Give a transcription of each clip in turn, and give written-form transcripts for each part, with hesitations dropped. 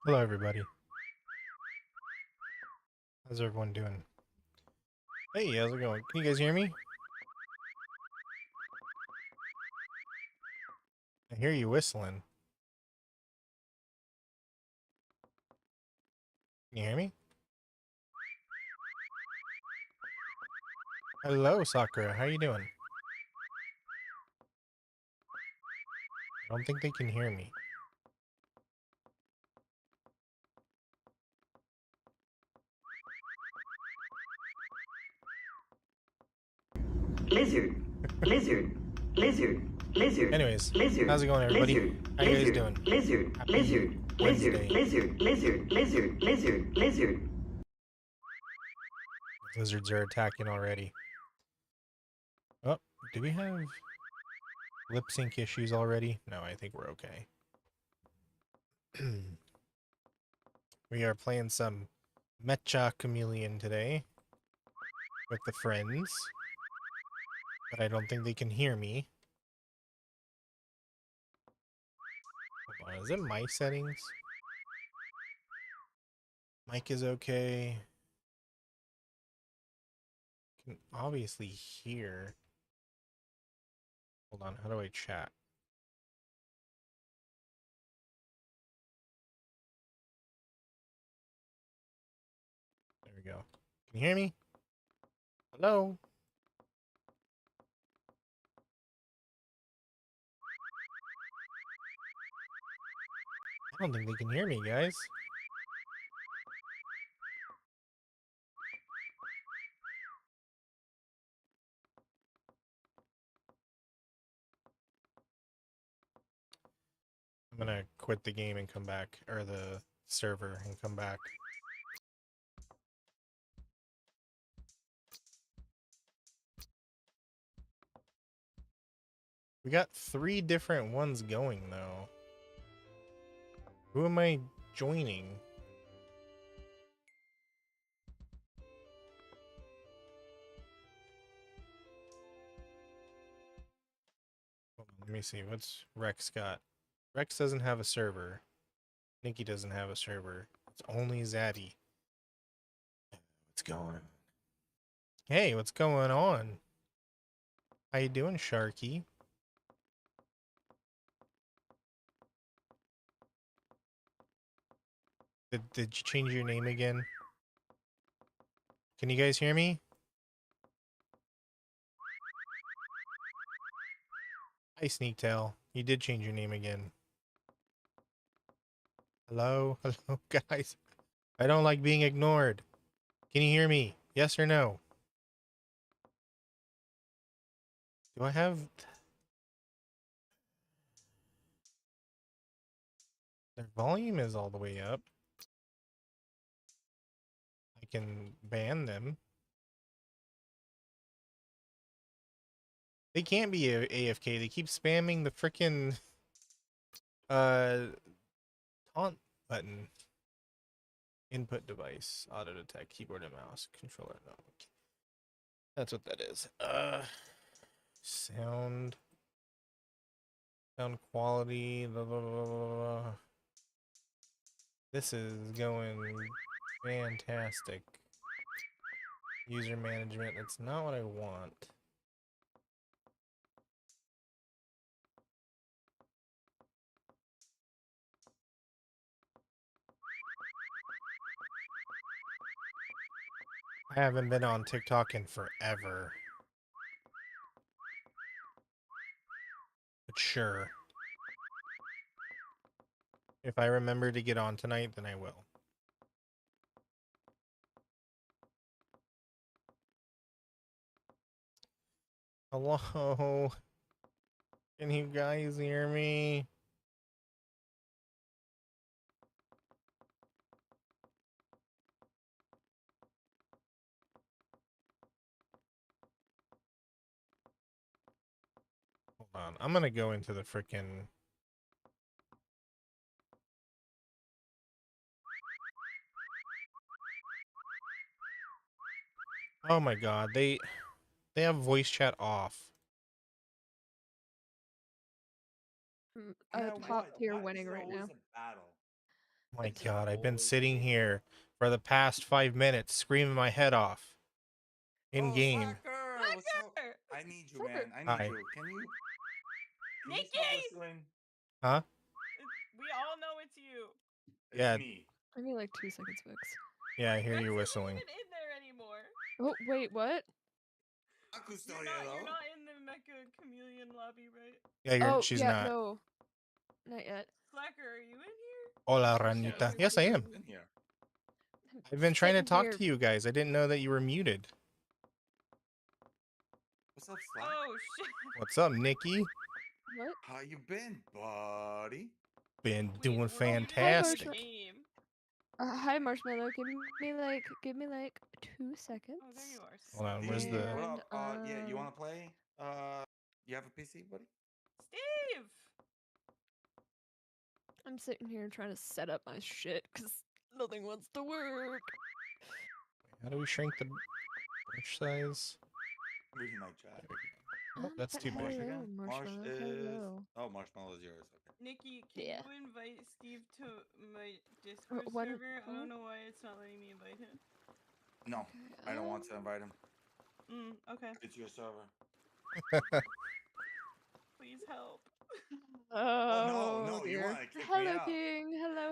Hello, everybody. How's everyone doing? Hey, how's it going? Can you guys hear me? I hear you whistling. Can you hear me? Hello, Sakura. How you doing? I don't think they can hear me. Lizard, lizard, lizard, lizard, Anyways, lizard, how's it going, everybody? lizard, How you guys lizard, doing? lizard, Happy lizard, lizard, Wednesday. lizard, lizard, lizard, lizard, lizard. Lizards are attacking already. Oh, do we have lip sync issues already? No, I think we're okay. We are playing some Mecha Chameleon today with the friends, but I don't think they can hear me. Hold on, is it my settings? Mic is okay. Can obviously hear. Hold on, how do I chat? There we go. Can you hear me? Hello? I don't think they can hear me, guys. I'm gonna quit the game and come back, or the server and come back. We got 3 different ones going, though. Who am I joining? Hold on, let me see. What's Rex got? Rex doesn't have a server. Nikki doesn't have a server. It's only Zaddy. What's going on? Hey, what's going on? How you doing, Sharky? Did you change your name again? Can you guys hear me? Hi, Sneaktail. You did change your name again. Hello? Hello, guys. I don't like being ignored. Can you hear me? Yes or no? Do I have... Their volume is all the way up. I can ban them. They can't be AFK. They keep spamming the frickin' taunt button. Input device, auto detect, keyboard and mouse, controller. No, that's what that is. Sound, sound quality. Blah, blah, blah, blah, blah. This is going fantastic. User management. That's not what I want. I haven't been on TikTok in forever. But sure. If I remember to get on tonight, then I will. Hello? Can you guys hear me? Hold on. I'm gonna go into the frickin'... Oh my god, they have voice chat off. You A know top what? tier Why is winning there right always now. a battle? My God, I've been sitting here for the past 5 minutes screaming my head off. In game. Slacker! What's up? Slacker! I need you, Slacker. man. I Hi. need you. Can you stop Nikki! whistling? Huh? We all know it's you. It's Yeah. me. Give me like 2 seconds, Vix. Yeah, I hear Rex you isn't whistling. even in there anymore. Oh, wait, what? Aku's still You're here, not, though. you're not in the Mecha Chameleon lobby, right? Yeah, Oh, she's yeah, not. no. Not yet. Slacker, are you in here? Hola, Oh, shit, Ranita. you're Yes, I am. muted. In here. I've been trying to Sitting talk here. to you guys. I didn't know that you were muted. What's up, Slack? Oh, shit. What's up, Nikki? What? How you been, buddy? Been Wait, doing we're muted in the fantastic. game. Hi, Marshmallow. Give me like 2 seconds. Oh, there you are. Hold on, where's Steve, the... what up? And, Yeah, you want to play? You have a PC, buddy? Steve! I'm sitting here trying to set up my shit because nothing wants to work. How do we shrink the brush size? I'm reading my chat. Oh, that's But too Marsh big. hello, again? Marshmallow. Hello. Oh, Marshmallow is yours. Okay. Nikki, can Yeah. you invite Steve to my Discord what- server? I huh? don't know why it's not letting me invite him. No, Okay, I don't want to invite him. Okay. It's your server. Please help. Oh, no, you dear. wanna kick me Hello, out. King. Hello.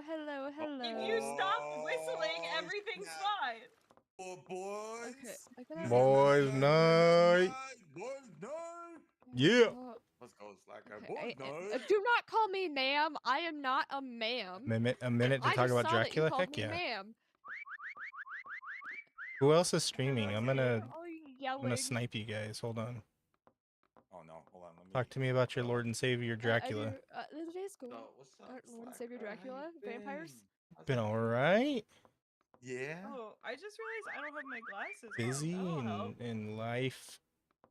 If you stop whistling, Oh, everything's snap. fine. Oh, boys. Okay, I can Boys night. Boys night. Yeah. Let's go, Slacker. Okay, Boys I- night. do not call me ma'am. I am not a ma'am. A minute to I talk just about saw that you Dracula? called Heck me yeah. ma'am. Who else is streaming? I'm gonna Oh, I'm gonna snipe you guys. Hold on. Oh no, hold on. Let me Talk to me about your Lord and Savior Dracula. The day's cool. What's up, Lord and Savior Slacker? How you Dracula, vampires. been? How's Been it going? alright. Yeah. Oh, I just realized I don't have my glasses on. Busy That'll help. in life,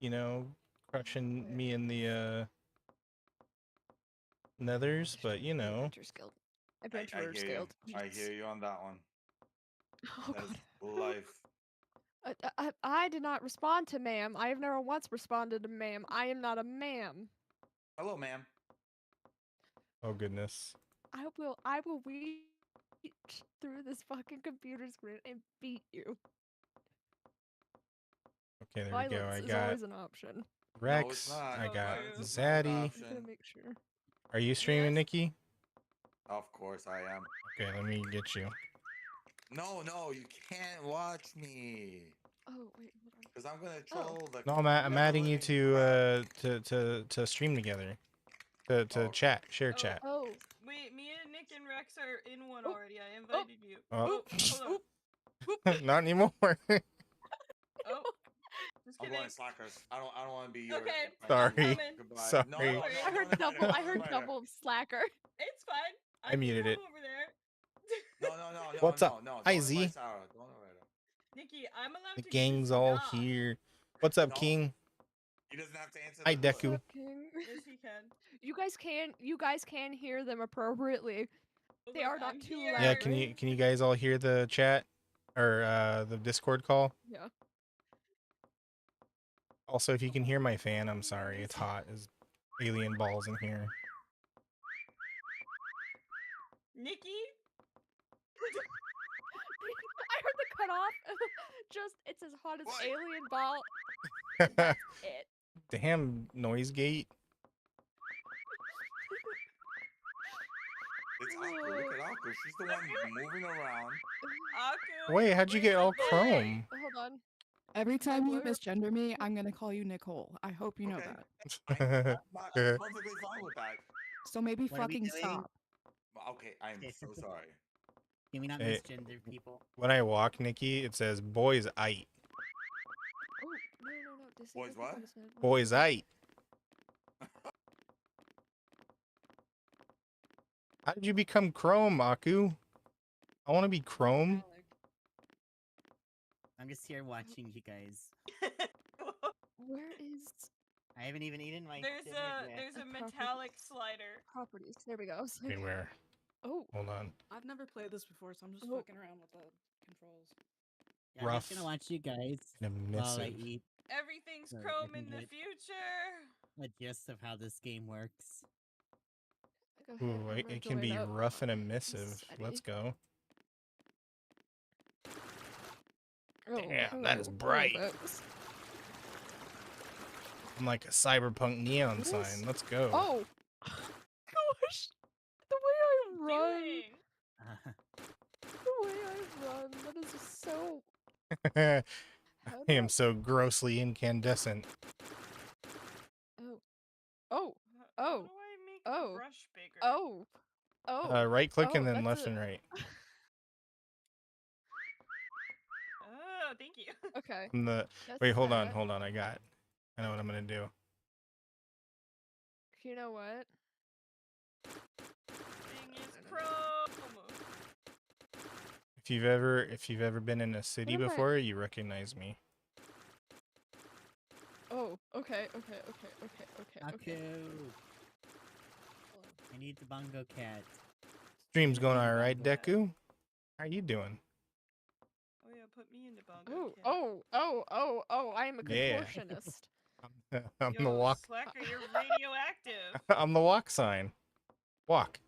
you know, crushing me in the nethers, but you know. Adventurers Guild. Adventurers I hear you. Guild. I hear you on that one. Oh, That's God. life. I did not respond to ma'am. I have never once responded to ma'am. I am not a ma'am. Hello, ma'am. Oh goodness. I will reach through this fucking computer screen and beat you. Okay, there we Violence go. I is got always an option. Rex. No, it's not. I got Violence is not an Zaddy. option. I'm gonna make sure. Are you streaming, Yes. Nikki? Of course I am. Okay, let me get you. No, you can't watch me. Oh wait, hold on. Cause I'm gonna troll the. No, I'm adding you to stream together. To Oh. chat, share Oh. chat. Oh, Wait, me and Nick and Rex are in one Oh. already. I invited you. Oh. Hold on. Not anymore. Oh. Just I'm kidding. going slackers. I don't want to be your. Okay, Sorry. coming. Goodbye. Sorry. No, I I heard don't invite her, double. I don't heard invite her. double of slacker. It's fine. I muted can it. come over there. No. What's up? No, Hi, don't Z. invite Sarah. Don't invite her. Nikki, I'm allowed The to gang's use all Scott. here. What's up, No. King? He doesn't have to answer. Hi, the door. Deku. What's up, King? Yes, he can. You guys can hear them appropriately. Oh, They look, are not I'm too here. Yeah, loud. can you guys all hear the chat or the Discord call? Yeah. Also, if you can hear my fan, I'm sorry. It's hot as alien balls in here. Nikki? I heard the cutoff. Just it's as hot as What? alien ball. That's it. Damn noise gate. It's Aku. Look at Aku. She's the one moving around. Aku? Wait, how'd you where's get the all bag? chrome? Hold on. Every time you Blur. misgender me, I'm gonna call you Nicole. I hope you know Okay. that. I'm perfectly fine with that. So maybe What are we fucking doing? stop. Okay, I'm so sorry. Can we not Hey. misgender people? When I walk, Nikki, it says boys ite. Oh no. This Boys, is what? Boys ite. How did you become Chrome, Aku? I want to be Chrome. I'm just here watching you guys. Where is I haven't even eaten my there's dinner yet. a Properties. metallic slider. properties? There we go. Okay, where? Oh, Hold on. I've never played this before, so I'm just Oh. fucking around with the controls. Yeah, I'm rough just gonna watch you guys and while I emissive. eat Everything's So chrome I in can the get- future. a gist of how this game works. Go ahead. Ooh, I'm it gonna can join be up. rough and emissive. Let's Society. go. Oh, Damn, that is oh, bright. folks. I'm like a cyberpunk neon What sign. is- Let's go. Oh! Gosh! The way I run! Doing? The way I run! That is just so... I How do am so grossly incandescent. Oh. Oh! How Oh! do I make Oh. the brush bigger? Oh! Oh! Right click and Oh, then that's left a- and right. Oh, thank you. Okay. I'm the That's wait, hold on, that. hold on. I know what I'm gonna do. You know what? Thing is chrome. If you've ever been in a city am I- before, you recognize me. Oh, okay, okay, okay, okay, okay, Aku. okay. I need the bongo cat. Stream's going Bongo alright, cat. Deku. How you doing? Oh yeah, put me in the bongo Oh, cat. oh, I am a Yeah. contortionist. I'm Yo, the walk. Slacker, you're radioactive. I'm the walk sign. Walk.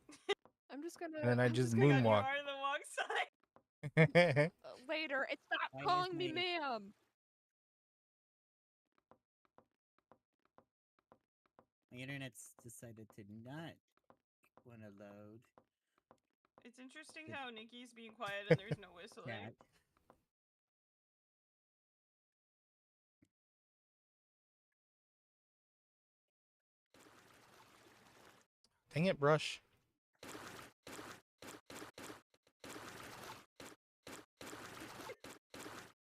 I'm just gonna. And then I I'm just Oh my God, you moonwalk. are the walk sign. Later. It's Why not is calling me me- ma'am. My internet's decided to not want to load. It's interesting The how Nikki's being quiet and there's no whistling. Cat. Dang it, brush.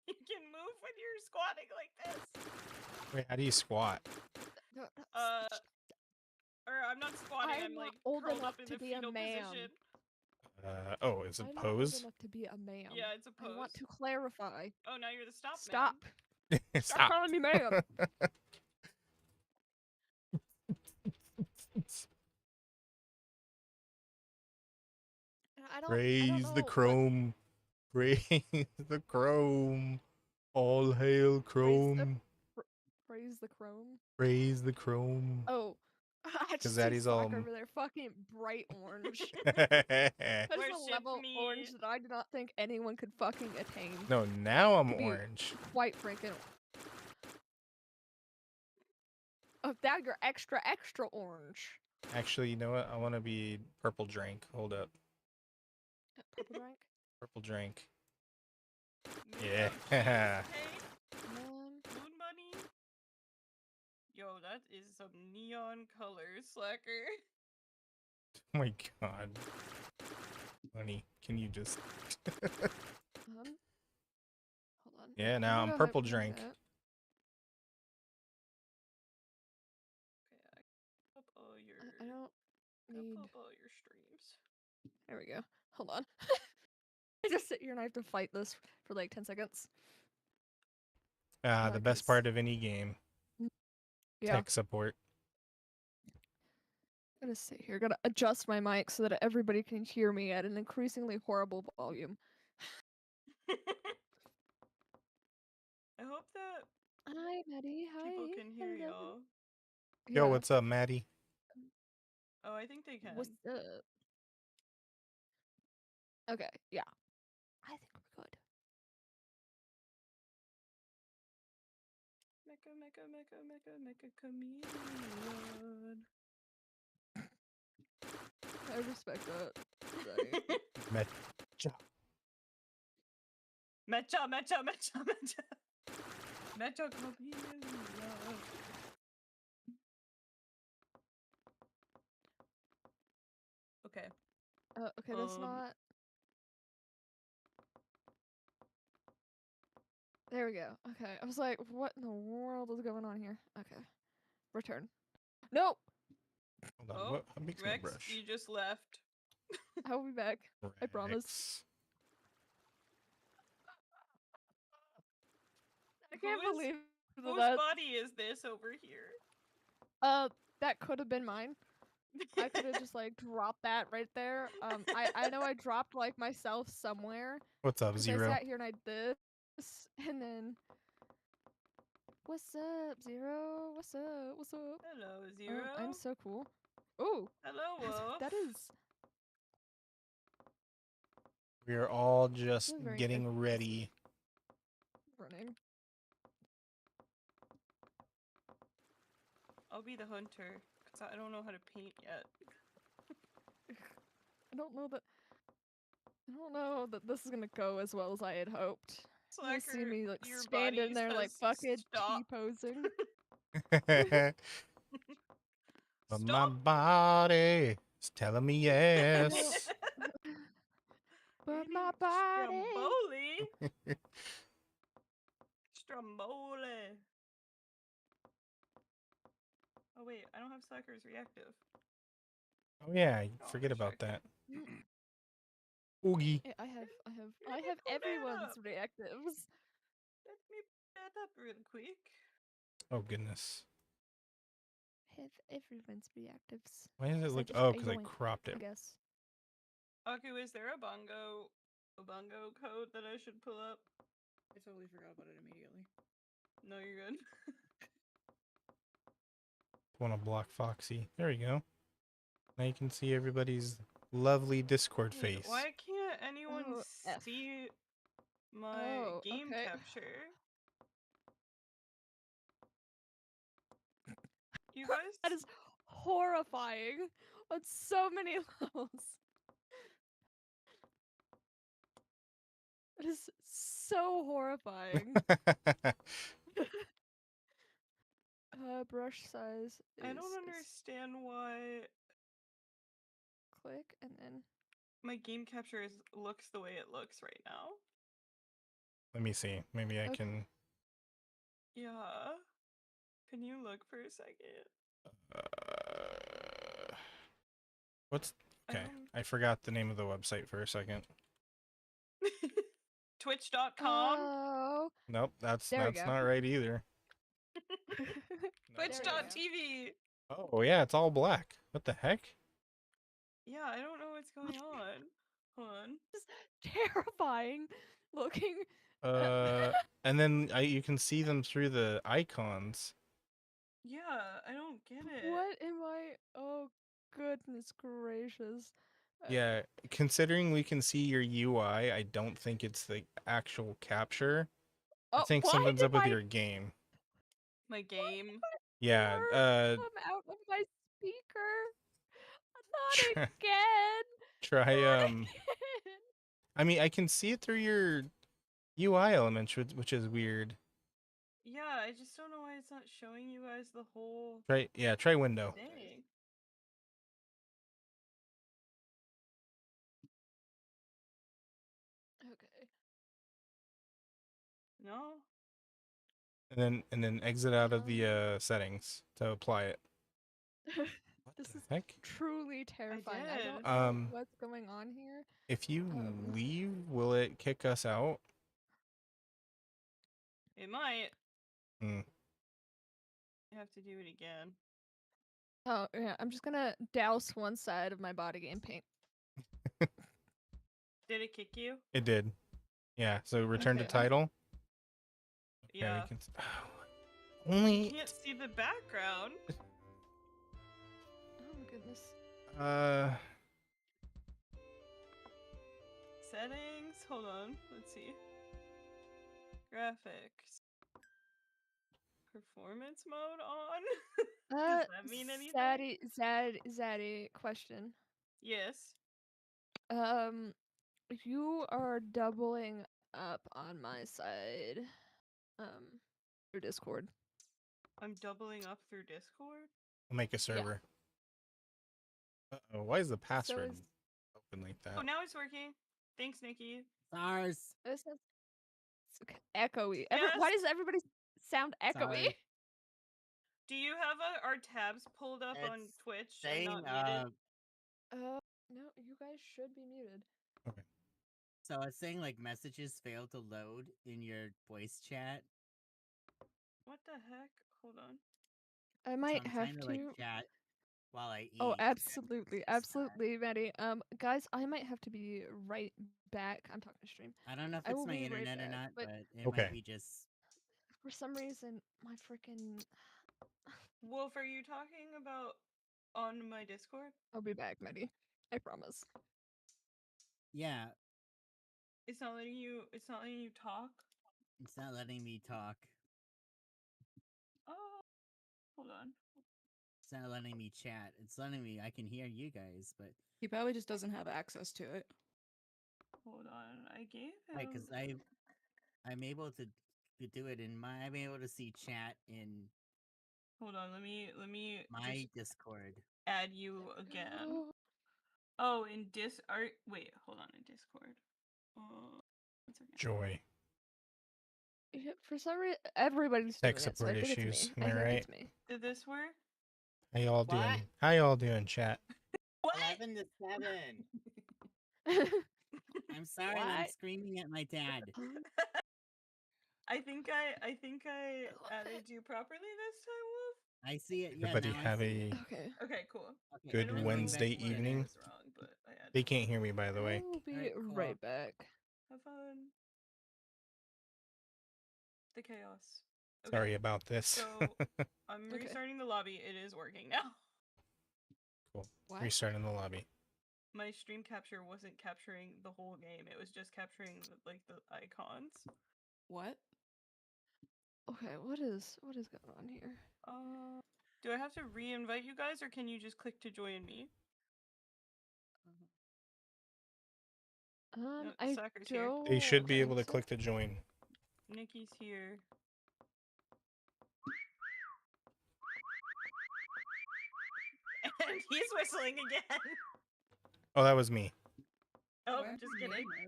You can move when you're squatting like this. Wait, how do you squat? Or I'm not squatting. I'm I'm not like old curled enough up in to the be a fetal ma'am. position. Oh, is it I'm not pose? old enough to be a ma'am. Yeah, it's a I pose. want to clarify. Oh, now you're the stop Stop. man. Stop calling me ma'am. I don't Praise know the what- chrome. Praise the chrome. All hail chrome. Praise the chrome. Praise the chrome. Oh, I just that see is Slacker all- over there, fucking bright orange. No, That's a Worship level me. orange that I do not think anyone could fucking attain. now I'm To be- orange. Quite freaking. Oh, now you're extra orange. Actually, you know what? I want to be purple drink. Hold up. Purple drink. Purple drink. Neon Yeah. cheese, hey? Man. Moon bunny. Yo, that is some neon colors, Slacker. Oh my god. Honey, can you just... Hold on. Yeah, now I'm gonna purple hyperlink drink. that. Okay, I up all your. I don't need. Up all your streams. There we go. Hold on. I just sit here and I have to fight this for like 10 seconds. The best 'Cause- part of any game. Yeah. Tech support. Gotta sit here. Gotta adjust my mic so that everybody can hear me at an increasingly horrible volume. I hope that Hi, Maddie. Hi. people can hear Hello. y'all. Yo, Yeah. what's up, Maddie? Oh, I think they can. What's up? Okay. Yeah. I think we're good. Mecha chameleon. I respect that. Sorry. Mecha. Mecha. Mecha chameleon. Okay. Okay, that's not. There we go. Okay. I was like, what in the world is going on here? Okay. Return. No! Hold on. Oh, What? How big's my Rex, brush? you just left. I will be back. I promise. Rex. I can't Who is- believe Whose that. body is this over here? That could have been mine. I could have just like dropped that right there. I know I dropped like myself somewhere. What's up, 'Cause Zero? I sat here and I did this, and then. What's up, Zero? What's up? What's up? Hello, Zero. I'm so cool. Ooh, Hello, Wolf. that is We are all just a very getting aggressive ready. running. I'll be the hunter because I don't know how to paint yet. I don't know that this is gonna go as well as I had hoped. You see Slacker, me like your standing body there like says fucking stop. T-posing. But my Stop. body is telling me yes. But Maybe my body. Stromboli. Stromboli. Oh wait, I don't have Slacker's reactive. Oh yeah, Oh, forget check. about that. Oogie. Yeah, I have Let me pull that everyone's up. reactives. Let me pull that up real quick. Oh goodness. Have everyone's reactives. Why does it 'Cause I look? just Oh, because I yoinked, cropped I it. guess. Aku, is there a bongo code that I should pull up? I totally forgot about it immediately. No, you're good. Want to block Foxy? There you go. Now you can see everybody's lovely Discord Wait, face. why can't anyone Oh, F. see my Oh, game okay. capture? You guys? That is horrifying on so many levels. It is so horrifying. Brush size is I don't understand why click and then my game capture looks the way it looks right now. Let me see. Maybe I Okay. can. Yeah. Can you look for a second? What's I okay? don't- I forgot the name of the website for a second. Twitch.com? Oh. Nope, that's There we go. not right either. There we go. Twitch.tv. Oh yeah, it's all black. What the heck? Yeah, I don't know what's going on. Hold on. Terrifying looking. And then you can see them through the icons. Yeah, I don't get it. What am I? Oh, goodness gracious. Yeah, considering we can see your UI, I don't think it's the actual capture. I Oh, think why something's did up with my your game. My game. Yeah, word come out of my speaker? Not Try- again. try Not again. I mean, I can see it through your UI elements, which is weird. Yeah, I just don't know why it's not showing you guys the whole Try window. thing. Okay. No? And then exit out of the settings to apply it. What This the is heck? truly terrifying. I don't did. know what's going on here. If you Um. leave, will it kick us out? It might. Hmm. I have to do it again. Oh yeah, I'm just gonna douse one side of my body game paint. Did it kick you? It did. Yeah. So return to Okay. title. Okay, Yeah. we can. You Only. can't see the background. Oh my goodness. Settings. Hold on. Let's see. Graphics. Performance mode on? Does that mean anything? Zaddy, question. Yes. You are doubling up on my side. Through Discord. I'm doubling up through Discord? We'll make a server. Uh-oh, why is the password is- open like that? Oh, now it's working. Thanks, Nikki. SARS. It's echoey. Why Yes. does everybody sound echoey? Sorry. Do you have our tabs pulled up on It's Twitch and saying, not muted? No, you guys should be muted. so it's saying like messages fail to load in your voice chat. What the heck? Hold on. I So might I'm have trying to. to like chat while I eat. Oh, and absolutely, it's not. absolutely, Maddie. Guys, I might have to be right back. I'm talking to stream. I don't know if I it's will my be right internet or back, not, but but it Okay. might be just. for some reason, my freaking Wolf, are you talking about on my Discord? I'll be back, Maddie. I promise. Yeah, It's not letting you. It's not letting you talk. it's not letting me talk. Oh, hold on. It's not letting me chat. It's letting me. I can hear you guys, but He probably just doesn't have access to it. Hold on. I gave him. right, because I'm able to do it in my. I'm able to see chat in Hold on. Let me my just Discord. add you again. Oh, in wait, hold on. In Discord. One second. Joy. Yeah, for some reason, everybody's Tech doing it, so I support think it's issues. me. Am I I think right? it's me. Did this work? How y'all What? doing? How y'all doing, chat? What? 11 to 7. I'm sorry, I'm What? screaming at my dad. I think I added you properly this time, Wolf. I see it. Yeah, Everybody now have I see it. a Okay. Okay, cool. Okay, good I don't I'm know going back Wednesday to what bed. evening. is wrong, but I added They you. can't hear me, by the way. I'll be Alright, cool. right back. Have fun. The chaos. Sorry about this. So I'm Okay. restarting the lobby. It is working now. Cool. What? Restarting the lobby. My stream capture wasn't capturing the whole game. It was just capturing like the icons. What? Okay, what is going on here? Do I have to re-invite you guys, or can you just click to join me? No, I Sacker's here. don't. They should be think able to so. click to join. Nikki's here. And he's whistling again. Oh, that was me. Oh, Why am just I kidding. nameless?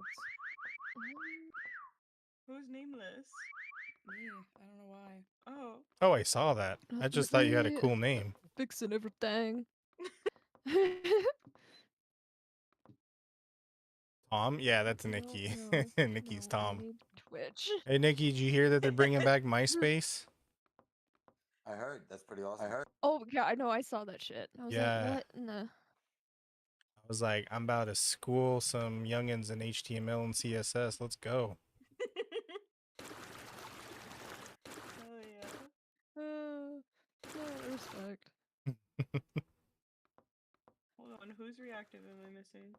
Who's nameless? Me. I don't know why. Oh. Oh, I saw that. I just thought you had a cool name. Fixing everything. Tom? Yeah, that's No, Nikki. no, Nikki's no, I Tom. need Twitch. Hey, Nikki, did you hear that they're bringing back MySpace? I heard. That's pretty awesome. I heard. Oh yeah, I know. I saw that shit. I was Yeah. like, what? Nah. I was like, I'm about to school some youngins in HTML and CSS. Let's go. Oh yeah. No respect. Hold on, whose reactive am I missing?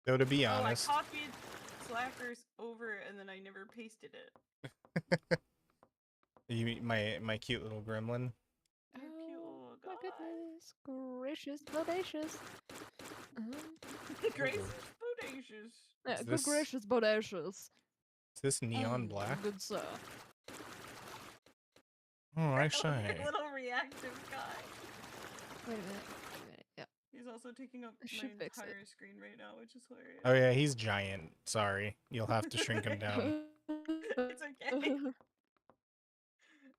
Though, to be honest, Oh, I copied Slackers over and then I never pasted it. my cute little gremlin. Your cute little My guy. goodness gracious, bodacious. Gracious, bodacious. Yeah, Is good this- gracious, bodacious. Is this neon black? Good sir. Oh, I Your say. little reactive guy. Wait a minute. Yeah. He's also taking up I my should fix it. entire screen right now, which is hilarious. Oh yeah, he's giant. Sorry, you'll have to shrink him down. It's okay.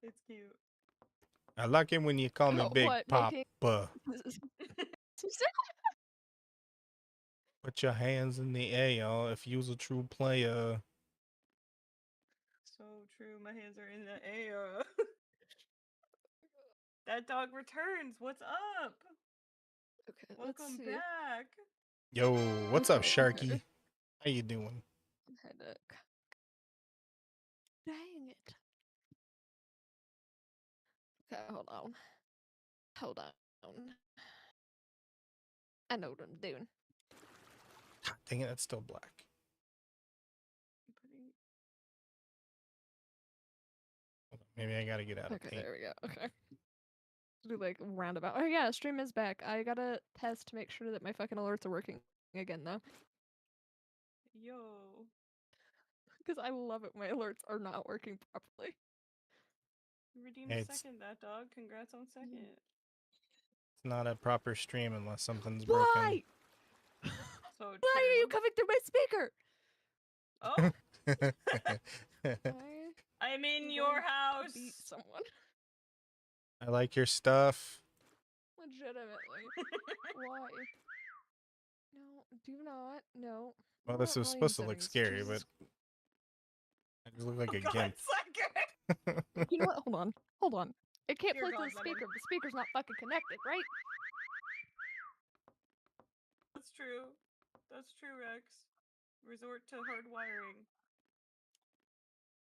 It's cute. I like it when you call me Oh, Big what, Papa. making- Put your hands in the air, y'all, if you's a true player. So true. My hands are in the air. That dog returns. What's up? Okay, let's Welcome see. back. Yo, what's up, Okay, Sharky? okay. How you doing? Headache. Dang it. Okay, hold on. Hold on. I know what I'm doing. God dang it, that's still black. Putting- Hold on, maybe I gotta get out of Okay, paint. there we go. Okay. Do like roundabout. Oh yeah, stream is back. I gotta test to make sure that my fucking alerts are working again though. Yo. Because I love it when my alerts are not working properly. You redeemed It's- second, that dog. Congrats on second. It's not a proper stream unless something's broken. Why? So Why are you true. coming through my speaker? Oh, I'm in your house. Beat someone. I like your stuff. Legitimately. Why? No, do not. No. Well, More this was volume supposed to look settings, scary, Jesus. but I just look like Oh a God, gimp. Slacker. You know what? Hold on. Hold on. It can't Dear play God, through the Lemon. speaker. The speaker's not fucking connected, right? That's true. That's true, Rex. Resort to hard wiring.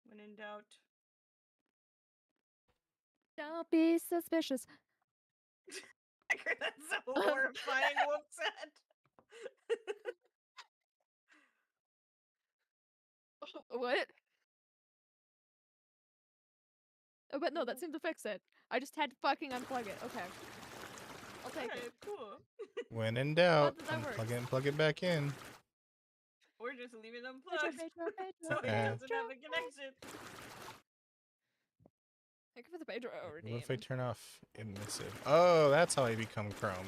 When in doubt. Don't be suspicious. That's so horrifying. What's that? What? Oh, but no, that seemed to fix it. I just had to fucking unplug it. Okay. I'll take Okay, it. cool. When in doubt, that unplug works. it and plug it back in. Or just leave it Pedro, unplugged Pedro, so Pedro, it doesn't have a Pedro. connection. Thank you for the Pedro What if I redeem. turn off emissive? Oh, that's how I become Chrome.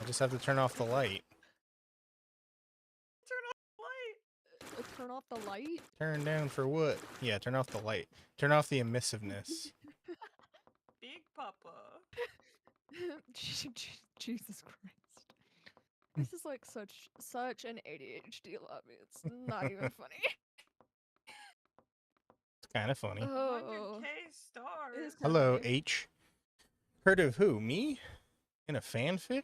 I just have to turn off the light. Turn off the light. Turn off the light? Turn down for what? Yeah, turn off the light. Turn off the emissiveness. Big Papa. Jesus Christ. This is like such an ADHD lobby. It's not even funny. It's kind of funny. 100k It is stars. kinda Hello, funny. H. Heard of who? Me? In a fanfic?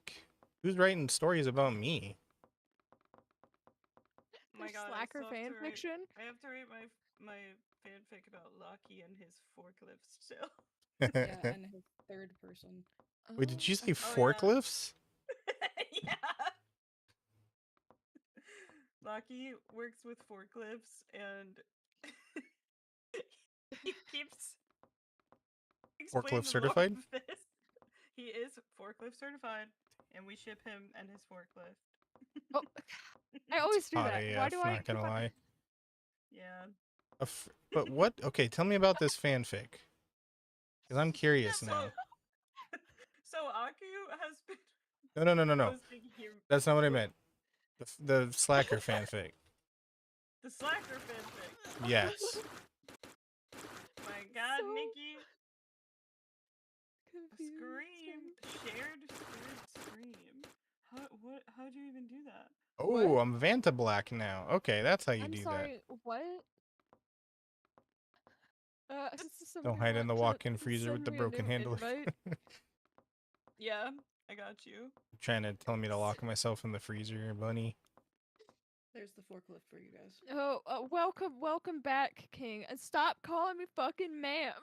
Who's writing stories about me? Oh my There's god, slacker I still have fan to write. fiction. I have to write my fanfic about Lucky and his forklift still. Yeah, and his third person. Wait, did you say Oh, yeah. forklifts? Yeah. Lucky works with forklifts and he keeps explaining Forklift the certified? lore of this. He is forklift certified, and we ship him and his forklift. Oh, I always do Hot that. Why AF, do I not gonna keep on- lie. Yeah. But what? Okay, tell me about this fanfic. Because I'm curious Yeah, now. So Aku has been No. posting here. That's not what I meant. The slacker fanfic. The slacker fanfic. Yes. My God, So Nikki. confused. Scream. Shared scream. How'd you even do that? Oh, I'm Vanta Black now. Okay, that's how you I'm do sorry, what? Does that. somebody Don't hide in the want walk-in to freezer with send the me a broken new handle. invite? Yeah, I got you. Trying to tell me to lock myself in the freezer, bunny. There's the forklift for you guys. Oh, welcome back, King. And stop calling me fucking ma'am.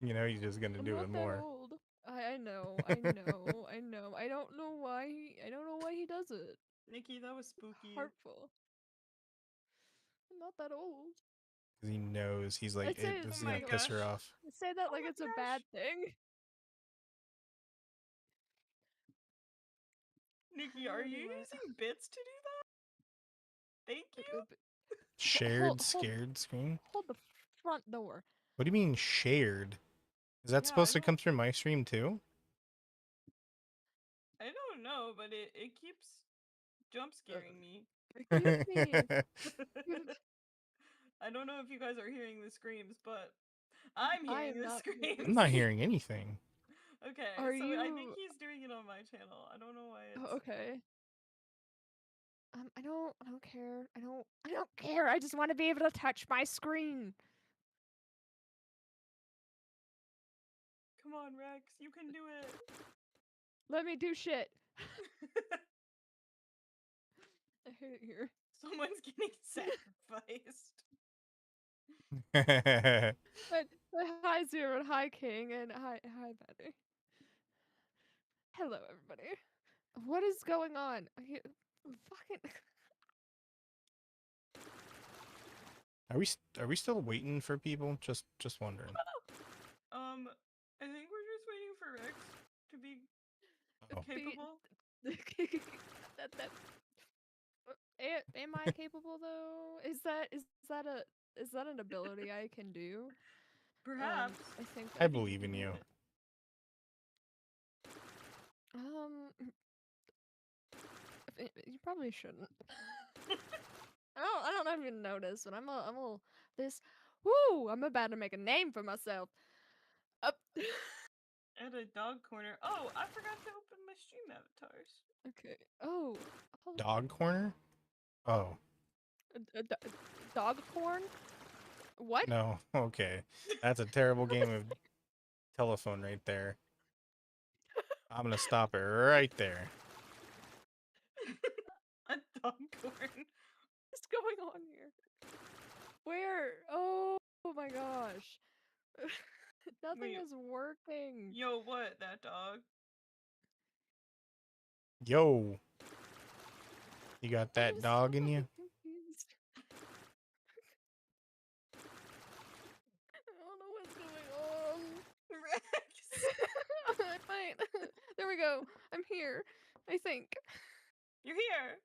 You know he's just gonna I'm do not it that more. old. I know. I know. I don't know why. I don't know why he does it. Nikki, that was spooky. Hurtful. I'm not that old. Because he knows he's like, I'd say this is Oh gonna my piss her gosh. off. I say that Oh like my it's a bad thing. Nikki, are you Anyway. using bits to do that? Thank you. Shared scared screen? Hold the front door. What do you mean shared? Is that Yeah, supposed to come through my stream too? I don't know, but it keeps jump scaring me. Forgive me. I don't know if you guys are hearing the screams, but I'm I hearing am the not screams. I'm not hearing anything. Okay, Are so I think you- he's doing it on my channel. I don't know why it's. Oh, okay. I don't care. I don't care. I just want to be able to touch my screen. Come on, Rex, you can do it. Let me do shit. I hate it here. Someone's getting sacrificed. But hi Zero and hi King and hi Betty. Hello everybody. What is going on? Fucking Are we still waiting for people? Just wondering. I think we're just waiting for Rex to be Oh. capable. that am I capable though? Is that an ability I can do? Perhaps. I think I that, believe in you. you probably shouldn't. I don't even notice, but I'm a this. Woo! I'm about to make a name for myself. Up. At a dog corner. Oh, I forgot to open my stream avatars. Okay. Oh. Dog corner? Oh. Dog corn? What? No. Okay. That's a terrible game of telephone right there. I'm gonna stop it right there. A dog corn. What's going on here? Where? Oh my gosh. Nothing Wait. is working. Yo, what? That dog? Yo, you got I'm that so dog in you? confused. I don't know what's going on. Rex! I might. There we go. I'm here. I think. You're here!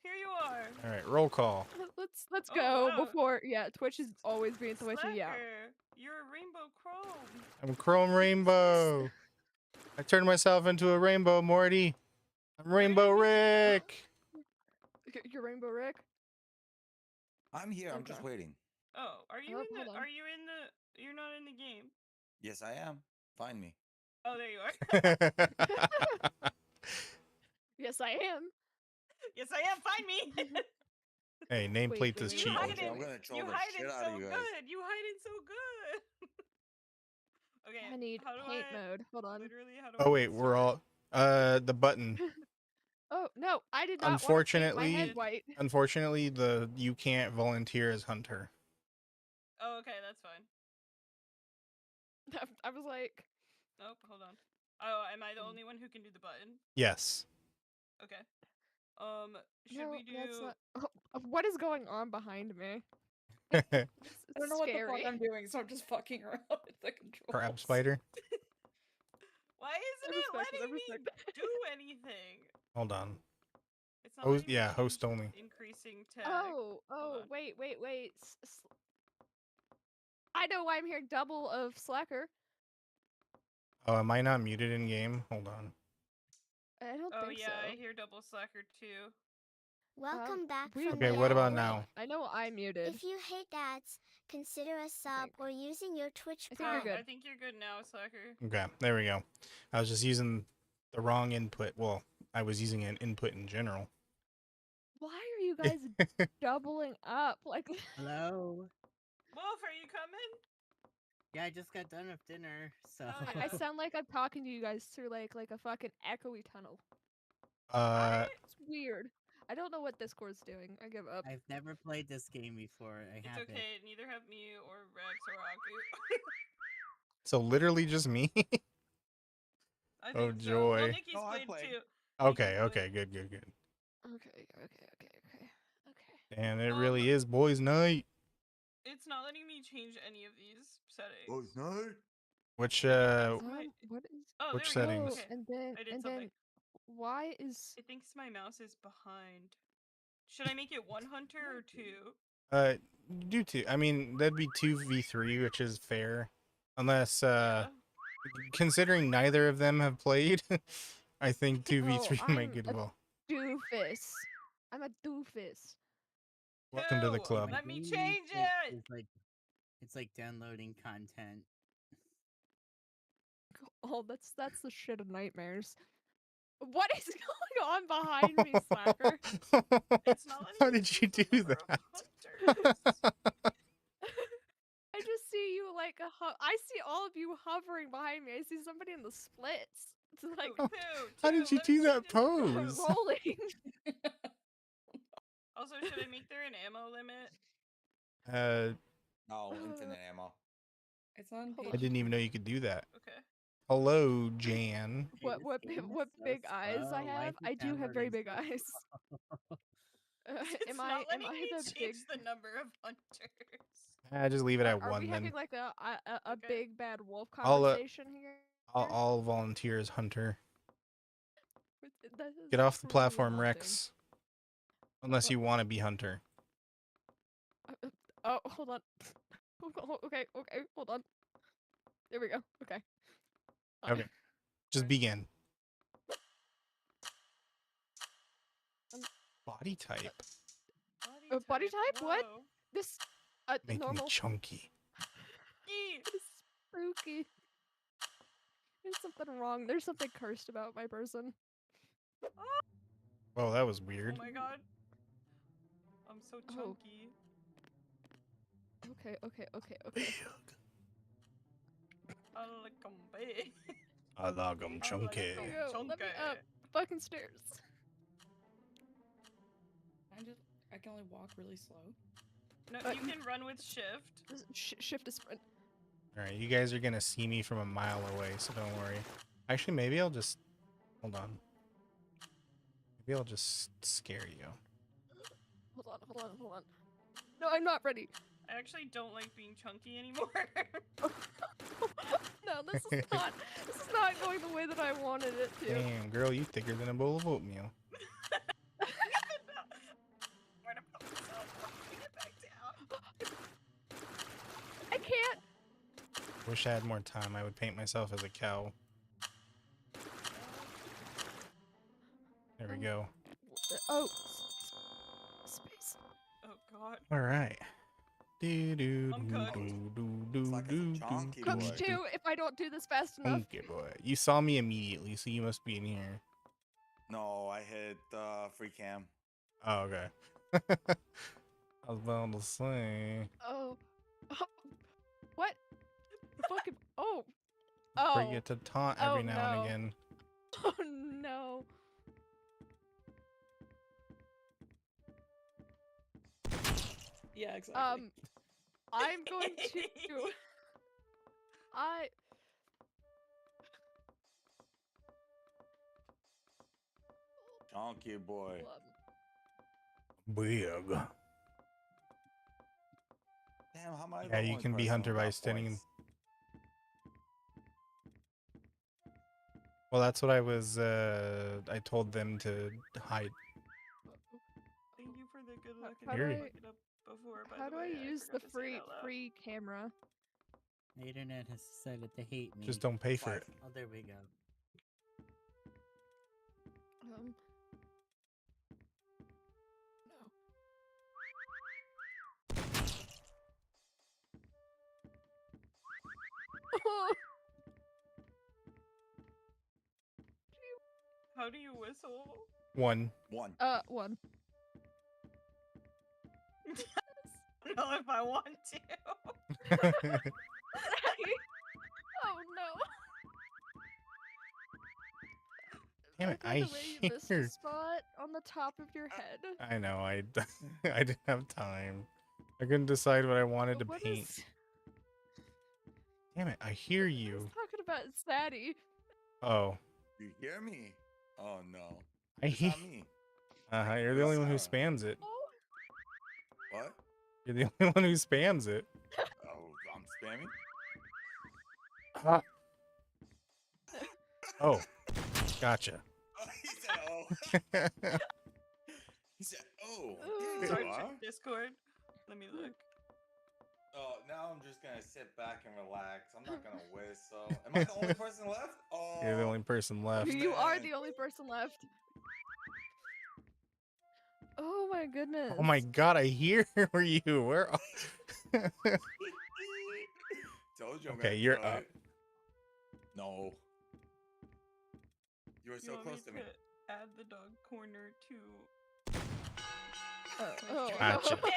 Here you are! All right, roll call. Let's Oh, go wow. before. Yeah, Twitch is always being Twitchy. Yeah. Slacker! You're a rainbow chrome! I'm Chrome Rainbow. I turned myself into a rainbow, Morty. I'm Where Rainbow did you go? Rick. Your Rainbow Rick. I'm here. I'm just Okay. waiting. Oh, are you Oh, in hold the? on. Are you in the? You're not in the game. Yes, I am. Find me. Oh, there you are. Yes, I am. Yes, I am. Find me. Hey, nameplate is wait, You cheating. hide I'm it. gonna troll You the hide shit it out so of you guys. good. You hide it so good. Okay. I need how do paint I? mode. Hold on. Literally, how do Oh I wait, we're insert? all the button. Oh no, I did not want to paint my head Unfortunately, white. unfortunately, you can't volunteer as hunter. Oh, okay, that's fine. I was like, Oh, hold on. Oh, am I the only one who can do the button? Yes. Okay. Should no, we do? that's not. Oh, what is going on behind me? I It's don't know what the scary. fuck I'm doing, so I'm just fucking around with the controls. Crab spider. Why isn't I it respect it, I letting me respect it. do anything? Hold on. It's not Host, letting me yeah, host change only. increasing tag. Oh, on. wait. I know why I'm hearing double of Slacker. Oh, am I not muted in game? Hold on. I don't Oh think yeah, so. I hear double slacker too. Welcome back we- from Okay, the what about ad break. now? I know I'm muted. If you hate ads, consider a sub think. or using your Twitch I think you're Prime. good. I think you're good now, slacker. Okay, there we go. I was just using the wrong input. Well, I was using an input in general. Why are you guys doubling up? Like, Hello. Wolf, are you coming? Yeah, I just got done with dinner, so. Oh, I yeah. sound like I'm talking to you guys through like a fucking echoey tunnel. It's weird. I don't know what Discord's doing. I give up. I've never played this game before. I It's haven't. okay. Neither have me or Rex or Aku. So literally just me. I Oh, think so. Well, joy. Nikki's No, I played played. too. Okay, okay, good. Okay. And it really is boys' night. It's not letting me change any of these settings. Oh, no. Which It's my- What is? Oh, which there we settings? go. Okay. And then I did something. why is? It thinks my mouse is behind. Should I make it one hunter or two? Do two. I mean, that'd be 2v3, which is fair. Unless Yeah. considering neither of them have played, I think 2v3 Oh, might I'm get a well. doofus. I'm a doofus. Welcome to the No! club. Let me Game change music it! is it's like downloading content. Oh, that's the shit of nightmares. What is going on behind me, Slacker? It's not letting How me did you choose the do number of that? hunters. I just see you like I see all of you hovering behind me. I see somebody in the splits. It's like Poo, How did you let me do that change it to two. pose? rolling. Also, should I make there an ammo limit? No, infinite ammo. It's on Hold page. I didn't even know you could do that. Okay. Hello, Jan. Hey, this What game is what so big eyes I slow. Why have? is it I do have very downloading big so eyes. slow? It's am not I letting me the change big? the number of hunters. Just leave it at Are we one then. having like a Okay. big bad wolf I'll, conversation here? I'll volunteer as hunter. That is Get off the really platform, haunting. Rex. Unless you want to be hunter. Oh, hold on. Okay, hold on. There we go. Okay. Okay. Just begin. Body type. Body type? What? Whoa. This Make normal. me chunky. Eee. It's spooky. There's something wrong. There's something cursed about my person. Well, that was Oh weird. my god. I'm so Oh. chunky. Okay. I like 'em big. I like 'em I like chunky. 'em There you go. Let me chunky. up. Fucking stairs. I can only walk really slow. No, you can run with shift. Shift to sprint. Alright, you guys are gonna see me from a mile away, so don't worry. Actually, maybe I'll just... Hold on. Maybe I'll just scare you. Hold on. No, I'm not ready. I actually don't like being chunky anymore. No, this is not going the way that I wanted it to. Damn, girl, you thicker than a bowl of oatmeal. Where to put myself? Get back down. I can't. Wish I had more time. I would paint myself as a cow. There we go. Oh, space. Oh god. Alright. Do do I'm do cooked. do do do Looks like it's a do chonky do Cooks boy. too. If I don't do this fast enough. Okay, boy. You saw me immediately, so you must be in here. No, I hit free cam. Oh, okay. I was about to say. Oh. What? The fucking. Oh. Forget to taunt every Oh, now no. and again. Oh no. Yeah, exactly. I'm going to. I. Chonky boy. Big. Damn, how am I? Yeah, you can be Hunter by standing in. Well, that's what I was. I told them to hide. Thank you for the good luck. How and do I I- looked it up before, by How the do I way. use the forgot to say it out loud. free camera? The internet has decided to hate me. Just don't pay for it. Oh, there we go. No. How do you whistle? One. One. One. I don't know if I want to. Oh no. Damn it! like I the way you missed the hear. spot on the top of your head. I know. I didn't have time. I couldn't decide what I wanted to What paint. is- Damn it! I hear I was you. talking about Sadie. Oh, You hear me? Oh no. I It's hear. not me. You're the only one who Sarah. spams it. Oh. What? You're the only one who spams it. Oh, I'm spamming. Ah. Oh, gotcha. Oh, he said, "Oh." He said, "Oh." There Sorry, you are. check Discord. Let me look. Oh, now I'm just gonna sit back and relax. I'm not gonna whistle. Am I the only person left? Oh, You're the only person left. You are man. the only person left. Oh my goodness. Oh my god! I hear you. Where? Told you I'm Okay, gonna you're do up. it. No. You were You so want close to me. add the dog corner to. Oh, Gotcha. Dang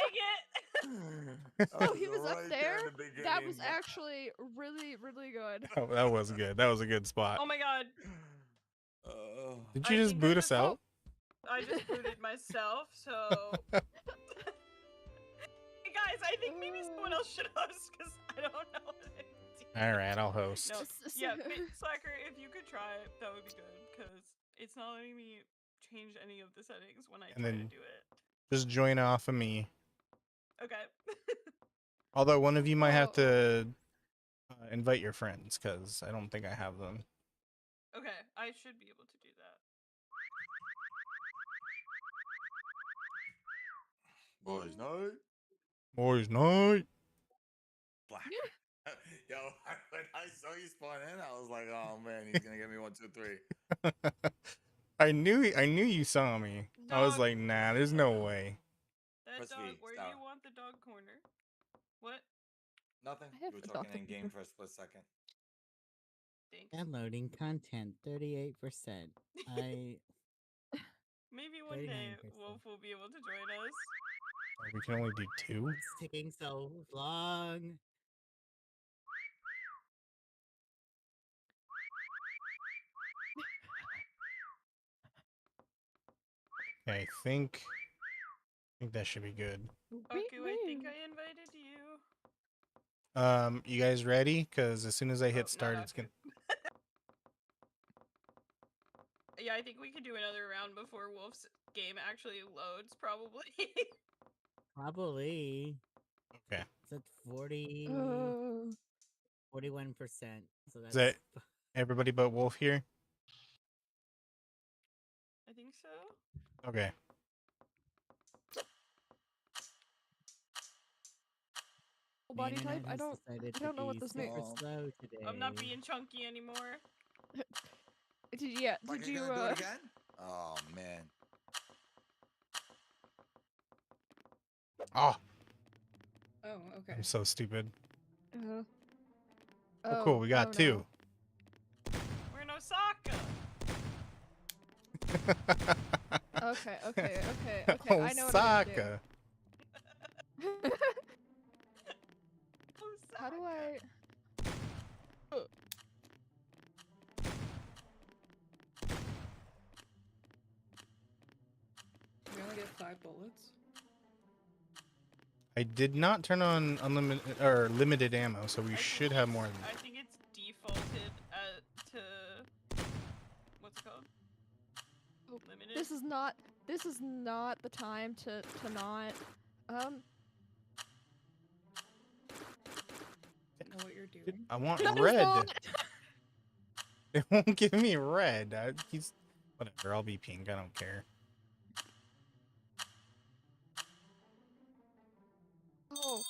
it! Oh, he was up right there? in the That was beginning. actually really, really good. Oh, that was good. That was a good spot. Oh my god. Did I you just think boot I us just- out? I just booted myself, so. Hey guys, I think maybe someone else should host because I don't know what to do. All right, I'll host. No, yeah, Slacker, if you could try it, that would be good because it's not letting me change any of the settings when I And try to then- do it. Just join off of me. Okay. Although one of you might have Oh. to invite your friends, because I don't think I have them. Okay, I should be able to do that. Boys night. Boys night. Black. Yo, when I saw you spawn in, I was like, oh man, he's gonna get me 1, 2, 3. I knew you saw me. I was Dog. like, nah, there's no way. That Press dog, V, where stop. do you want the dog corner? What? Nothing. I have We were a talking doctor in game here. for a split second. Thanks. Downloading content 38%. I Maybe one day 39%. Wolf will be able to join us. We can only do 2. it's taking so long. I think that should be good. Okay, wait, I think I invited you. You guys ready? Because as soon as I hit Oh, start, not it's gonna. Yeah, I think we could do another round before Wolf's game actually loads, probably. Probably. Okay. It's at 40, Oh. 41%. So Is that that's everybody but Wolf here? I think so. Okay. Body the type? internet I has don't decided I to don't know what be this super means. slow today. I'm not being chunky anymore. Yeah, Like, did you're you gonna do it again? Oh man. Oh, Oh, okay. I'm so stupid. uh, Oh, cool. We got no. two. We're in Osaka. Okay. I know what I'm gonna do. Osaka. How do I? We only get 5 bullets. I did not turn on unlimited or limited ammo, so we should have more than I think it's defaulted to what's it called? Oh, Limited. This is not the time to not. Know what you're doing? I want No, it's red. not. It won't give me red. He's whatever. I'll be pink. I don't care. Oh,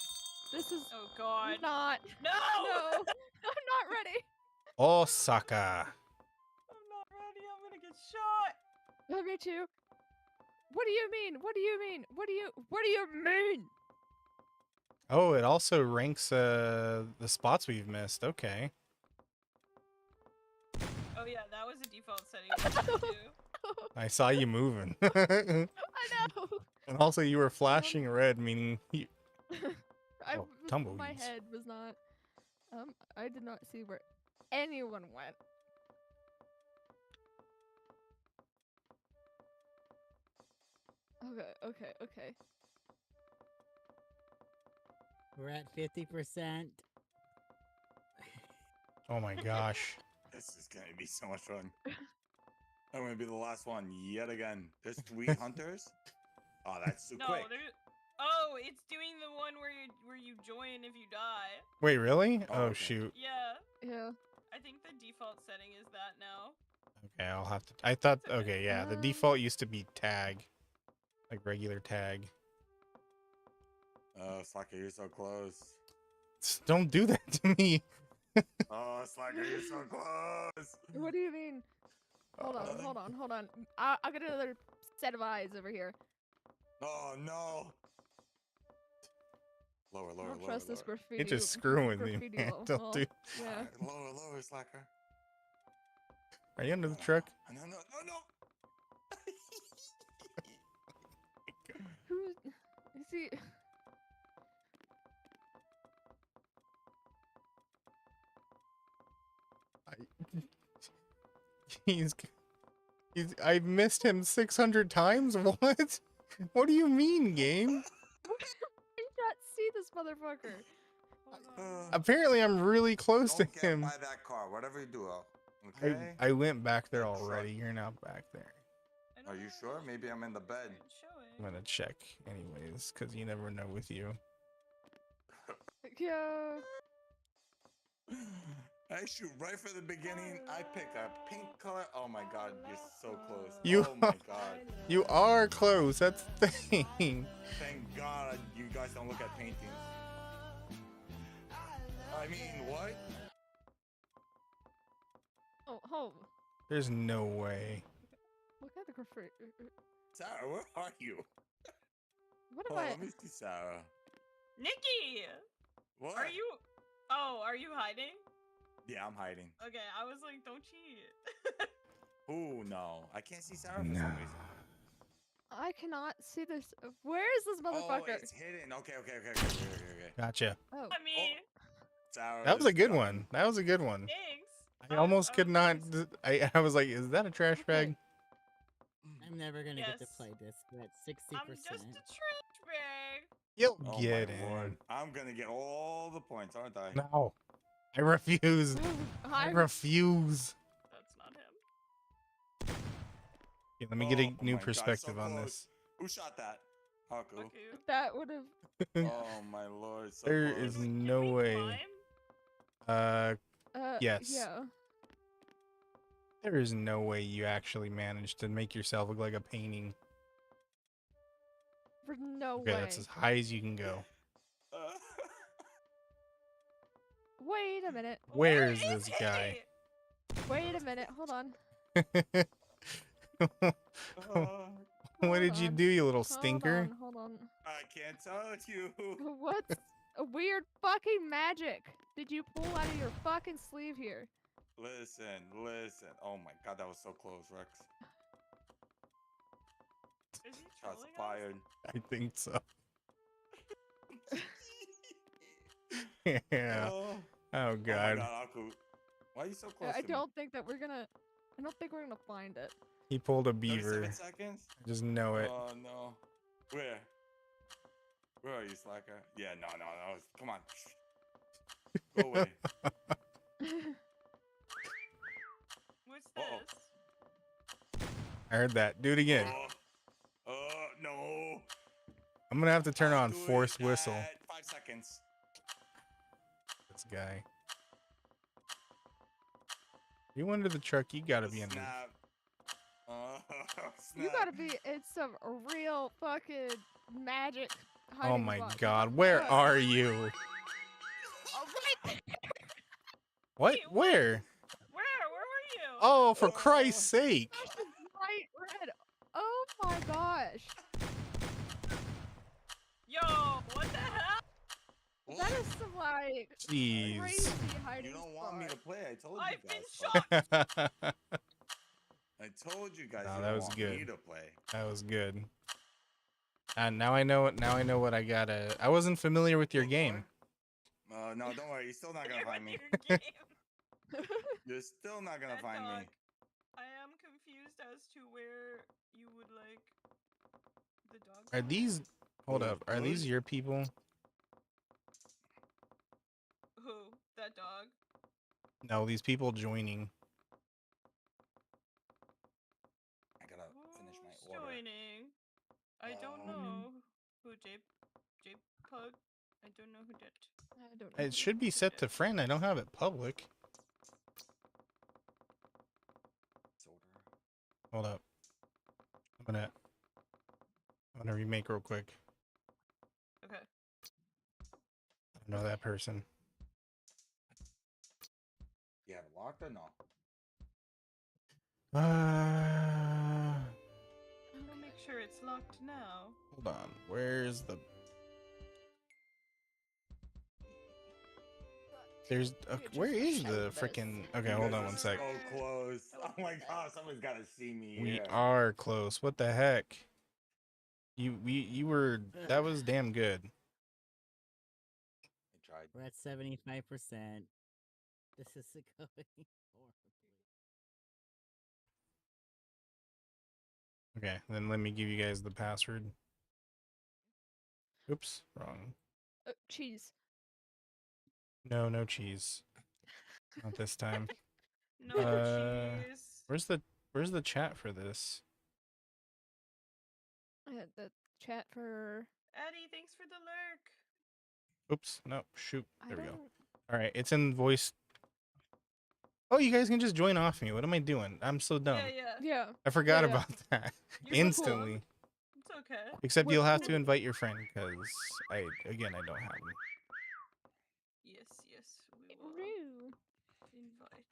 this is Oh God. not. No. No, I'm not ready. Osaka. I'm not ready. I'm gonna get shot. Me too. What do you mean? What do you mean? What do you mean? Oh, it also ranks the spots we've missed. Okay. Oh yeah, that was a default setting. We should do. I saw you moving. I know. And also you were flashing red, meaning you... I Oh, my tumbleweeds. head was not. I did not see where anyone went. Okay. We're at 50%. Oh my gosh. This is gonna be so much fun. I'm gonna be the last one yet again. There's 3 hunters. Oh, that's too No, quick. there's. Oh, it's doing the one where you join if you die. Wait, really? Oh, Oh, okay. shoot. Yeah, Yeah. I think the default setting is that now. Okay, I'll have to... I thought... It's okay. Okay, yeah. The Um, default used to be tag. Like regular tag. Oh, Slacker, you're so close. Don't do that to me. Oh, Slacker, you're so close. What do you mean? Hold on. I'll get another set of eyes over here. Oh no. Lower, I lower, don't lower, trust this lower. graffiti. It's just screwing with me, graffiti man. wall. Don't Well, do... Yeah. Alright, lower, lower, Slacker. Are you under the truck? No. Who is he? He's... I've missed him 600 times? What? What do you mean, game? I did not see this motherfucker. Apparently, I'm really close to Don't get him. by that car, whatever you do. Okay? I went back there Good truck. already. You're not back there. I don't Are you know sure? if Maybe I'm in the bed. it's showing. I'm gonna check anyways, because you never know with you. Yeah. I shoot right from the beginning. I pick a pink color. Oh my god, you're so close. You- Oh my god. You are close. That's the thing. Thank god you guys don't look at paintings. I mean, what? Oh. There's no way. Look at the graffiti. Sarah, where are you? What Oh, am I? let me see Sarah. Nikki, What? are you? Oh, are you hiding? Yeah, I'm hiding. Okay, I was like, don't cheat. Oh no, I can't see Sarah for some No. reason. I cannot see this. Where is this Oh, motherfucker? it's hidden. Okay. Gotcha. Oh. I mean, Sarah That was a is good coming. one. That was a good one. thanks. I almost could was not. nice. I was like, is that a trash bag? I'm never gonna get to Yes. play this. We're at 60%. I'm just a trash bag. You'll Oh get my in. lord. I'm gonna get all the points, aren't I? No. I refuse. I I'm refuse. That's not him. Okay, let me get a Oh new my God, so perspective on close. this. Who shot that? Haku. Fuck you. that would have. Oh my lord, so There close. is Can no we way. climb? Yes. Yeah. There is no way you actually managed to make yourself look like a painting. For no Okay, way. that's as high as you can go. Wait a minute. Where Where is this he? guy? Wait a minute. Hold on. What did you on. do, you little stinker? Hold on. I can't tell you. What's a weird fucking magic did you pull out of your fucking sleeve here? Listen. Oh my God, that was so close, Rex. Is he Shots trolling us? fired. I think so. Yeah. Oh Oh my god. God, Aku. Why are you so close I to me? don't think that we're gonna. I don't think we're gonna find it. He pulled a 37 beaver. seconds? I just know it. Oh no. Where? Where are you, Slacker? Yeah, no. Come on. Go away. What's Uh-oh. this? I heard that. Do it again. No. I'm gonna have to turn I'll on do it fourth whistle. at 5 seconds. This guy. You under the truck, you gotta be under. Snap. You gotta be in some real fucking magic. Oh hiding my spot. god, where What? are you? Oh, right there. What? Wait, Where? Where were you? Oh, for Christ's sake. Gosh, it's bright red. Oh my gosh. Yo, what the hell? That is some like Jeez. crazy hiding You don't want me to spot. play. I told you I've been guys. shot. I told you guys No, you that don't was want good. me to play. That was good. And now I know. Now I know what I gotta. I wasn't familiar with your Look, game. boy. No, don't worry. You're still not gonna find me. Your game. You're still not gonna That find me. dog. I am confused as to where you would like the dog. Are to go. these? Hold Good, up. Are these good. your people? Who? That dog? No, these people joining. I gotta finish Who's my order. joining? I don't know who J Pug. I don't know who that. I don't know. It should be set to friend. I don't have it public. Hold up. I'm gonna remake real quick. Okay. I know that person. You have it locked or no? I'll make sure it's locked now. Hold on. Where's the? There's. Where is the freaking? Okay, You hold guys on are one sec. So close. Oh my God, someone's gotta see me We here. are close. What the heck? You were. That was damn good. I tried. We're at 75%. This is going horribly. Okay, then let me give you guys the password. Oops, wrong. Cheese. No, no cheese. Not this time. No cheese. Where's the chat for this? I had the chat for. Eddie, thanks for the lurk. Oops, no, shoot. There we go. don't- All right, it's in voice. Oh, you guys can just join off me. What am I doing? I'm so dumb. Yeah. Yeah. I forgot yeah. about that You're so instantly. cool. It's okay. Except We're you'll have to cool. invite your friend because I don't have him. Yes, we will Roo. invite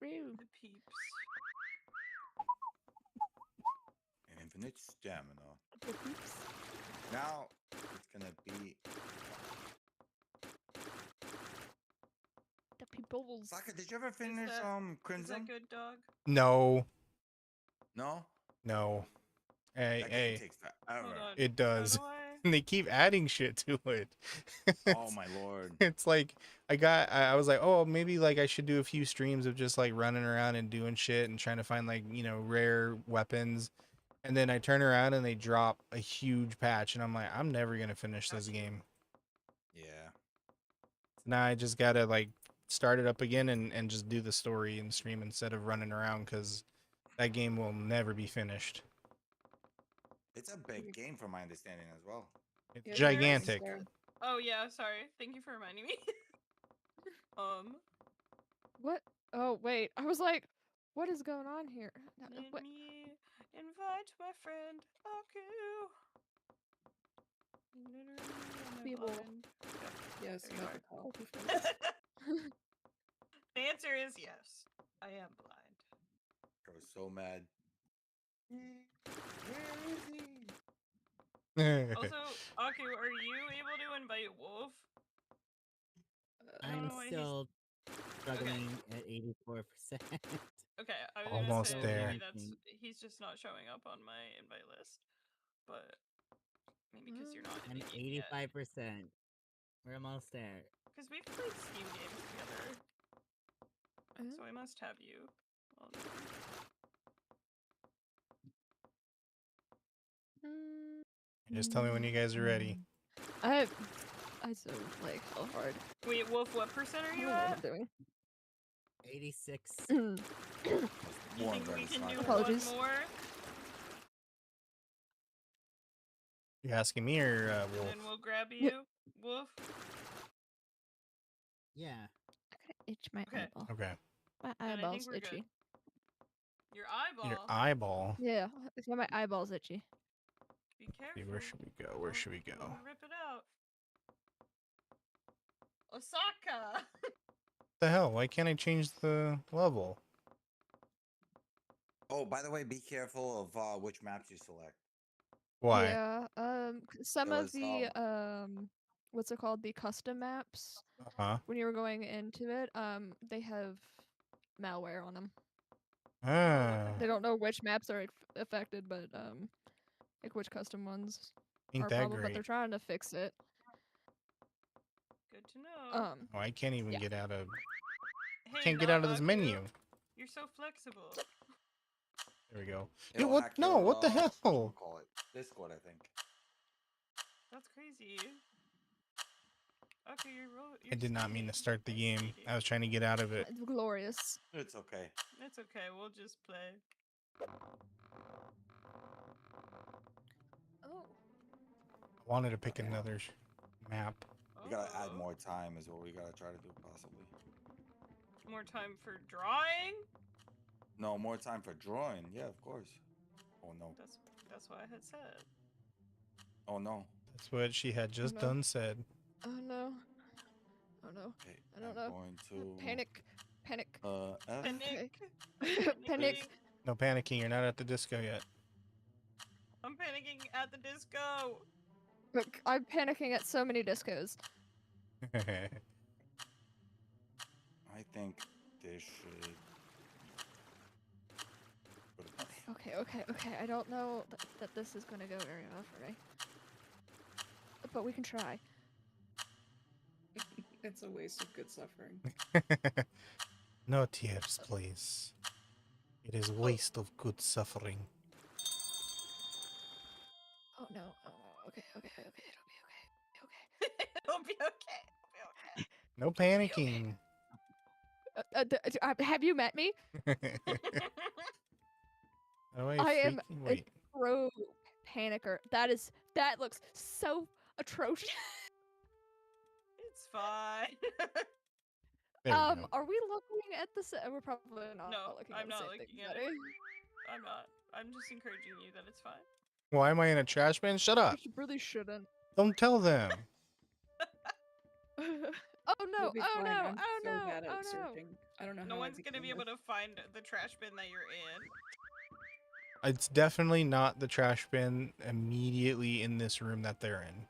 Roo. the peeps. An infinite stamina. The peeps. Now it's gonna be. The peoples. Saka, did you ever finish that- Is Crimson? that good, dog? No, No. no. Hey, That game hey, takes Hold forever. on. it How does. do I- And they keep adding shit to it. Oh my lord. It's like I was like, oh, maybe like I should do a few streams of just like running around and doing shit and trying to find like, rare weapons. And then I turn around and they drop a huge patch, and I'm like, I'm never gonna finish this game. Yeah. Now I just gotta like start it up again and just do the story and stream instead of running around because that game will never be finished. It's a big game from my understanding as well. It's Yeah, gigantic. Oh yeah, sorry. Thank you for reminding me. What? Oh wait, I was like, what is going on here? Let What? me invite my friend Aku. Literally, am I People. blind? Yes, There you you have are. the call. The answer is yes. I am blind. I was so mad. Where is he? Also, Aku, are you able to invite Wolf? I don't I'm know why still struggling Okay. at 84%. Okay, I was Almost gonna say there. maybe that's he's just not showing up on my invite list, but maybe because you're not in I'm the game yet. 85%. We're almost there. Because we've played Steam games together, so I must have you. Well, Just tell me when you guys are ready. I zoomed like hell hard. Wait, Wolf, what percent are I you don't know what at? I'm doing. 86. You More think we than can do Apologies. one more? You asking me or And Wolf? then we'll grab you, Wolf. Yeah. I gotta itch my Okay. eyeball. Okay. My Then I think eyeball's we're itchy. good. Your eyeball. Your eyeball. Yeah, it's got my eyeballs itchy. Be careful. See, where should we go? Where should we go? Don't rip it out. Osaka. What the hell? Why can't I change the level? Oh, by the way, be careful of which maps you select. Why? Yeah. Some There of was, the what's it called? The custom maps. Uh-huh. When you were going into it, they have malware on them. Ah. They don't know which maps are affected, but like which custom ones Ain't are that problem. But great? they're trying to fix it. Good to know. Oh, I can't even yeah. get out of. Hey, Can't get out of this Aku, menu. You're so flexible. There we go. Dude, It'll what? hack No, your, what the hell? Call it Discord, I think. That's crazy. Okay, I did not mean to start the game. I was trying to get out of it. It's glorious. It's okay. It's okay. We'll just play. Oh. I wanted to pick another map. We gotta add more time is what we gotta try to do possibly. More time for drawing? No, more time for drawing. Yeah, of course. Oh no. That's what I had said. Oh no. That's what she had just no. done said. Oh no. Oh no. Okay, I don't I'm know. going to Panic. Panic. F. Panic. Panic. No panicking. You're not at the disco yet. I'm panicking at the disco. Look, I'm panicking at so many discos. I think this should. Okay. I don't know that this is gonna go very well for me. But we can try. It's a waste of good suffering. No tears, please. It is waste of good suffering. Oh no. Oh no. Okay. It'll be It'll be okay. No panicking. okay. Have you met me? How do I am freaking a wait? pro panicker. That looks so atrocious. It's fine. There we go. Are we looking at the we're probably not No, looking I'm at the not same looking things, at are it. we? I'm not. I'm just encouraging you that it's fine. Why am I in a trash bin? Shut up. You really shouldn't. Don't tell them. Oh no! You'll be Oh fine. no! I'm Oh so no! bad at Oh no! searching. I don't know No how one's I gonna be became able this. to find the trash bin that you're in. It's definitely not the trash bin immediately in this room that they're in.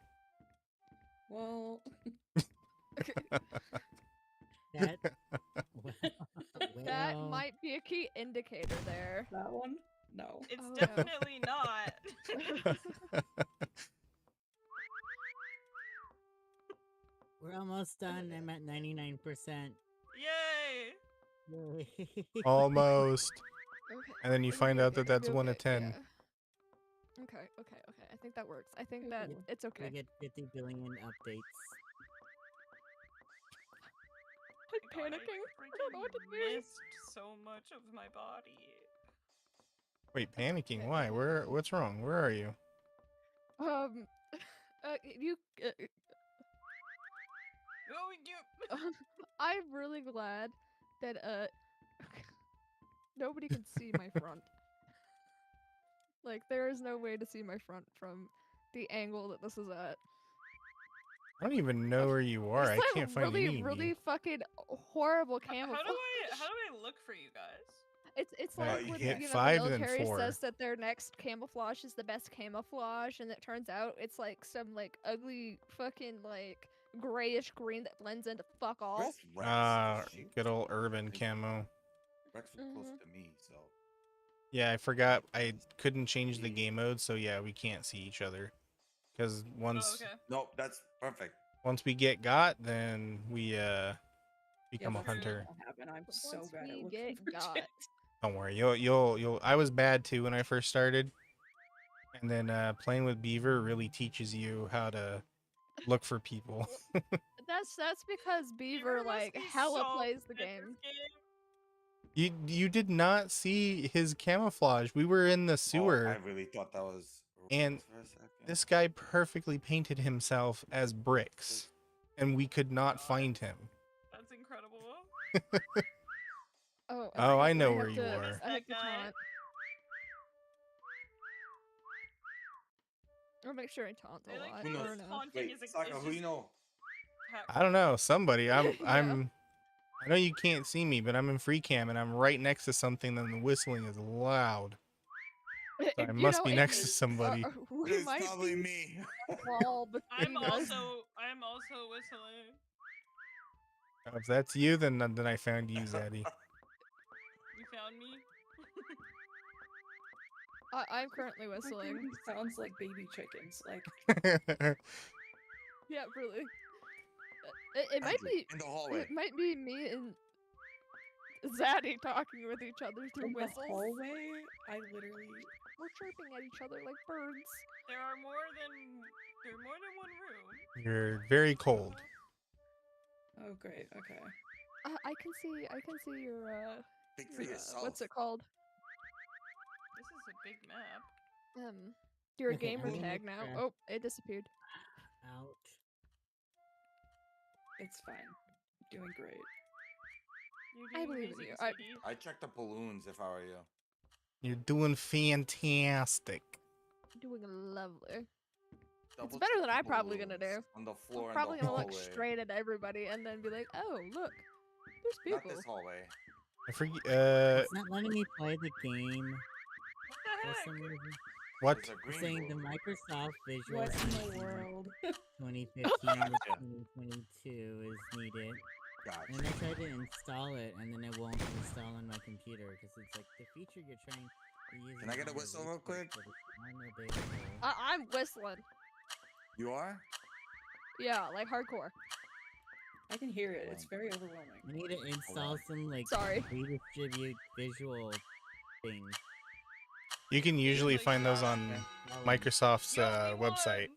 Well, That That well, might be a key indicator there. that one? No. It's Oh, no. definitely not. we're almost done. I'm at 99%. Yay! Yay. Almost. Okay. And then you find out that that's okay, 1 to 10. yeah. Okay, okay, okay. I think that works. I think that Ooh. it's We okay. get 50 billion updates. I'm God, I panicking. I don't know what to do. missed so much of my body. Wait, panicking? Okay. Why? What's wrong? Where are you? You. Oh, you. I'm really glad that nobody can see my front. Like there is no way to see my front from the angle that this is at. I don't even know where you are. There's I can't like find really, any of really you. fucking horrible How camouflage. do I look for you guys? It's Uh, like you when hit you know 5 the and then military 4. says that their next camouflage is the best camouflage, and it turns out it's like some like ugly fucking like grayish green that blends into fuck all. Where's Rex? She Good was old close urban to me. camo. Rex was close Mhm. to me, so. Yeah, I forgot. I couldn't change the game mode, so yeah, we can't see each other. Because Oh, okay. Nope, that's perfect. once we get got, then we Yeah, become a that's not hunter. gonna happen. I'm so Once bad at we looking get for got. shit. Don't worry, you'll. I was bad too when I first started, and then playing with Beaver really teaches you how to look for people. That's because Beaver must like be hella so plays the good at game. this game. You did not see his camouflage. We were in the Oh, I sewer, really thought that was and Rex for a second. this guy perfectly painted himself as bricks, and we could not find him. That's incredible. Oh, Oh, I know have where you to, are. I have to That guy. taunt. I'll make sure I taunt I a like lot. Who knows? Or no. taunting Wait, is a, Saka, it's who you just know? I don't know. Somebody. Yeah. I know you can't see me, but I'm in free cam and I'm right next to something and the whistling is loud. So I You must know, be it next to is- somebody. we It's might probably be me. wall between I'm us. also whistling. If that's you, then I found you, Zaddy. You found me. I'm currently My whistling. baby sounds like baby chickens. Like Yeah, really. It might Andrew, be. in the hallway. It might be me and Zaddy talking with each other through in the whistles. hallway, I literally. We're chirping at each other like birds. There are more than one room. You're very cold. Oh great. Okay. I can see your Speak for yourself. what's it called? This is a big map. Your Okay, gamer I'm gonna tag now. try. Oh, it disappeared. Ouch. It's fine. I'm doing great. You're I doing believe in amazing, you. sweetie. I checked the balloons if I were you. You're doing fantastic. Doing lovely. Double better check than the I'm probably gonna balloons do. on the I'm floor probably in the gonna hallway. look straight at everybody and then be like, "Oh, look, there's Not people." this hallway. I forget. It's not letting me play the game What the for heck? some reason. What? There's a It's green saying the balloon. Microsoft Visual What in the Studio world? 2015 Gotcha. to 2022 is needed. Gotcha. And then I tried to install it, and then it won't install on my computer because it's like the feature you're trying to use. Can I get a is whistle real quick? but it's unavailable. I'm whistling. You are? Yeah, like hardcore. I can hear it. It's very overwhelming. I need to install some like Sorry. redistribute visual thing. You can usually like find those that. on Follow me. Microsoft's You only website. won.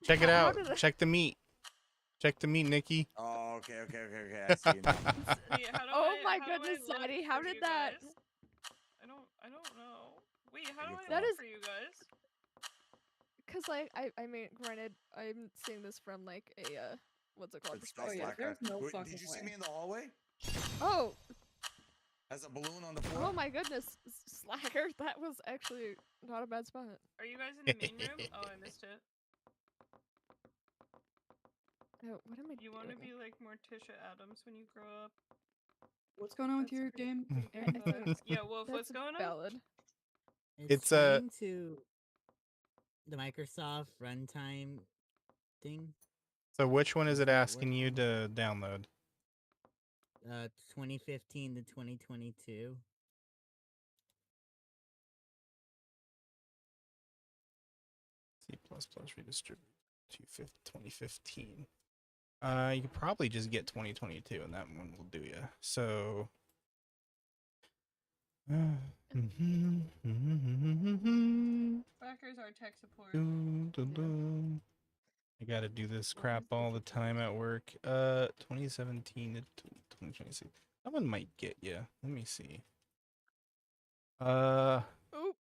Check it How out. did I- Check the meat. Check the meat, Nikki. Oh, okay. I see you now. Wait, how do Oh I, my how do I goodness, look Zaddy, how for did you that? guys? I don't know. Wait, how do You're I That look is- for you guys? Cause like I mean, granted, I'm seeing this from like a what's it called? It's Oh, yeah, Slacker. there's no Wait, fucking did you see way. me in the hallway? Oh, As a balloon on the floor? oh my goodness, Slacker, that was actually not a bad spot. Are you guys in the main room? Oh, I missed it. Oh, what am I You want to doing? be like Morticia Adams when you grow up? What's going on with That's your pretty- game? I Aaron? think Yeah, Wolf, what's that's going on? valid. It's, trying to the Microsoft runtime thing. So which one is it It's not asking you working. to download? 2015 to 2022. C++ redistribute to 2015. You could probably just get 2022 and that one will do you. So Slackers are tech support. I gotta do this What crap is the all the time support? at work. 2017 to 2026. That one might get you. Let me see. Oop.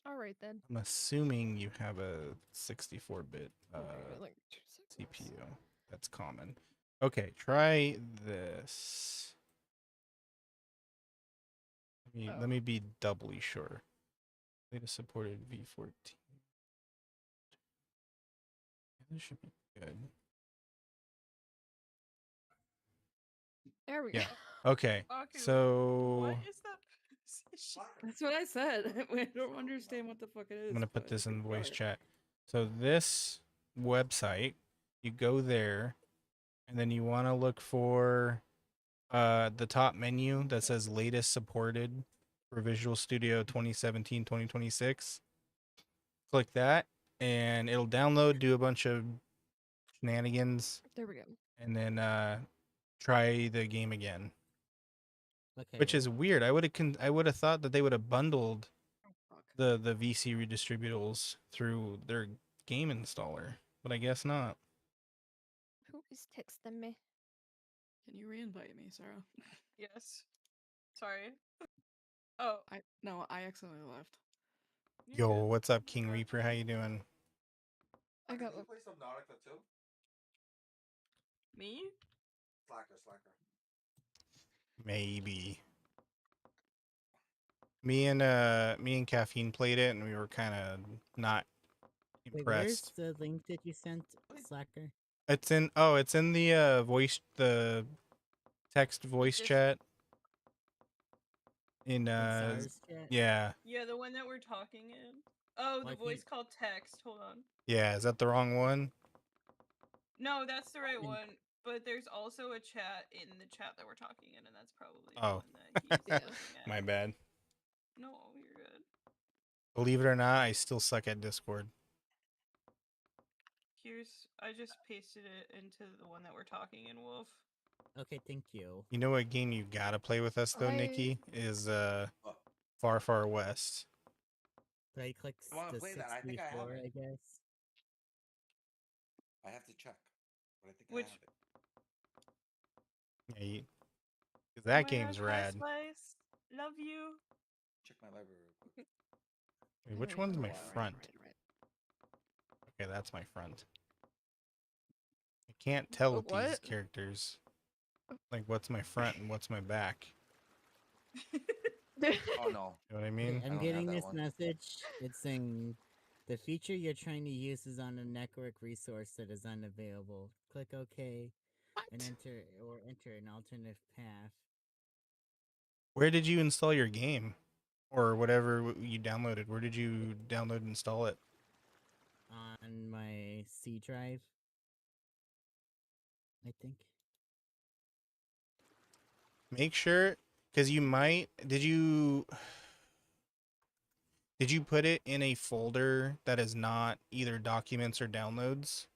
All right then. I'm assuming you have a 64-bit Okay, like 2 seconds. CPU. That's common. Okay, try this. Let me be doubly sure. Latest supported V14. This should be good. There we Yeah. go. Okay. Okay, So what is that position? That's what I said. I don't understand what the fuck it is. I'm gonna put but this in go voice ahead. chat. So this website, you go there, and then you want to look for the top menu that says latest supported for Visual Studio 2017-2026. Click that, and it'll download, do a bunch of shenanigans, There we go. and then try the game again. Okay. Which is weird. I would have thought that they would have bundled Oh, fuck. the VC redistributables through their game installer, but I guess not. Who is texting me? Can you re-invite me, Sarah? Yes. Sorry. Oh, I accidentally left. you're Yo, good. what's up, King Reaper? How you doing? I got one. play Subnautica too? Me? Slacker. Maybe. Me and Caffeine played it, and we were kind of not Wait, where's impressed. the link that you sent, Slacker? It's in the text voice This- chat. In In SARS chat? yeah. Yeah, the one that we're talking in. Oh, Why the voice can't- called text. Hold on. Yeah, is that the wrong one? No, that's the right In- one. But there's also a chat in the chat that we're talking in, and that's probably Oh. the one that he's Yeah. looking at. My bad. No, you're good. Believe it or not, I still suck at Discord. I just pasted it into the one that we're talking in, Wolf. Okay, thank you. You know what game you gotta play with us though, Nikki? Is Far Far West. Did I click I wanna the play that. I think I have 64, it. I guess? I have to check, but I think Which- I have it. Yeah, 'cause Oh that my game's God, hi, rad. Slice. Love you. Check my library real quick. Wait, which Right, one's right, my right, front? right. Okay, that's my front. I can't tell Oh, with these what? characters. Like, what's my front and what's my back? Oh no. You know what I Okay, mean? I I'm don't getting have that this one. message. It's saying the feature you're trying to use is on a network resource that is unavailable. Click OK and enter an alternative path. Where did you install your game? Or whatever you downloaded? Where did you download and install it? On my C drive, I think. Make sure, because you might. Did you put it in a folder that is not either documents or downloads?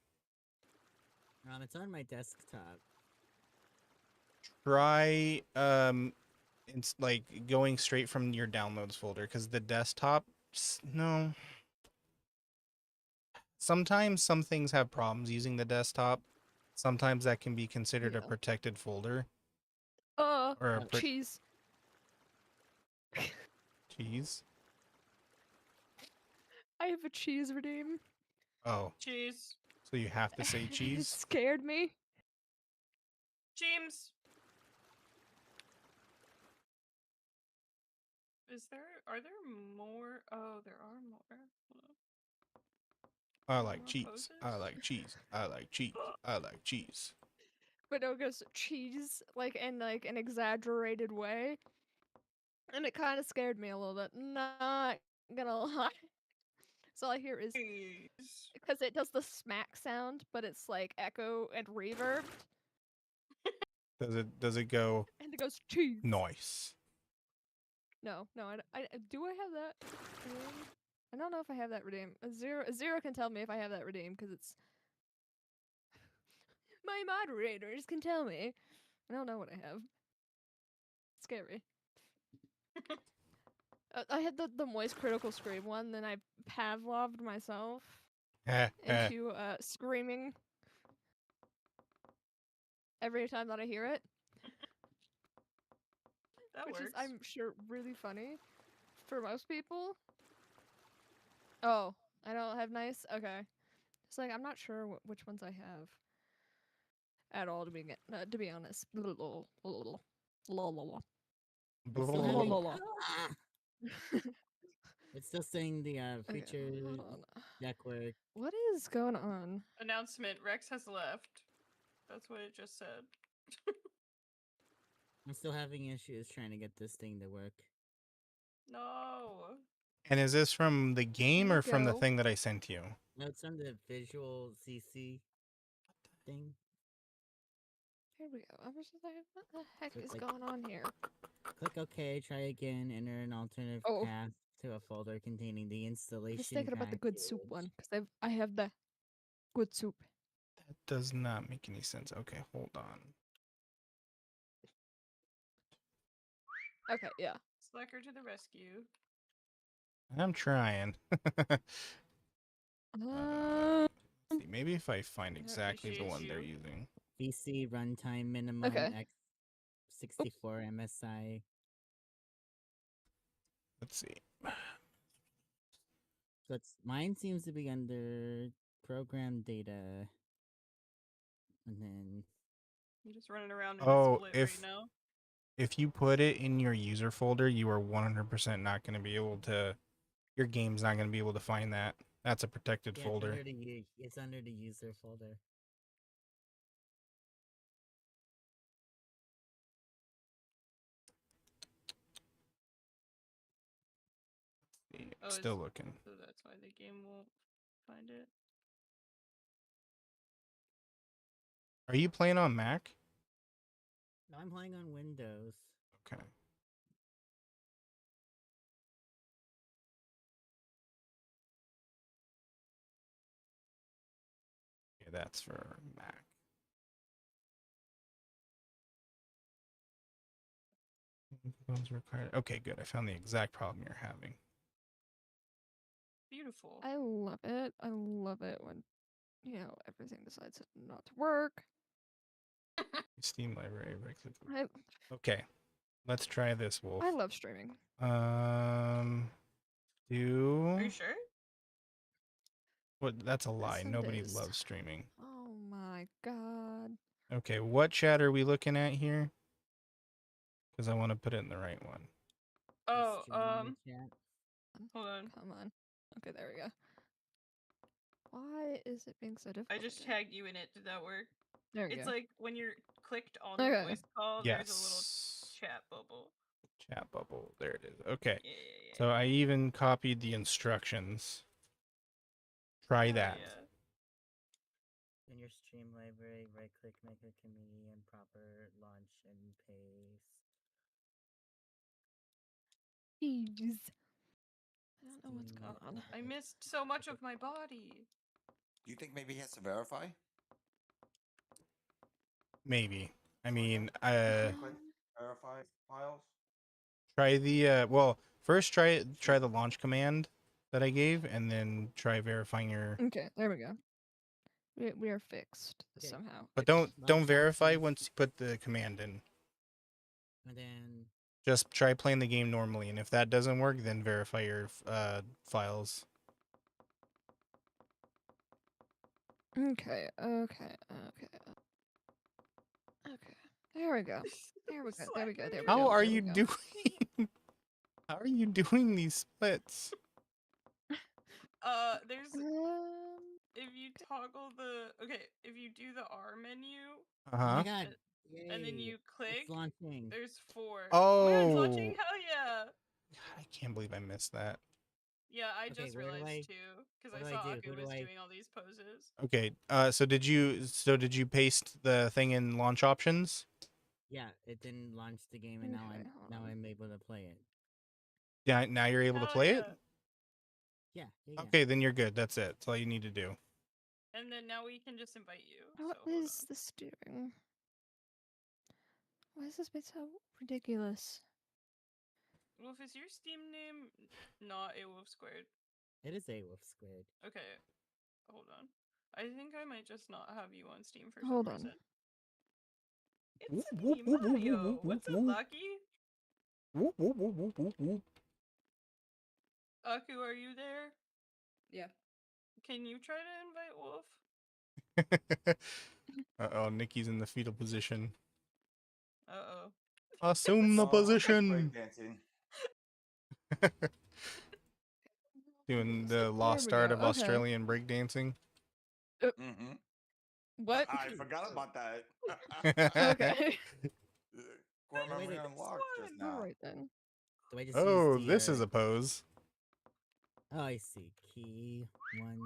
It's on my desktop. Try it's like going straight from your downloads folder, because the desktop, no. Sometimes some things have problems using the desktop. Sometimes that can be considered a Yeah. protected folder Oh, or a cheese. cheese. I have a cheese redeem. Oh, Cheese. so you have to say It cheese? scared me. James. Are there more? Oh, there are more. Hold on. I Are like more cheese. I poses? like cheese. I like cheese. I like cheese. But no, it goes cheese like in like an exaggerated way, and it kind of scared me a little bit. Not gonna lie. So all I hear is Cheese. because it does the smack sound, but it's like echo and reverb, Does it go and it goes cheese. nice? No, do I have that? redeemed? I don't know if I have that redeemed. A zero can tell me if I have that redeemed because it's my moderators can tell me. I don't know what I have. Scary. I had the moist critical scream one, then I Pavloved myself Eh, eh. into screaming every time that I hear it, That which works. is I'm sure really funny for most people. Oh, I don't have nice. Okay, it's like I'm not sure which ones I have at all to be honest. It's still Blah. having. Lol. Ah! It's still saying the Okay, feature hold on. network. What is going on? Announcement: Rex has left. That's what it just said. I'm still having issues trying to get this thing to work. No. And is this from the game Here we or from the go. thing that I sent you? No, it's on the visual CC thing. Here we go. I was just like, what the heck So it's is like- going on here? Click OK, try again, enter an alternative Oh. path to a folder containing the installation I'm just thinking about the good soup one because I have the good soup. That does not make any sense. Okay, hold on. Okay, yeah. Slacker to the rescue. I'm trying. Um, Let's see, maybe if I find exactly the appreciate one they're you. using. PC runtime minimum Okay. x64 MSI. Let's see. So it's mine seems to be under program data, and then I'm just running around in Oh, a split if right now. if you put it in your user folder, you are 100% not going to be able to. Your game's not going to be able to find that. That's a protected yeah, folder. it's under the user folder. Oh, Still looking. So that's why the game won't find it. Are you playing on Mac? No, I'm playing on Windows. Okay. Yeah, that's for Mac. Those required. Okay, good. I found the exact problem you're having. Beautiful. I love it. I love it when, everything decides not to work. Steam library. I Okay, let's try this, Wolf. I love streaming. Do Are you sure? what? That's a lie. Some Nobody days. loves streaming. Oh my god. Okay, what chat are we looking at here? Because I want to put it in the right one. Oh, Streaming chat. hold on. Come on. Okay, there we go. Why is it being so difficult? I just again? tagged you in it. Did that work? There we It's go. like when you're clicked on the Okay. voice call, there's a little Yes. chat bubble. Chat bubble. There it is. Okay. Yeah. So I even copied the instructions. Try Hell that. yeah. In your stream library, right click, make a committee, and proper launch and paste. Jeez. I don't know what's Steam going on. I missed so much of my body. Do you think maybe he has to verify? Maybe. I So mean, Click verify files. try the well, first try the launch command that I gave, and then try verifying your. Okay, there we go. We are fixed Okay. somehow. But Launch don't verify options. once you put the command in. And then Just try playing the game normally, and if that doesn't work, then verify your files. Okay. There we go. There we go. There we go. There we go. How are there we you go. doing? How are you doing these splits? There's if you toggle if you do the R menu Uh oh huh. my god, and then yay, you click, it's launching. there's 4. Oh. my god, it's launching? Hell yeah! I can't believe I missed that. Yeah, I Okay, just where do realized I- too because what I do I saw do? Aku Who do was I- doing all these poses. Okay. So did you paste the thing in launch options? Yeah, it didn't launch the game, and Okay, hold on. I'm able to play it. Yeah. Now you're able to Hell play yeah. it. Yeah. Okay, then you're good. That's it. That's all you need to do. And then now we can just invite you. What so hold is this doing? Why is this bit so ridiculous? Wolf, is your Steam name not a Wolf Squared? It is a wolf squared. Okay, hold on. I think I might just not have you on Steam for Hold some on. reason. It's me, Mario. What's up, Lucky? Aku, are you there? Yeah. Can you try to invite Wolf? Uh-oh, Nikki's in the fetal position. Uh-oh. Assume the Oh, I'm position. breakdancing. Doing So the there lost we art go, of okay. Australian breakdancing. Mm-hmm. What? I forgot about that. Okay. Core Wait, memory wait. unlocked just now. Alright then. Do I just Oh, use the, this is a pose. Oh, I see. Key 1.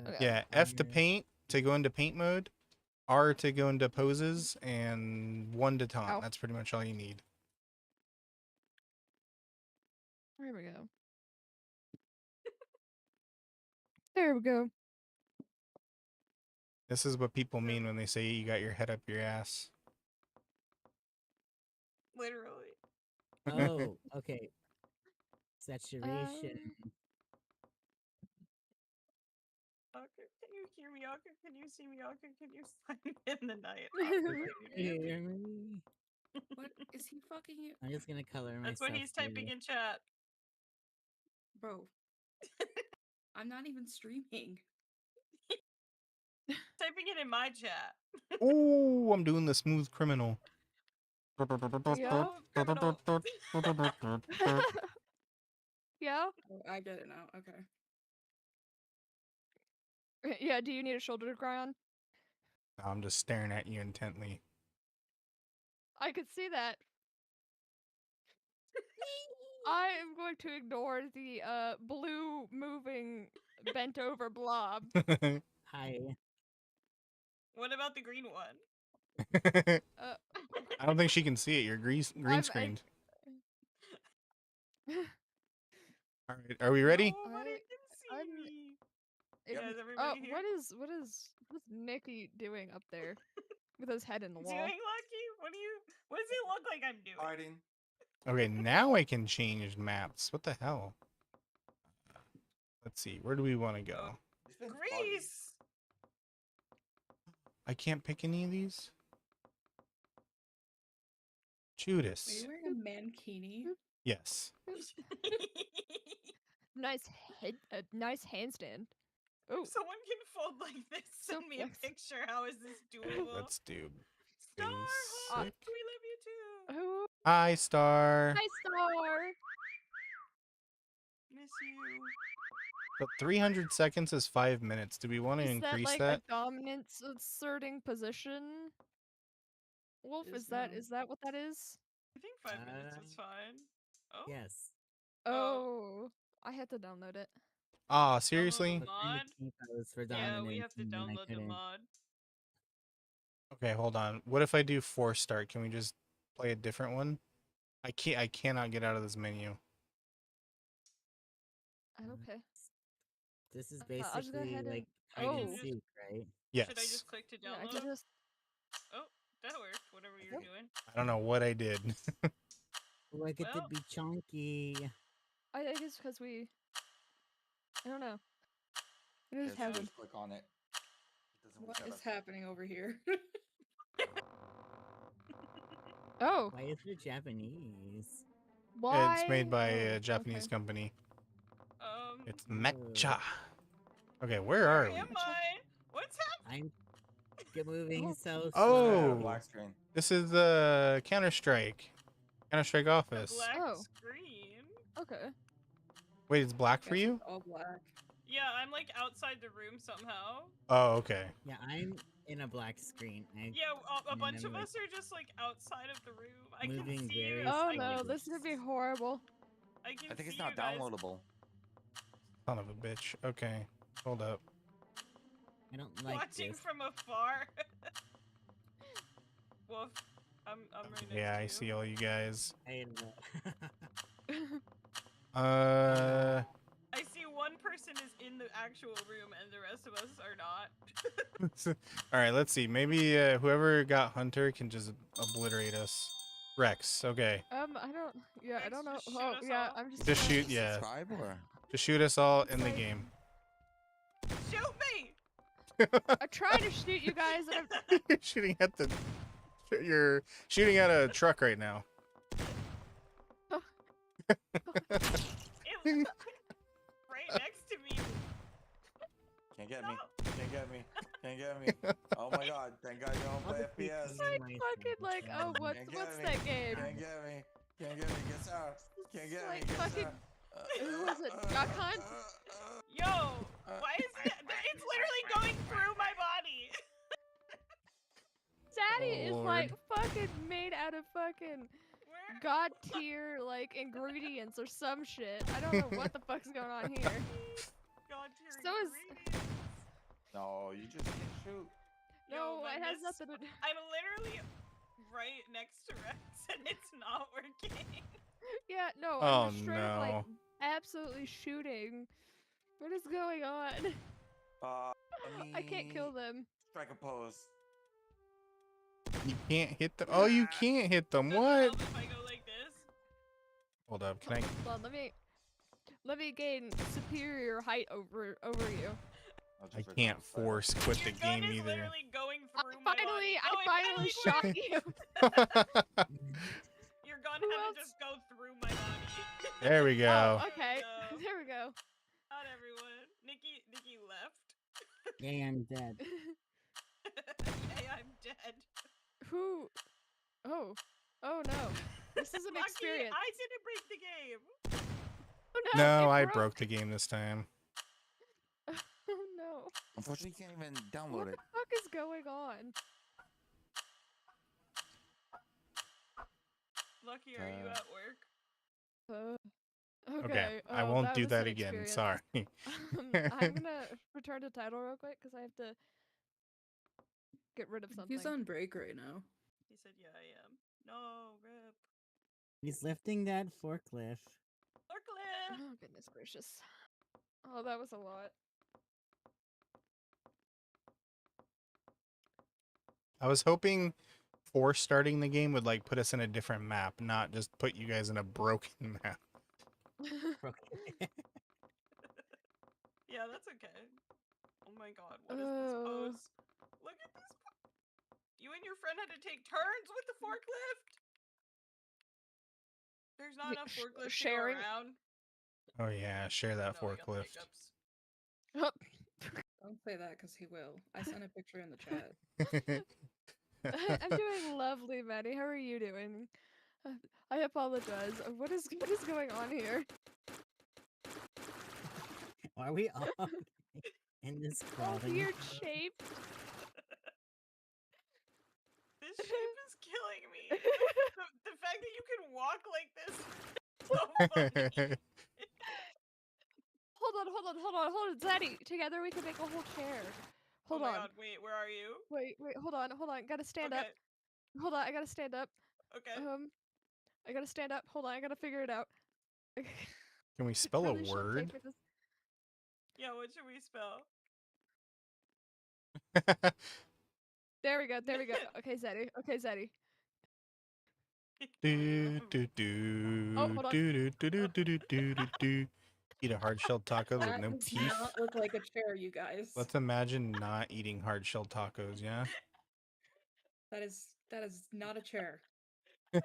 Okay. Yeah, F to fire. paint to go into paint mode, R to go into poses, and 1 to taunt. Ow. That's pretty much all you need. There we go. There we go. This is what people mean when they say you got your head up your ass. Literally. Oh, okay. Saturation. Aku, can you hear me? Aku, can you see me? Aku, can you sign me in the night? Aku, can you hear me? Hear me? What is he fucking you? I'm just gonna color That's myself. what he's typing in chat. Bro. I'm not even streaming. Typing it in my chat. Ooh, I'm doing the smooth criminal. Yeah. Criminal. Yeah? Oh, I get it now. Okay. Yeah, do you need a shoulder to cry on? I'm just staring at you intently. I could see that. I am going to ignore the blue moving bent over blob. Hi. What about the green one? Uh, I don't think she can see it. You're green screened. All right, are we ready? Nobody can see I'm- me. Yep. Yeah, is everybody here? what is Nicky doing up there with his head in the wall? Doing, Lucky? What does it look like I'm doing? Hiding. Okay, now I can change maps. What the hell? Let's see. Where do we want to go? It's been foggy. Greece. I can't pick any of these. Are Judas. you wearing a mankini? Yes. Nice handstand. Oh, If someone can fold like this, So send me a flex- picture. How is this doable? Let's do Star Hawk, basic. we love you too. oh, Hi, Star. hi Star. Miss you. But 300 seconds is 5 minutes. Do we want to Is that increase like that? a dominance asserting position? Wolf, Is is that no. what that is? I think 5 minutes is fine. Oh, Yes. Oh, I had to download it. Ah, download seriously? a I was trying mod. to keep those for Yeah, we dominance have to and then I download the couldn't. mod. Okay, hold on. What if I do force start? Can we just play a different one? I cannot get out of this menu. Okay. This is I'll just go basically ahead and. like hide and Oh, just- seek, right? Yes. Should I just click to yeah, I download? could just. Oh, that worked. Whatever you're Yep. doing. I don't know what I did. Oh, I get to Well- be chunky. I guess because we. I don't know. It Yeah, just so happened. just click on it. It doesn't What reset is us. happening over here? Oh, Why is it Japanese? why? It's made by Oh, a Japanese okay. company. Um, It's Oh. Mecha. Okay, where where are we? am I? What's happening? I'm moving so Oh. slow. Black screen. This is Counter-Strike. Counter-Strike A Office. black Oh. screen. Okay. Wait, it's black for Guess you? it's all black. Yeah, I'm like outside the room somehow. Oh, okay. Yeah, I'm in a black screen. Yeah, a and bunch I'm, of like, us are just like outside of the room. I can moving see you. very Oh I no, can, this is gonna be horrible. I can I think see it's not you guys. downloadable. Son of a bitch. Okay, hold up. I don't like Watching this. from afar. Wolf, I'm right next Yeah, to I you. see all you guys. I know. I see one person is in the actual room and the rest of us are not. All right, let's see. Maybe whoever got Hunter can just obliterate us. Rex, okay. I don't. Yeah, I Rex, don't know. just shoot Oh, us yeah, all. I'm just. Just gonna- shoot, yeah. Subscribe or? Just shoot us all It's in the like- game. Shoot me! I try to shoot you guys, and I'm. You're shooting at the. You're shooting at a truck right now. It was right next to me. Can't get me. No. Can't get me. Can't get me. Oh my god. Thank God you don't I'll play just keep FPS. singing Like my fucking like song. what's Can't get what's me. that game? Can't get me. Can't get me. Get out. Can't get Like me. Get fucking- who was it, Duck Hunt? Yo, why is that? It's literally going through my body. Daddy Oh, is like Lord. fucking made out of fucking Where? god tier like ingredients or some shit. I don't know what the fuck's going on here. God, tier So is- ingredients. No, you just can't shoot. No, my it has miss- nothing to do. I'm literally right next to Rex, and it's not working. Yeah, no, Oh, I'm just straight up like no. absolutely shooting. What is going on? I can't kill them. Strike a pose. You can't hit them. Oh, you can't hit them. Does it What? help if I go like this? Hold up. Can I? Hold on, let me gain superior height over you. I'll I just return can't fire. force quit Your the gun game is either. literally going I through my finally, body. I Oh, it finally shot worked. you. Your gun Who had else? to just go through my body. There we go. Oh, okay. No. There we go. Not everyone. Nikki left. Yay, I'm dead. Yay, I'm dead. Who? Oh. Oh no. This is an Lucky experience. I didn't break the game. Oh No, it I broke the game this time. Oh no. Unfortunately, you can't even What download the it. fuck is going on? Lucky, are you at work? Okay. I oh, won't do was that an again. experience. Sorry. I'm gonna return to title real quick because I have to get rid of something. He's on break right now. He said, yeah, I am. No, rip. He's lifting that forklift. Forklift! Oh goodness gracious. Oh, that was a lot. I was hoping for starting the game would like put us in a different map, not just put you guys in a broken map. Yeah, that's okay. Oh my god, what is this pose? Look at this You and your friend had to take turns with the forklift? There's not enough forklifts sharing- to go around. Oh yeah, share that No, I got the forklift. hiccups. Don't say that because he will. I sent a picture in the chat. I'm doing lovely, Maddie. How are you doing? I apologize. What is going on here? Why are we all in this Oh, crawling? weird shape. This shape is killing me. The fact that you can walk like this is so funny. Hold on, Zaddy. Together we can make a whole chair. Hold oh my on. god, wait, where are you? Wait, hold on. Gotta stand up. Okay, Hold on, I gotta stand up. okay. I gotta stand up. Hold on, I gotta figure it out. Can we spell a Probably shouldn't word? take me this- Yeah, what should we spell? There we go. Okay, Zaddy. Do do do Oh, hold on. do do do do do do do do do. Eat a hard shell taco with That no does teeth. not look like a chair, you guys. Let's imagine not eating hard shell tacos, yeah? That is not a chair.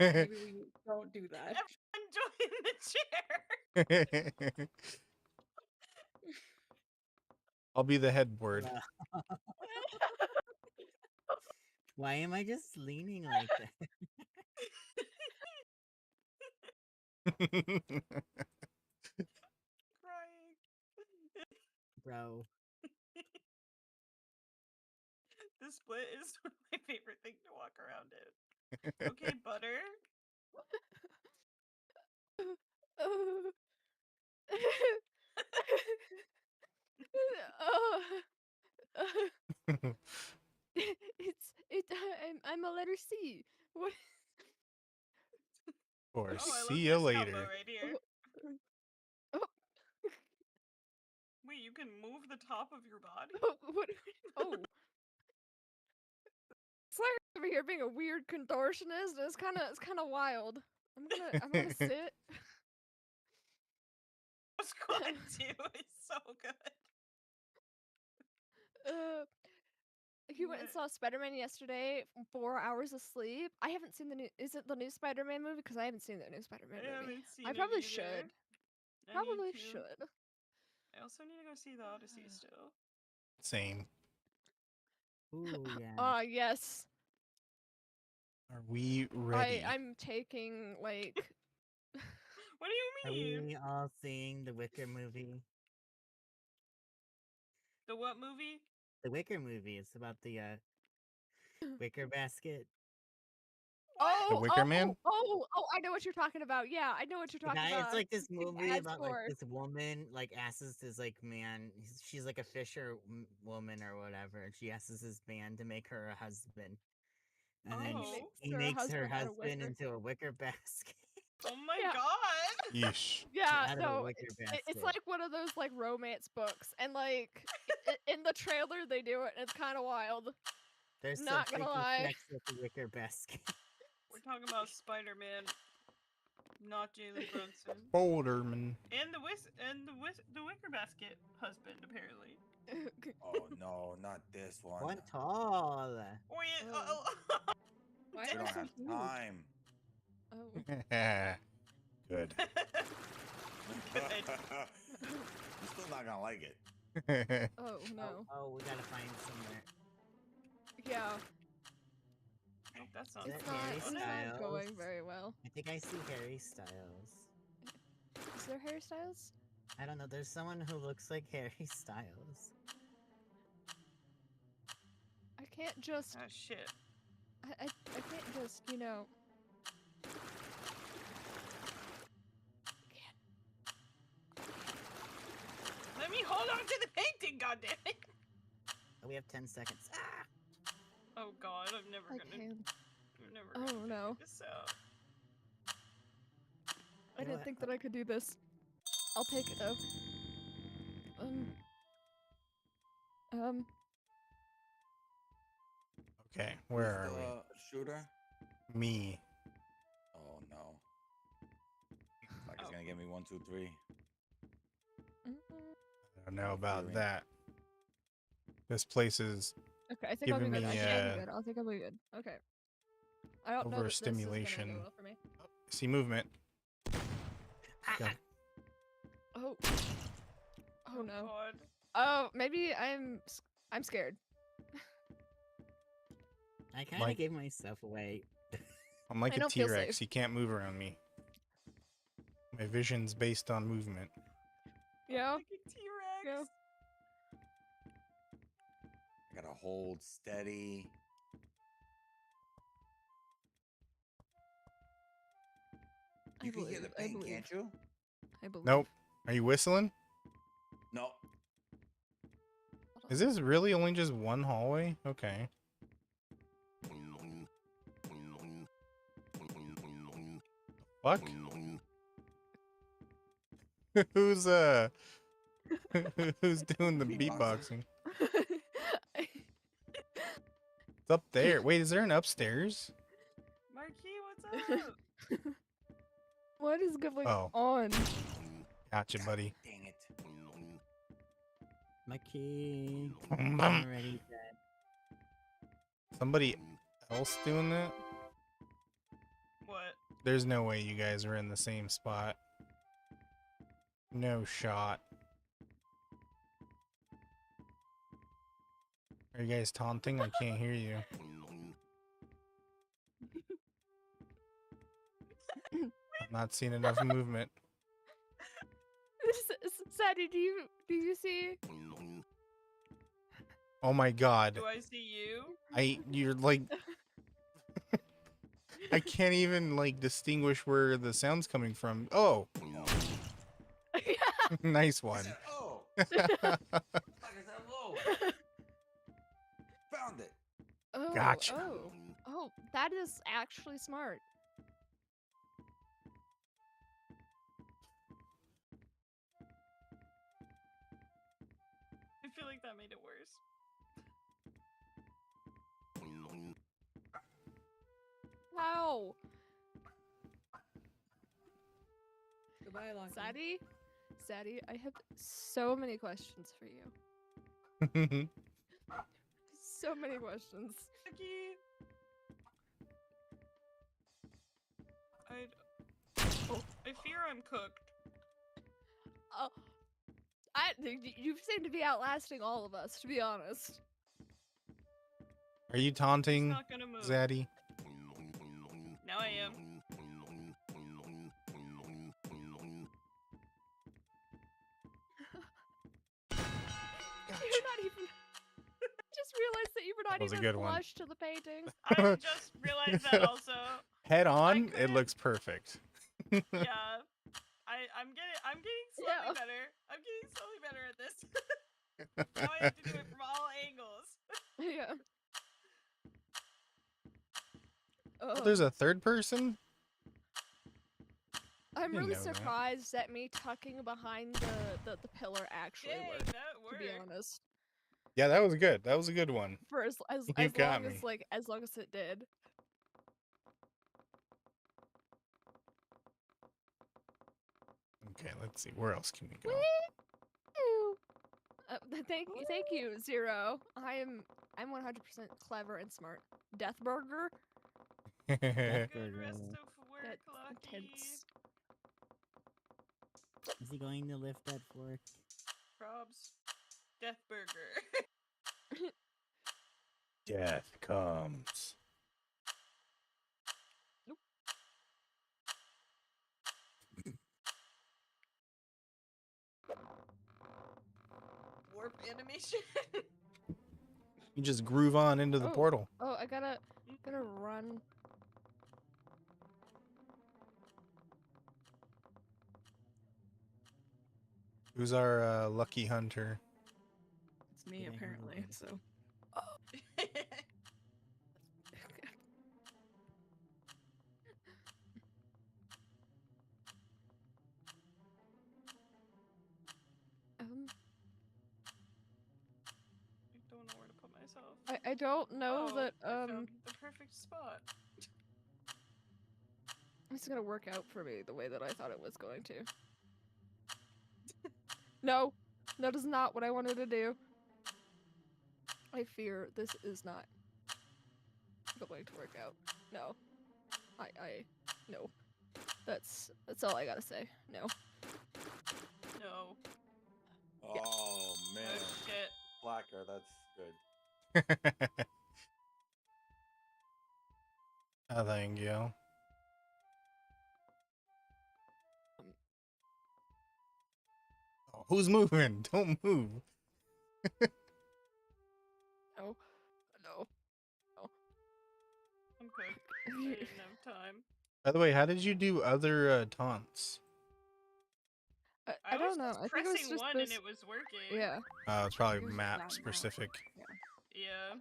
Maybe we don't do that. Everyone join the chair. I'll be the headboard. Why am I just leaning like that? Crying. Bro. The split is one of my favorite things to walk around in. Okay, butter. I'm a letter C. What? Or Oh, I love see you this combo later. right here. Oh, Wait, you can move the top of your body? what? Oh. Sorry, over here being a weird contortionist. It's kind of wild. I'm gonna sit. Squad 2 is so good. He went and saw Spider-Man yesterday. 4 hours of sleep. I haven't seen the new. Is it the new Spider-Man movie? Because I haven't seen the new Spider-Man I movie. haven't seen I it probably either. should. I Probably need to. should. I also need to go see the Odyssey still. Same. Ooh, yeah. Yes. Are we ready? I'm taking like. What do Are you mean? we all seeing the Wicker movie? The what movie? The Wicker movie. It's about the Wicker basket. Oh, Wicker Man? I know what you're talking about. Yeah, I know what you're The talking guy, about. it's like this Big movie ad about like store. this woman like asks this like man, she's like a fisher woman or whatever, and she asks this man to make her a husband, and then Oh. he makes her out of husband wicker. into a wicker basket. Oh my Yeah. god! Yeesh. Yeah, out of a no, wicker it's basket. like one of those like romance books, and like in the trailer they do it, and it's kind of wild. There's Not some gonna freaky lie. sex with the wicker basket. We're talking about Spider-Man, not Jalen Brunson. Boulderman. And the Wicker Basket husband, apparently. Oh no, not this one. One tall. Wait, Oh. Why We are don't they so have huge? time. Oh. Good. Good. You're still not gonna like it. Oh no. Oh, we gotta find somewhere. Yeah. Nope, that's not. Is It's that Harry not Styles? going very well. I think I see Harry Styles. Is there hairstyles? I don't know. There's someone who looks like Harry Styles. I can't just. Ah, shit. I can't just, you know. Let me hold on to the painting, goddammit! We have 10 seconds. Ah! Oh god, I'm never I gonna. can't. I'm never Oh gonna no. figure this out. I You know didn't think that I could do this. I'll take it though. Okay, where Who's are we? the shooter? Me. Oh no. Like he's gonna give me 1, 2, 3. I don't know about Feeling. that. This place is Okay, I think I'll be giving good. me I think I'll be good. I think I'll be good. Okay. I don't know that this is gonna go overstimulation. well for me. See movement. Go. Oh. Oh no. God. Oh, maybe I'm scared. I kind of Mike. gave myself away. I'm like I a don't feel T-Rex. safe. You can't move around me. My vision's based on movement. Yeah. Like a T-Rex. Yeah. I gotta hold steady. I You can hear believe, the I pain, believe. can't you? I believe. Nope. Are you whistling? No. Hold on. Is this really only just one hallway? Okay. Fuck? Who's who's doing the beatboxing? It's up there. Wait, is there an upstairs? Marquis, what's up? What is going Oh. on? Gotcha, buddy. Dang it. My key. Bum, I'm bum. already dead. Somebody else doing that? What? There's no way you guys are in the same spot. No shot. Are you guys taunting? I can't hear you. I'm not seeing enough movement. Sadie, do you see? Oh my god. Do I see you? You're like I can't even like distinguish where the sound's coming from. Oh, nice I one. said, oh. Like I said, hello. Found it. Oh, Gotcha. oh, that is actually smart. I feel like that made it worse. No! Goodbye, Lucky. Sadie, I have so many questions for you. So many questions. Lucky. I fear I'm cooked. Oh, you seem to be outlasting all of us, to be honest. Are you He's taunting not gonna move. Zaddy? Now I am. You're not even. Just realized that you were not was a even good one. flush to the painting. I just realized that also. Head on, it couldn't- looks perfect. Yeah. I'm getting slowly Yeah. better. I'm getting slowly better at this. Now I have to do it from all angles. Yeah. Oh, there's a third person? I'm didn't really know that. surprised that me tucking behind the pillar actually Dang, worked, that to be worked. honest. Yeah, that was good. That was a good one. For as You got long me. as as long as it did. Okay, let's see. Where else can we go? Woo! Thank you, Zero. I'm 100% clever and smart. Death Burger? Death Good Burger. rest of work, That's Lucky. intense. Is he going to lift that fork? Probs. Death Burger. Death comes. Warp animation. You just groove on into the portal. Oh, I gotta run. Who's our lucky hunter? It's me, Getting apparently, hunted. so. I don't know where to put myself. I don't know Oh, that I found the perfect spot. it's gonna work out for me the way that I thought it was going to. No, that is not what I wanted to do. I fear this is not going to work out. No. No. That's all I gotta say. No. No. Oh man, Oh, shit. Blacker, that's good. Oh, thank you. Oh, who's moving? Don't move. No. No. I'm cooked. I didn't have time. By the way, how did you do other taunts? I don't was know. just I think it was pressing just one this. and it was working. Yeah. It's probably It was map that specific. Yeah.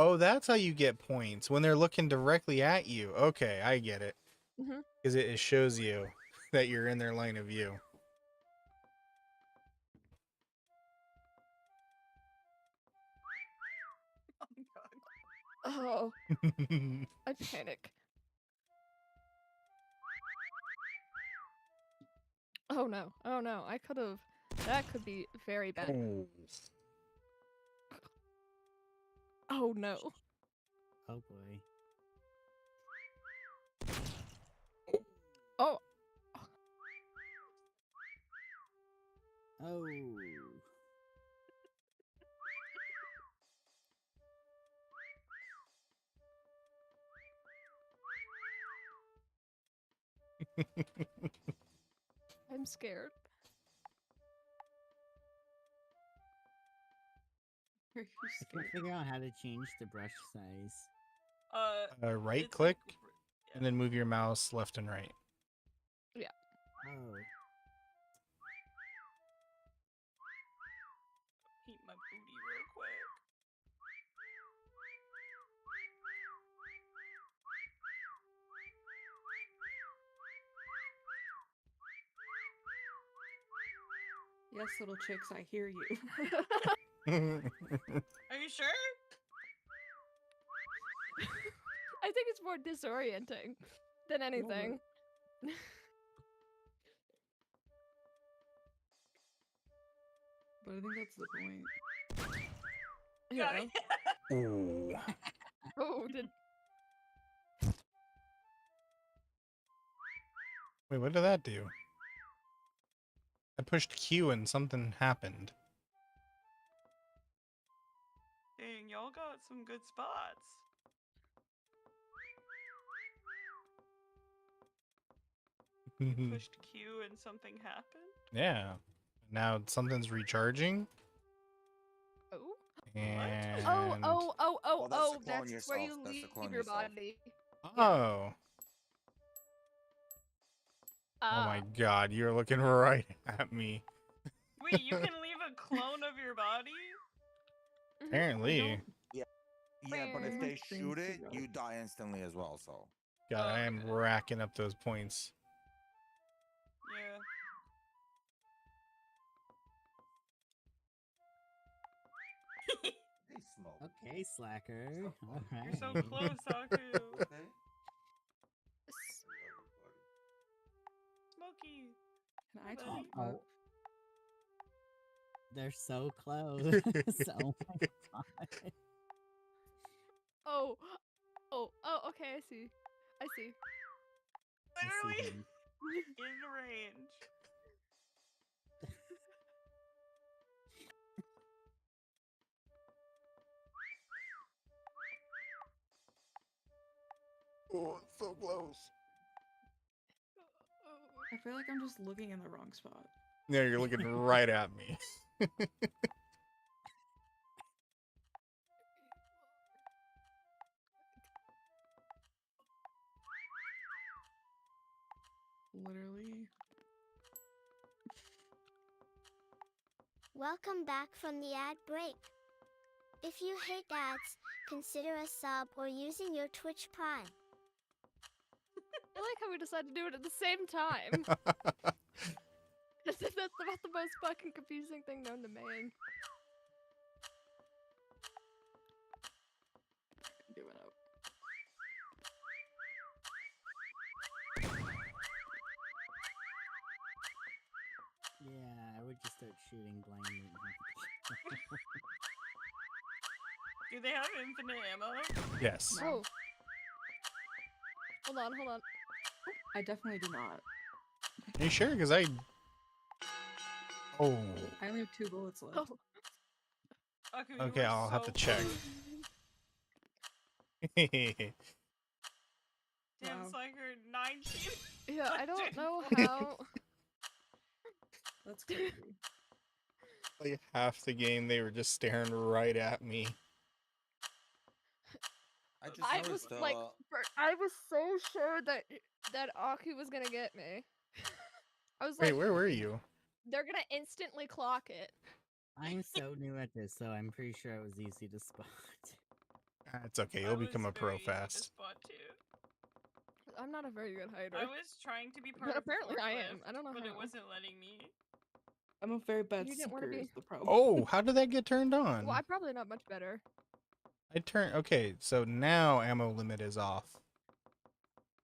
Oh, that's how you get points when they're looking directly at you. Okay, I get it. Mhm. Because it shows you that you're in their line of view. Oh god. Oh, I panic. Oh no. Oh no. I could have. That could be very bad. Oh no. Oh boy. Oh. Oh. I'm scared. Are you I scared? can't figure out how to change the brush size. Right it's click like- and then move your mouse left and right. Oh. Eat my booty real quick. Yes, little chicks, I hear you. Are you sure? it's more disorienting than anything. But I think that's the point. You Got know. it. Ooh. Oh, did Wait, what did that do? I pushed Q and something happened. Dang, y'all got some good spots. You pushed Q and something happened? Yeah. Now something's recharging. oh. And Well, that's to clone That's where yourself. you That's to leave clone your yourself. body. oh. Oh my god, you're looking right at me. Wait, you can leave a clone of your body? Apparently. Yeah, but if Bang. they Things shoot to it, go. you die instantly as well. So God, I am Okay. racking up those points. Yeah. hey, smoke. Okay, slacker. All right. You're so close, Aku. Okay. Smokey. Can I Buddy. top up? They're so close. Oh my god. Oh, okay, I see. I see Literally him. in range. Oh, it's so close. I feel like I'm just looking in the wrong spot. Yeah, you're looking right at me. Literally. Welcome back from the ad break. If you hate ads, consider a sub or using your Twitch Prime. I like how we decided to do it at the same time. That's about the most fucking confusing thing known to man. I'm giving up. Yeah, I would just start shooting blindly. Do they have infinite ammo? Yes. Oh. Hold on. I definitely do not. Are you sure? Because I... Oh. I only have 2 bullets left. Oh. Aku, you Okay, were I'll have so to check. close. Damn, Wow. Slacker, 19. Yeah, I don't know how. That's crazy. Like half the game, they were just staring right at me. I just I was noticed, like, I was so sure that Aku was gonna get me. I was Wait, like, where were you? they're gonna instantly clock it. I'm so new at this, so I'm pretty sure it was easy to spot. It's okay. I You'll was become a very pro easy to fast. spot too. I'm not a very good hider. I was trying to be part But of the apparently I am. forklift, I don't know but it how. wasn't letting me. I'm a very bad You didn't wanna seeker be- is the problem. Oh, how did that get turned on? Well, I'm probably not much better. Okay, so now ammo limit is off.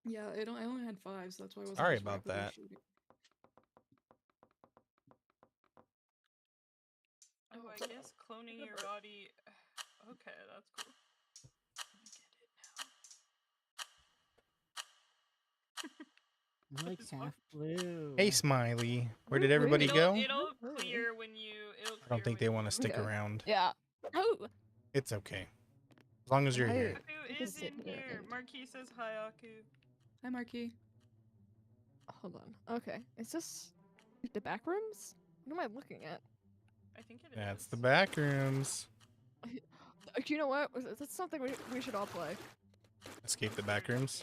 Yeah, I only had 5, so that's why I wasn't Sorry just about rapidly that. shooting. Oh, I guess cloning your body. Okay, that's cool. I get it now. I'm like This fuck- half blue. Hey, Smiley. Where did everybody go? It'll Really? clear when you. It'll I don't think they want to stick Okay. around. Yeah. Oh. It's okay. As long as you're Hi. here. Aku You can is sit in here here. and- Marquis says hi, Aku. Hi, Marky. Hold on. Okay. Is this the back rooms? What am I looking at? I think it is. That's the back rooms. You know what? That's something we should all play. Escape the back rooms.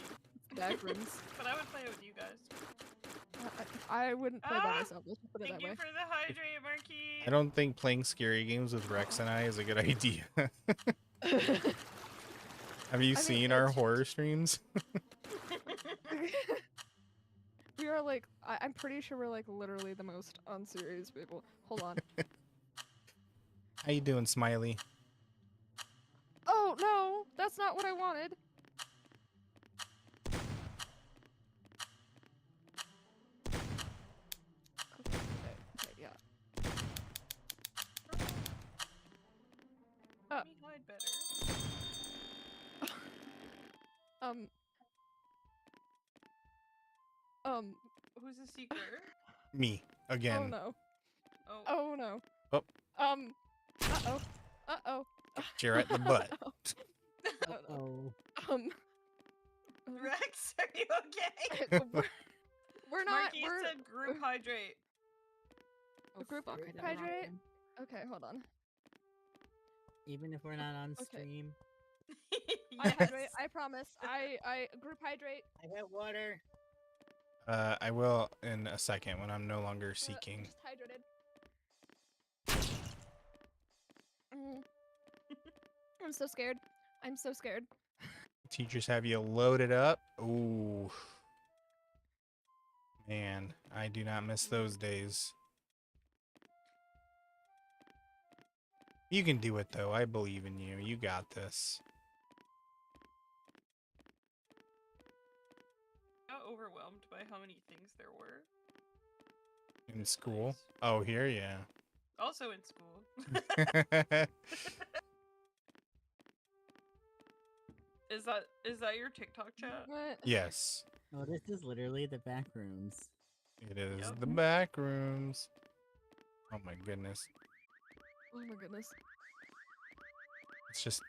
Back rooms. But I would play it with you guys. I wouldn't play by Ah! myself. Let's just put it Thank that you way. for the hydrate, Marquis. I don't think playing scary games with Rex and I is a good idea. Have you I mean, seen our it's- horror streams? We are like, I'm pretty sure we're like literally the most unserious people. Hold on. How you doing, Smiley? Oh no, that's not what I wanted. Let me hide better. Um. Who's a seeker? Me again. Oh no. Oh. Oh no. Oh. Uh-oh. Uh-oh. Got you right in the butt. Oh, no. Oh. Rex, are you okay? We're not. Marky said group hydrate. A group fuck, I did the wrong hydrate? thing. Okay, hold on. Even if we're not on Okay. stream. I hydrate. I promise. I group hydrate. I got water. I will in a second when I'm no longer seeking. Just hydrated. I'm so scared. I'm so scared. Teachers have you loaded up. Ooh. Man, I do not miss those days. You can do it though. I believe in you. You got this. Got overwhelmed by how many things there were. In school? Oh, here, yeah. Also in school. Is that your TikTok chat? What? Yes, Oh, this is literally the back rooms. it is Yep. the back rooms. Oh my goodness. Oh my goodness.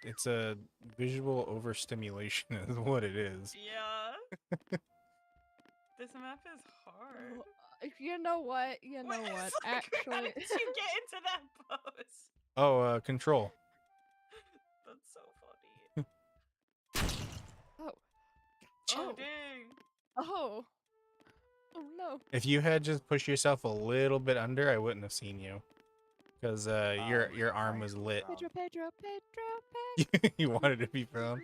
It's a visual overstimulation is what it is. Yeah. This map is hard. You know what? You know what? It's like, how Actually. did you get into that pose? Oh, control. That's so funny. Oh. Oh, Oh. dang. Oh. Oh no. If you had just pushed yourself a little bit under, I wouldn't have seen you. Because your arm was lit. Pedro. You wanted to be found.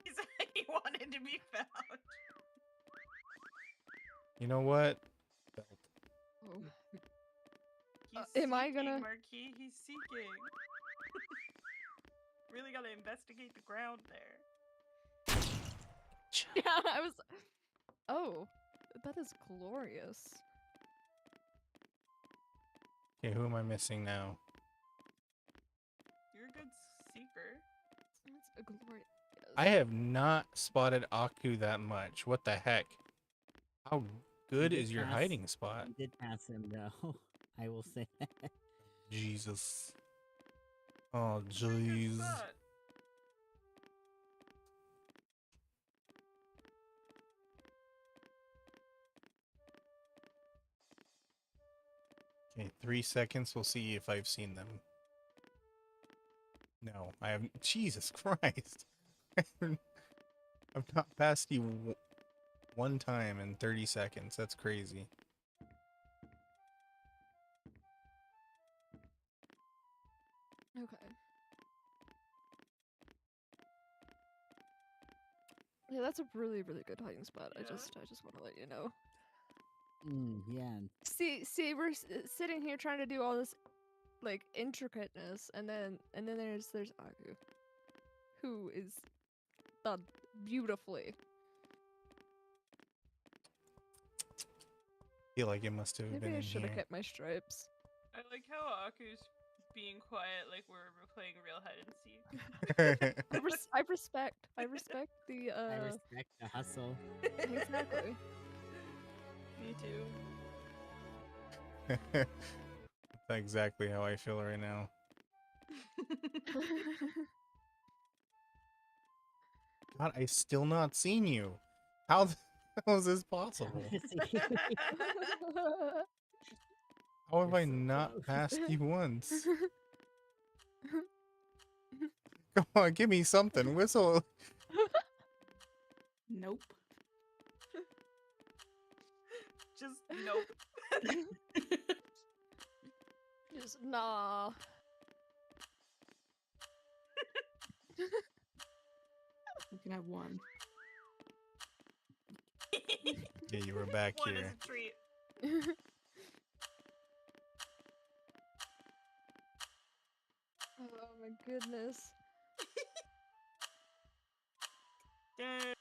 He said he wanted to be found. You know what? Oh. He's Am I seeking, gonna- Marquis, he's seeking. Really gotta investigate the ground there. Yeah, I was. Oh, that is glorious. Okay, who am I missing now? You're a good seeker. That's a glorious. I have not spotted Aku that much. What the heck? How good did is your pass- hiding spot? You did pass him though. I will say that. Jesus. Oh, Pretty good jeez. spot. Okay, 3 seconds. We'll see if I've seen them. No, I haven't. Jesus Christ. I've not passed you one time in 30 seconds. That's crazy. Okay. Yeah, that's a really, really good hiding spot. Yeah. I just want to let you know. Yeah. See, we're sitting here trying to do all this, like, intricateness, and then there's Aku, who is done beautifully. Feel like it must have been Maybe I in should have here. kept my stripes. I like how Aku's being quiet like we're playing real hide and seek. I respect the I respect the hustle. exactly. Me too. That's exactly how I feel right now. God, I still not seen you. How the hell is this possible? How have You're I so not close. passed you once? Come on, give me something. Whistle. Nope. Just nope. Just nah. We can have one. Yeah, you were back One here. is a treat. Oh my goodness. Dang.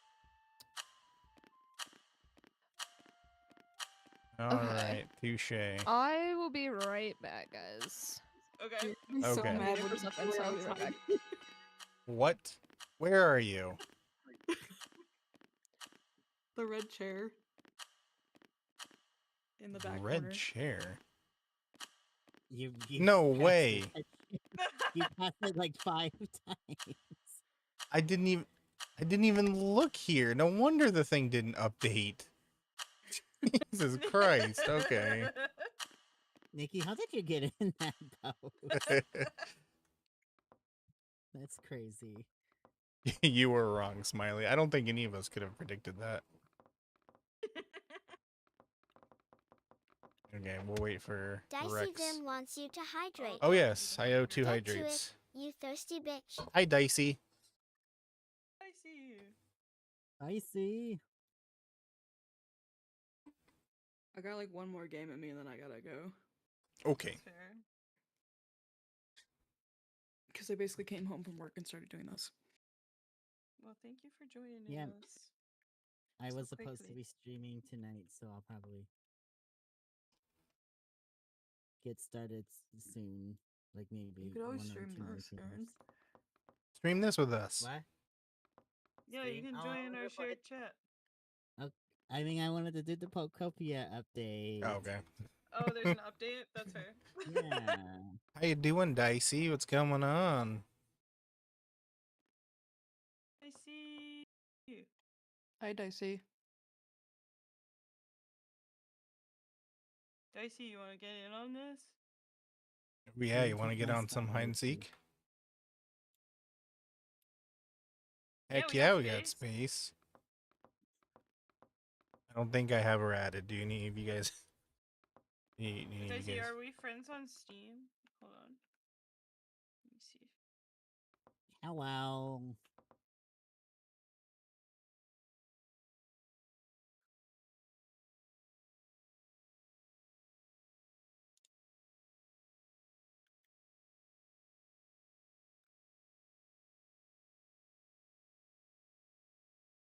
All Okay. right, touche. I will be right back, guys. Okay. I'm so Okay. mad For when something, you so were I'll be right outside. back. What? Where are you? The red chair in the back Red corner. chair. You No passed way. it. You passed it like 5 times. I didn't even look here. No wonder the thing didn't update. Jesus Christ. Okay. Nikki, how did you get in that boat? That's crazy. You were wrong, Smiley. I don't think any of us could have predicted that. Okay, we'll wait for Dicey Rex. Vim wants you to hydrate. Oh yes, I owe 2 Get to it, hydrates. you thirsty bitch. Hi, Dicey. I see. I see. I got like one more game at me and then I gotta go. Okay. That's fair. Because I basically came home from work and started doing this. Well, thank you for joining Yeah. us. I So was supposed to quickly. be streaming tonight, so I'll probably get started soon. Like maybe You could always 1 or stream 2 more this, games. Aaron. Stream this with us. What? Yeah, you Stream? can Oh, join our you're fine. shared chat. I mean, I wanted to do the Pokopia update. Oh, okay. Oh, there's an update? That's fair. Yeah. How you doing, Dicey? What's going on? I see you. Hi, Dicey. Dicey, you want to get in on this? Yeah, you Don't want to take get my on some spot, hide and Nikki. seek? Yeah, Heck we yeah, got we got space. I don't think I have her added. Do any of you guys? Any of you Dicey, guys? are we friends on Steam? Hold on. Let me see. Hello.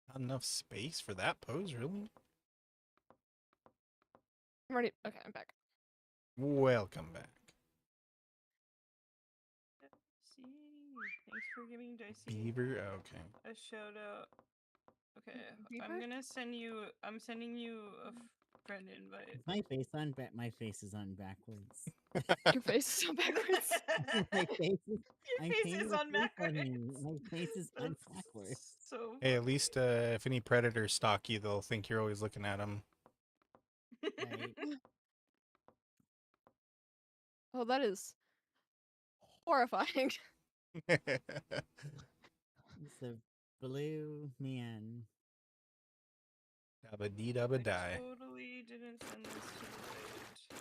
Not enough space for that pose, really? I'm ready. Okay, I'm back. Welcome back. See, thanks for giving Dicey Beaver, okay. a shout out. Okay, I'm Beaver? gonna send you. I'm sending you a friend invite. Is my face on my face is on backwards. Your face is so backwards. My face is Your I'm face painting is a on face on backwards. me. My face is on That's backwards. so. Hey, at least if any predators stalk you, they'll think you're always looking at them. Right? Oh, that is horrifying. It's a blue man. Dabba dee dabba I die. totally didn't send this to the right.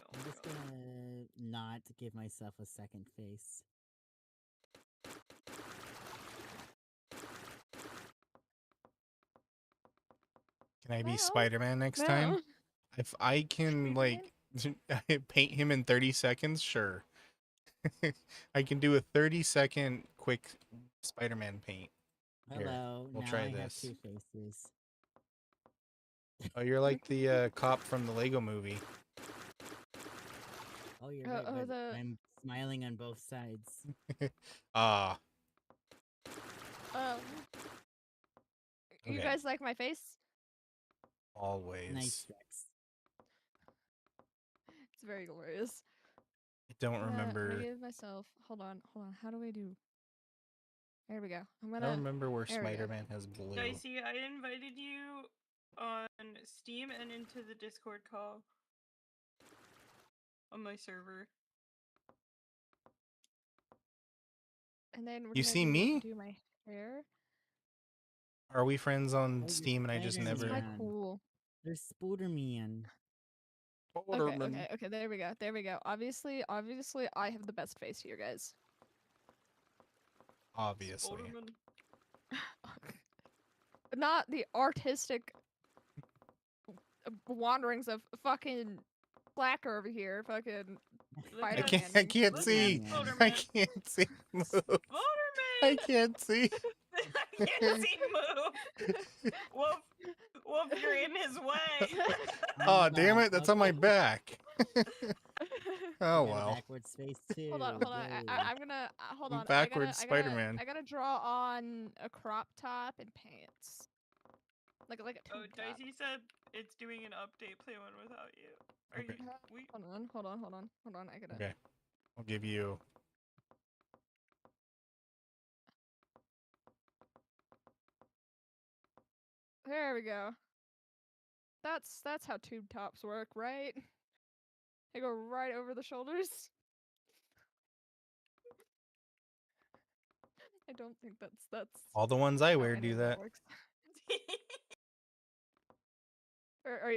Oh I'm my just God. gonna not give myself a second face. Can I be Well, Spider-Man next time? no. If I can, like, paint him in 30 seconds, sure. I can do a 30-second quick Spider-Man paint. Here, Hello. we'll now try I have this. 2 faces. Oh, you're like the cop from the Lego movie. Oh, you're right, Oh, but the I'm smiling on both sides. Ah, you Okay. guys like my face? always. Nice Rex. It's very glorious. I don't I'm remember. gonna give myself. Hold on. How do I do? There we go. I'm I gonna. don't remember where There we go. Spider-Man has blue. Dicey, I invited you on Steam and into the Discord call on my server. And then we're You gonna see me? do my hair. Are we friends on Oh, you're Steam and I just This is never... my Spider-Man. cool. There's Spider-Man. Okay. There we go. Obviously, I have the best face here, guys. Obviously. Spider-Man. Not the artistic wanderings of fucking Blacker over here. Fucking Look I at can't, Spider-Man. I can't Look see. at I Spider-Man. can't see. Move. Spider-Man! I can't see. I can't see move. Wolf, you're in his way. Oh, damn it. That's on my Okay. back. Oh You got a well. backwards face too. Hold on. Yay. I'm gonna hold on. Backwards Spider-Man. I gotta draw on a crop top and pants. Like a Oh, tube top. Dicey said it's doing an update. Play one without you. Are Okay. you? We. Hold on. I gotta. Okay. I'll give you. There we go. That's how tube tops work, right? They go right over the shoulders. I don't think that's All the ones I how wear any do of that. works. Or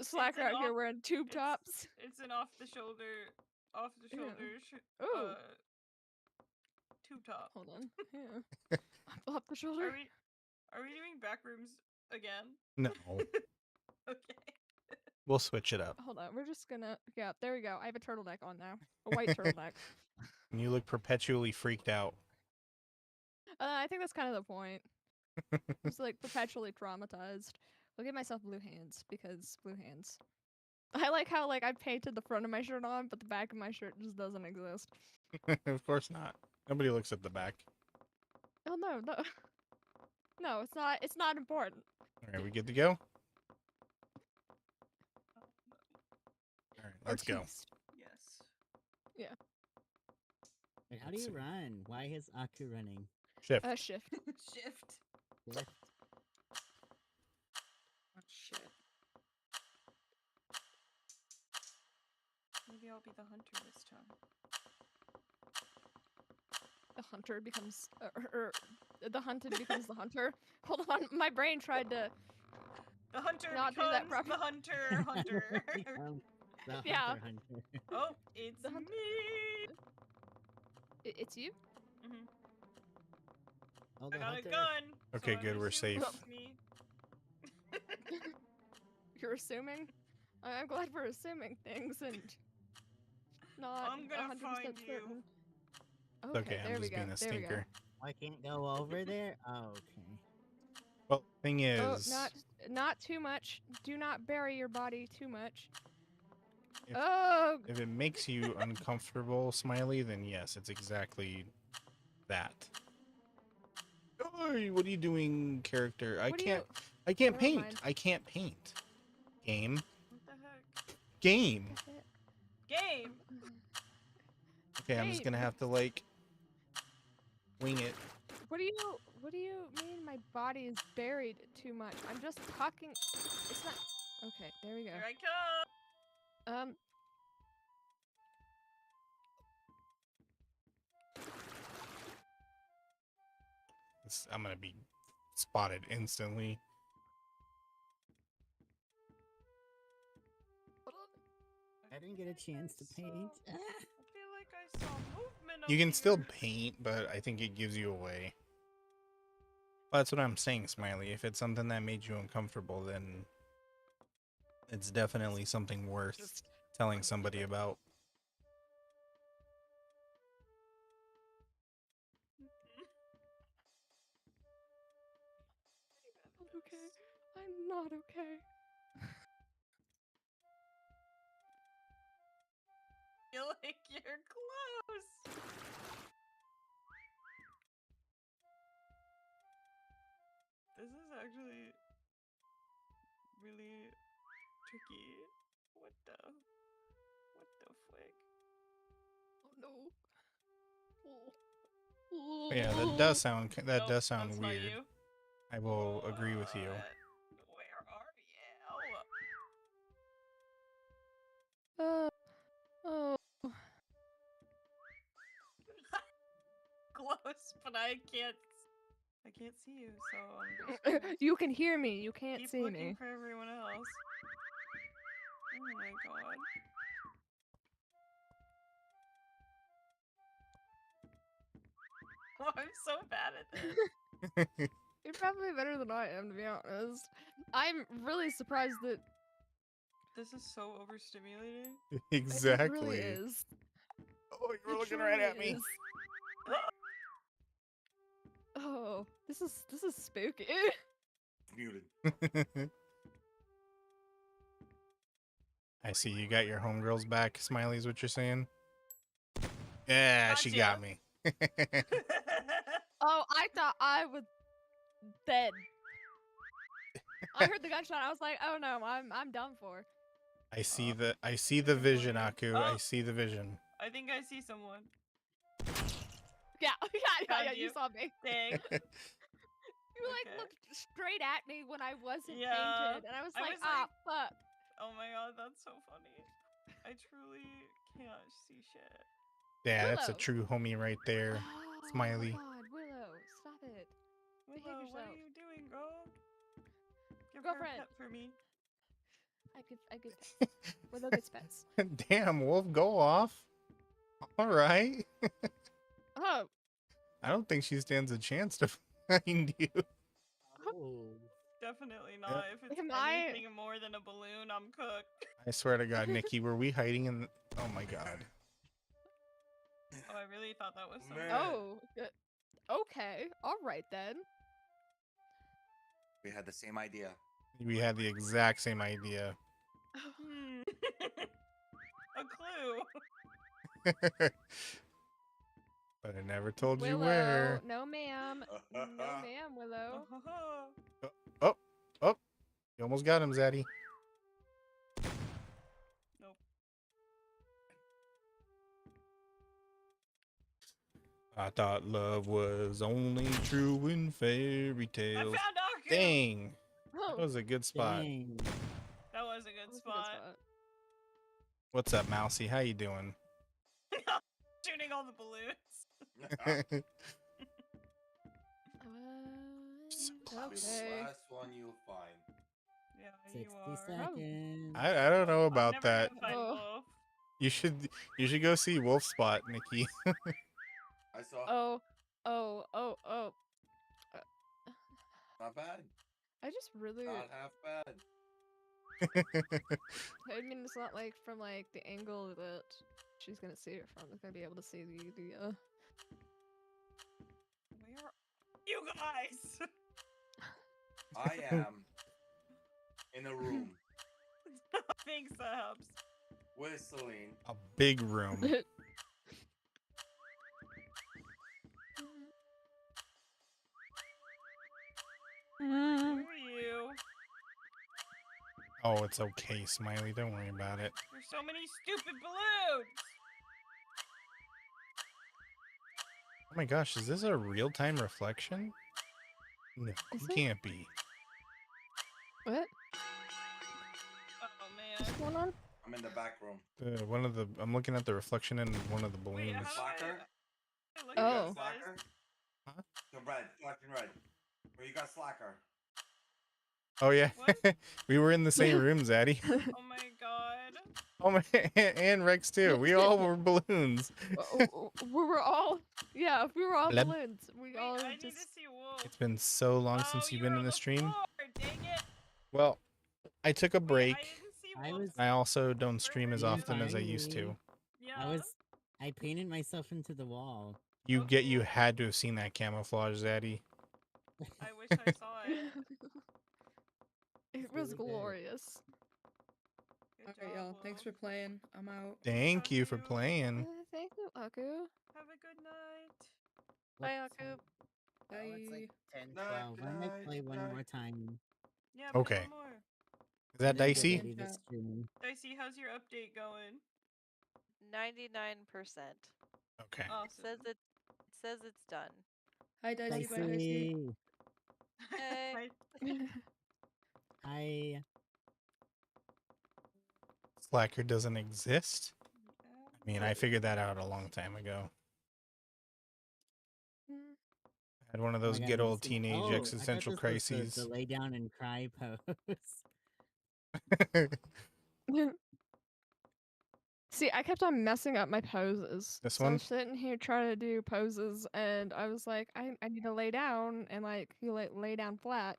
Slacker out here wearing tube tops. It's an off the shoulder Yeah. sh- Ooh. tube top. Hold on. Yeah. Off the shoulder. Are we doing backrooms again? No. Okay. We'll switch it up. Hold on. We're just gonna. Yeah, there we go. I have a turtleneck on now. A white turtleneck. And you look perpetually freaked out. I think that's kind of the point. Just like perpetually traumatized. I'll give myself blue hands because blue hands. I like how like I painted the front of my shirt on, but the back of my shirt just doesn't exist. Of course not. Nobody looks at the back. Oh no. No, it's not. It's not important. All right, we good to go? All right, let's go. Artiste. Yes. Wait, how do Let's you see. run? Why is Aku running? Shift. Shift. Shift. What? Oh shit. Maybe I'll be the hunter this time. The hunter becomes, the hunted becomes the hunter. Hold on, my brain tried to. The hunter Not do becomes that properly. the hunter. Become the Yeah. hunter. Oh, it's The hunter- me. It's you. Mhm. Oh, I the got hunter. a gun. Okay, so I'm good, we're assuming safe. it's me. You're assuming. I'm glad we're assuming things and not I'm gonna 100% find you. certain. It's okay, there I'm we just go. being a There we go. stinker. I can't go over there? Oh, okay. Well, thing Oh, is, not too much. Do not bury your body too much. If- Oh, if it makes you uncomfortable, Smiley, then yes, it's exactly that. Oh, what are you doing, character? I What do can't Never paint. mind. I can't paint. Game. What the heck? Game. Game. Okay, I'm just gonna have to like wing it. What do you mean my body is buried too much? I'm just talking. It's not. Okay, there we go. Here I come. I'm gonna be spotted instantly. I didn't get a chance to paint. I feel like I saw movement. You up can still here. paint, but I think it gives you away. Well, that's what I'm saying, Smiley. If it's something that made you uncomfortable, then it's definitely something worth Just telling somebody about. I'm okay. I'm not okay. I feel like you're close. This is actually really tricky. What the flick? Oh no. Oh. Yeah, that Nope, does sound that's not weird. you. I will agree with you. Where are you? Oh. Close, but I can't see you, so I'm just gonna You can hear me. You can't keep see looking me. for everyone else. Oh my god. Oh, I'm so bad at this. You're probably better than I am, to be honest. I'm really surprised that This is so overstimulating. Exactly. it really is. Oh, you were It looking right at truly me. is. Oh, this is spooky. Muted. I see you got your homegirls back, Smiley's what you're saying? Yeah, she got Gotcha. me. Oh, I thought I was dead. I heard the gunshot. I was like, oh no, I'm done for. I see the vision, Aku. I Oh. see the vision. I think I see someone. Yeah, yeah, Found you you. saw me. Dang. You like Okay. looked straight at me when I wasn't Yeah, painted, and I was I like, was ah, like- fuck. Oh my god, that's so funny. I truly can't see shit. Yeah, that's a Willow. true homie right there. Oh, Smiley. God, Willow, stop it. Behave Willow, what yourself. are you doing, girl? Give Girlfriend. her a pet for me. I give pets. Willow gets pets. Damn, Wolf, go off. All right. Oh, I don't think she stands a chance to find you. Oh. Definitely not. If it's Am I- anything more than a balloon, I'm cooked. I swear to God, Nikki, were we hiding in? Oh my God. Oh, I really thought that was so. Man. oh. Okay, all right then. We had the same idea. We had the exact same idea. Hmm. A clue. But I never told you Willow, where. no ma'am. No ma'am, Willow. Oh, you almost got him, Zaddy. Nope. I thought love was only true in fairy I tales. found Aku. Dang, that Oh, was a good spot. Dang. That was a that good was a spot. What's up, Mousy? How you doing? Shooting all the balloons. Be the Okay. last one you find. Yeah, 60 you are. seconds. I don't know I'm about never that. gonna find Oh. Wolf. You should go see Wolf Spot, Nikki. I saw. Oh. Not bad. I just really. Not half bad. I mean, it's not like from like the angle that she's gonna see it from. It's gonna be able to see the. Where are you guys? I am in a room Thanks, Abs. with Celine. A big room. Where are you? Oh, it's okay, Smiley. Don't worry about it. There's so many stupid balloons. Oh my gosh, is this a real-time reflection? No, Is it it? can't be. What? Oh man. What's going on? I'm in the back room. I'm looking at the reflection in one of the Wait, balloons. how Slacker? do I look You at Oh. got you guys? Slacker? Huh? The red, flashing red. Where you got Slacker? Oh yeah, What? we were in the same room, Zaddy. Oh my god. Oh my, and Rex too. We all were balloons. We were all, yeah, we were all Lem- balloons. We Wait, all I need to just. see Wolf. It's been so long Oh, since you've you been were in on the the stream. floor, dang it. Well, I took a Wait, break. I didn't see I Wolf. was- I also don't stream were as you? often as I used to. Yeah. I painted myself into the wall. You Okay. had to have seen that camouflage, Zaddy. I wish I saw it. It really was good. glorious. Good Alright, y'all. job, Thanks Wolf. for playing. I'm out. Thank you for you. playing. Thank you, Aku. Have a good night. Bye, What's Aku. up? Oh, it's like 10, Night, 12. I might night, play one night. more time. Yeah, play Okay. one more. Is that and then get dicey? ready to stream. Dicey, how's your update going? 99%. Okay. Awesome. Says it's done. Hi, Dicey. Bye, Dicey. Dicey. Hey. Hi. Slacker doesn't exist? I mean, I figured that out a long time ago. I had one of Oh my those God, good I'm old just gonna- teenage oh, I thought existential this was crises. The lay down and cry pose. See, I kept on messing up my poses. This so one? I'm sitting here trying to do poses, and I was like, I need to lay down, and like you lay down flat.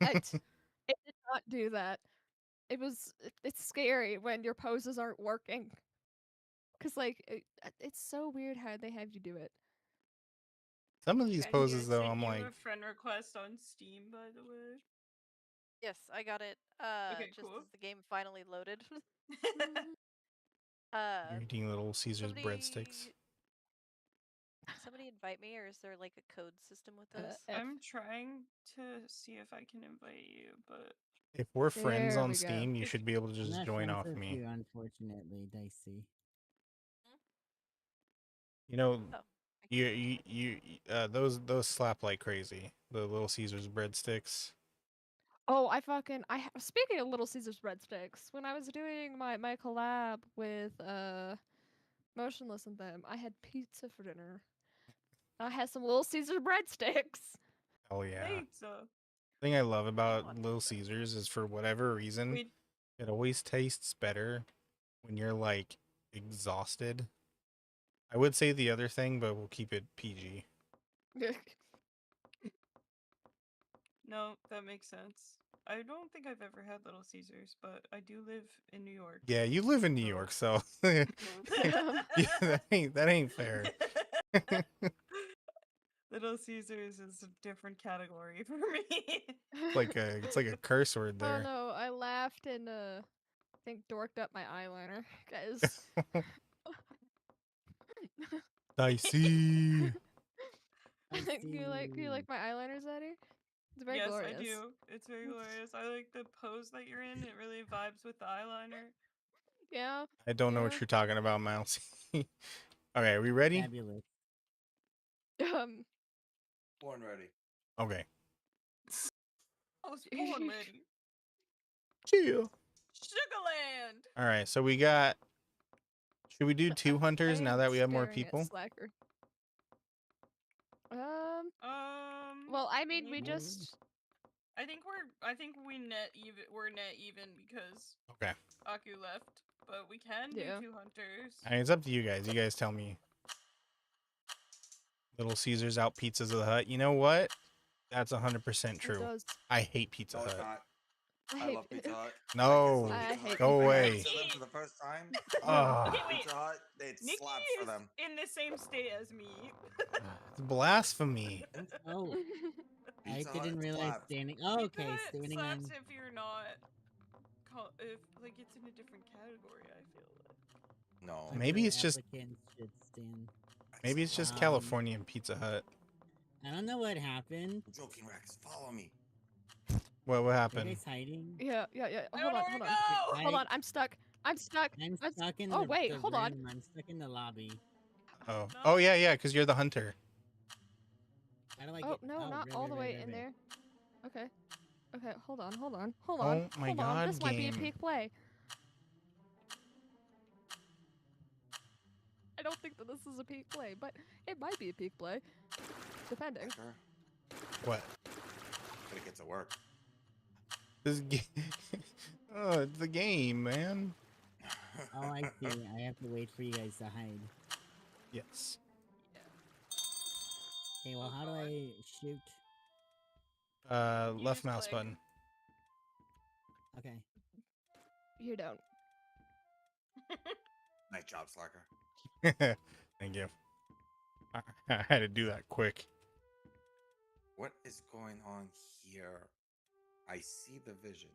It did not do that. It's scary when your poses aren't working. Cause like it's so weird how they have you do it. Some of these I poses, though, sent I'm you like, a friend request on Steam, by the way. Yes, I got it. Okay, Just cool. as the game finally loaded. You're eating Little Caesar's breadsticks. Somebody invite me, or is there like a code system with this? I'm trying to see if I can invite you, but If we're friends There on we go. Steam, you should be able to I'm just not join friends off with me. you, unfortunately, Dicey. You know, Oh, those slap like crazy. The Little Caesar's breadsticks. Oh, speaking of Little Caesar's breadsticks, when I was doing my collab with Motionless and them, I had pizza for dinner. I had some Little Caesar breadsticks. Oh yeah. pizza. The thing I love about want Little pizza. Caesars is for whatever reason, We it always tastes better when you're like exhausted. I would say the other thing, but we'll keep it PG. no, that makes sense. I don't think I've ever had Little Caesars, but I do live in New York. Yeah, you live in New So- York, so yeah, that ain't fair. Little Caesars is a different category for me. It's like a curse word Oh there. no, I laughed and I think dorked up my eyeliner, guys. Dicey. Do you like my eyeliners, Eddie? It's very yes, glorious. I do. It's very glorious. I like the pose that you're in. It really vibes with the eyeliner. Yeah. I don't know what Yeah. you're talking about, Mouse. Okay, are we ready? Fabulous. Born ready. Okay. I was born ready. Chill. Sugarland. All right, so we got. Should we do two hunters I now am that we have more staring at people? Slacker. Well, I mean, we Mm. just. I think we net even. We're net even because Okay. Aku left, but we can do Yeah. 2 hunters. All right, it's up to you guys. You guys tell me. Little Caesars out Pizzas of the Hut. You know what? That's 100% It true. does. I hate Pizza No, it's Hut. not. I I hate love Pizza Hut. No. My kids love I Pizza hate Hut. Go I away. went to them for the first time. Ah, Okay, wait. Pizza Hut, they Nikki slaps for is them. in the same state as me. it's blasphemy. Oh, I Pizza Hut didn't realize slaps. standing. Oh, Pizza okay, Hut standing slaps on. if you're not. If like it's in a different category. I feel like. No. Maybe other it's just- applicants should stand. Maybe it's just Um, Californian Pizza Hut. I don't know what happened. I'm joking, Rex. Follow me. What Are you happened? guys hiding? Yeah. I Hold don't know on, where hold to on. go. Hold on, I'm stuck. I'm I'm stuck in Oh, the, wait, the hold on. room. I'm stuck in the lobby. Oh. No. Oh yeah, because you're the hunter. How do I Oh get? no, not right, all right, the right, way right, in right. there. Okay, hold on. Oh my Hold on. God, This might be a game. peak play. I don't think that this is a peak play, but it might be a peak play. Depending. Sure. What? Gotta get to work. This game. Oh, it's the game, man. Oh, I see. I have to wait for you guys to hide. Yes. Okay, well, Oh, how do God. I shoot? You Left just mouse click. button. Okay. You don't. Nice job, Slacker. Thank you. I had to do that quick. What is going on here? I see the vision.